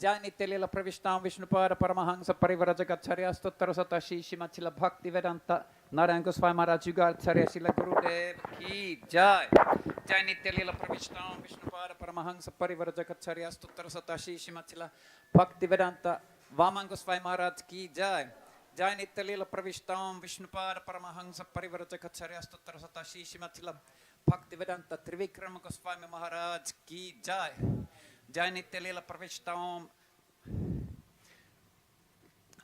S2: जय नित्य लीला प्रविष्टां विष्णुपाद परमहंस परिव्रजगच्छार्य स्तोत्र सत श्री श्रीमद् श्रील भक्ति वेदांत नारायण गोस्वामी महाराज युगाचार्य श्रील गुरुदेव की जय जय नित्य लीला प्रविष्टां विष्णुपाद परमहंस परिव्रजगच्छार्य स्तोत्र सत श्री श्रीमद् श्रील भक्ति वेदांत वामन गोस्वामी महाराज की जय जय नित्य लीला प्रविष्टां विष्णुपाद परमहंस परिव्रजगच्छार्य स्तोत्र सत श्री श्रीमद् श्रील भक्ति वेदांत त्रिविक्रम गोस्वामी महाराज की जय जय नित्य लीला प्रविष्टां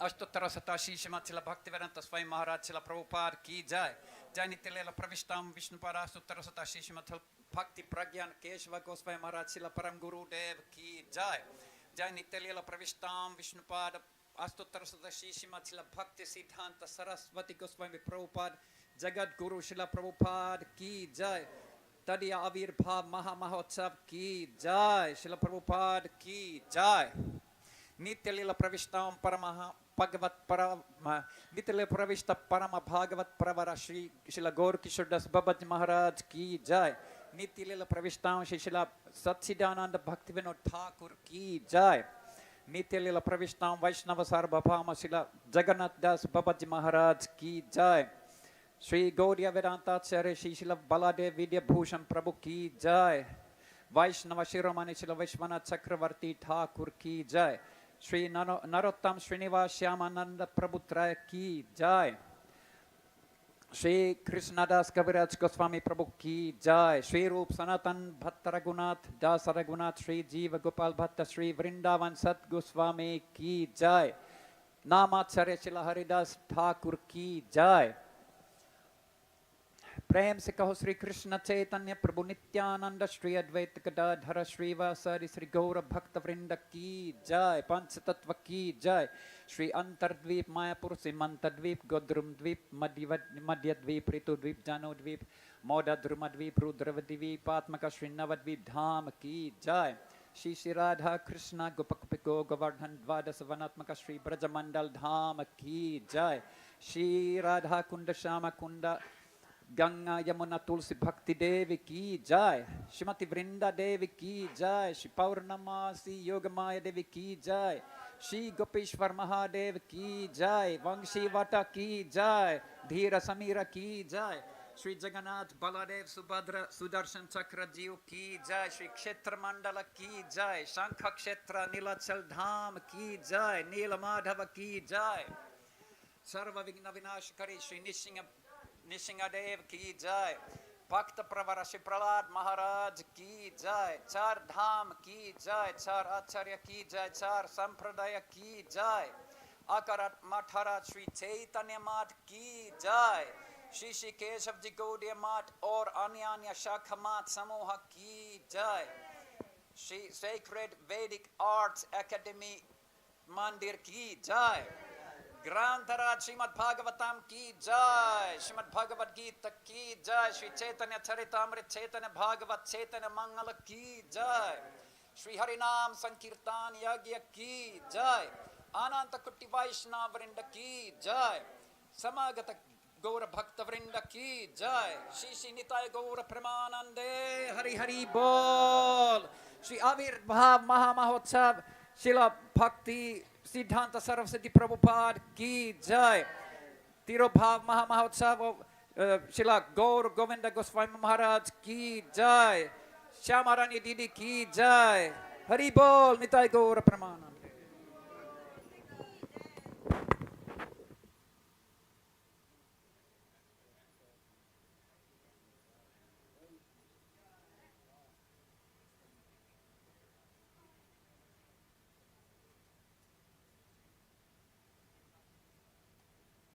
S2: अष्टोत्तर शताशी श्रीमद् श्रील भक्ति वेदांत स्वामी महाराज श्रील प्रभुपाद की जय जय नित्य लीला प्रविष्टां विष्णुपाद अष्टोत्तर शताशी श्रीमद् भक्ति प्रज्ञान केशव गोस्वामी महाराज श्रील परम गुरुदेव की जय जय नित्य लीला प्रविष्टां विष्णुपाद अष्टोत्तर शताशी श्रीमद् श्रील भक्तिसिद्धांत सरस्वती गोस्वामी प्रभुपाद जगत गुरु श्रील प्रभुपाद की जय तदीय आविर्भाव महामहोत्सव की जय श्रील प्रभुपाद की जय नित्य लीला प्रविष्टां परम भगवत नित्य लीला प्रविष्ट परम भागवत प्रवर श्री श्रील गौर किशोर दास बाबाजी महाराज की जय नित्य लीला प्रविष्टां श्री श्रील सच्चिदानंद भक्ति विनोद ठाकुर की जय नित्य लीला प्रविष्टां वैष्णव सार्वभौम श्रील जगन्नाथ दास बाबाजी महाराज की जय श्री गौड़िया वेदांताचार्य श्री श्रील बलादेव विद्या भूषण प्रभु की जय वैष्णव शिरोमणि श्रील विश्वनाथ चक्रवर्ती ठाकुर की जय श्री नरोत्तम श्रीनिवास श्यामानंद प्रभुत्रय की जय श्री कृष्णदास कविराज गोस्वामी प्रभु की जय श्री रूप सनातन भट्ट रघुनाथ दास रघुनाथ श्री जीव गोपाल भट्ट श्री वृंदावन सत गोस्वामी की जय नामाचार्य श्रील हरिदास ठाकुर की जय प्रेम से कहो श्री कृष्ण चैतन्य प्रभु नित्यानंद श्री अद्वैत गदाधर श्रीवासादि श्री गौर भक्त वृंद की जय। पंच तत्व की जय। श्री अंतरद्वीप मायापुर सीमंतद्वीप गोद्रुम द्वीप मध्य द्वीप ऋतु द्वीप जानो द्वीप मोदा द्रुम द्वीप रुद्रवद्वीप आत्मका श्री नवद्वीप धाम की जय। श्री श्री राधा कृष्ण गोपकुपिको गोवर्धन द्वादश वनात्मक श्री ब्रजमंडल धाम की जय। श्री राधा कुंड श्याम कुंड गंगा यमुना तुलसी भक्ति देवी की जय। श्रीमती वृंदा देवी की जय। श्री पौर्णमासी योगमाया देवी की जय। श्री गोपेश्वर महादेव की जय। वंशी वटा की जय। धीर समीर की जय। श्री जगन्नाथ बलदेव सुभद्र सुदर्शन चक्र जीव की जय। श्री क्षेत्र मंडल की जय। शंख क्षेत्र नीलाचल धाम की जय। नील माधव की जय। सर्व विघ्न विनाशकारी श्री निसिंहदेव की जय। भक्त प्रवर श्री प्रहलाद महाराज की जय। चार धाम की जय। चार आचार्य की जय। चार संप्रदाय की जय। अकरत मठराज श्री चैतन्य मठ की जय। श्री श्री केशव जी गौड़ीय मठ और अन्य शाखा मठ समूह की जय। श्री सेक्रेड वैदिक आर्ट्स एकेडमी मंदिर की जय। ग्रंथराज श्रीमद् भागवतम की जय। श्रीमद् भगवद गीता की जय। श्री चैतन्य चरितामृत चैतन्य भागवत चैतन्य मंगल की जय। श्री हरिनाम संकीर्तन यज्ञ की जय। अनंत कुटी वैष्णव वृंद की जय। समागत गौर भक्त वृंद की जय। श्री श्री निताय गौर प्रेमानंदे हरि हरि बोल। श्री आविर्भाव महामहोत्सव शिला भक्ति सिद्धांत सरस्वती प्रभुपाद की जय। तिरुभाव महामहोत्सव शिला गौर गोविंद गोस्वामी महाराज की जय। श्यामा रानी दीदी की जय। हरि बोल निताय गौर प्रमाण।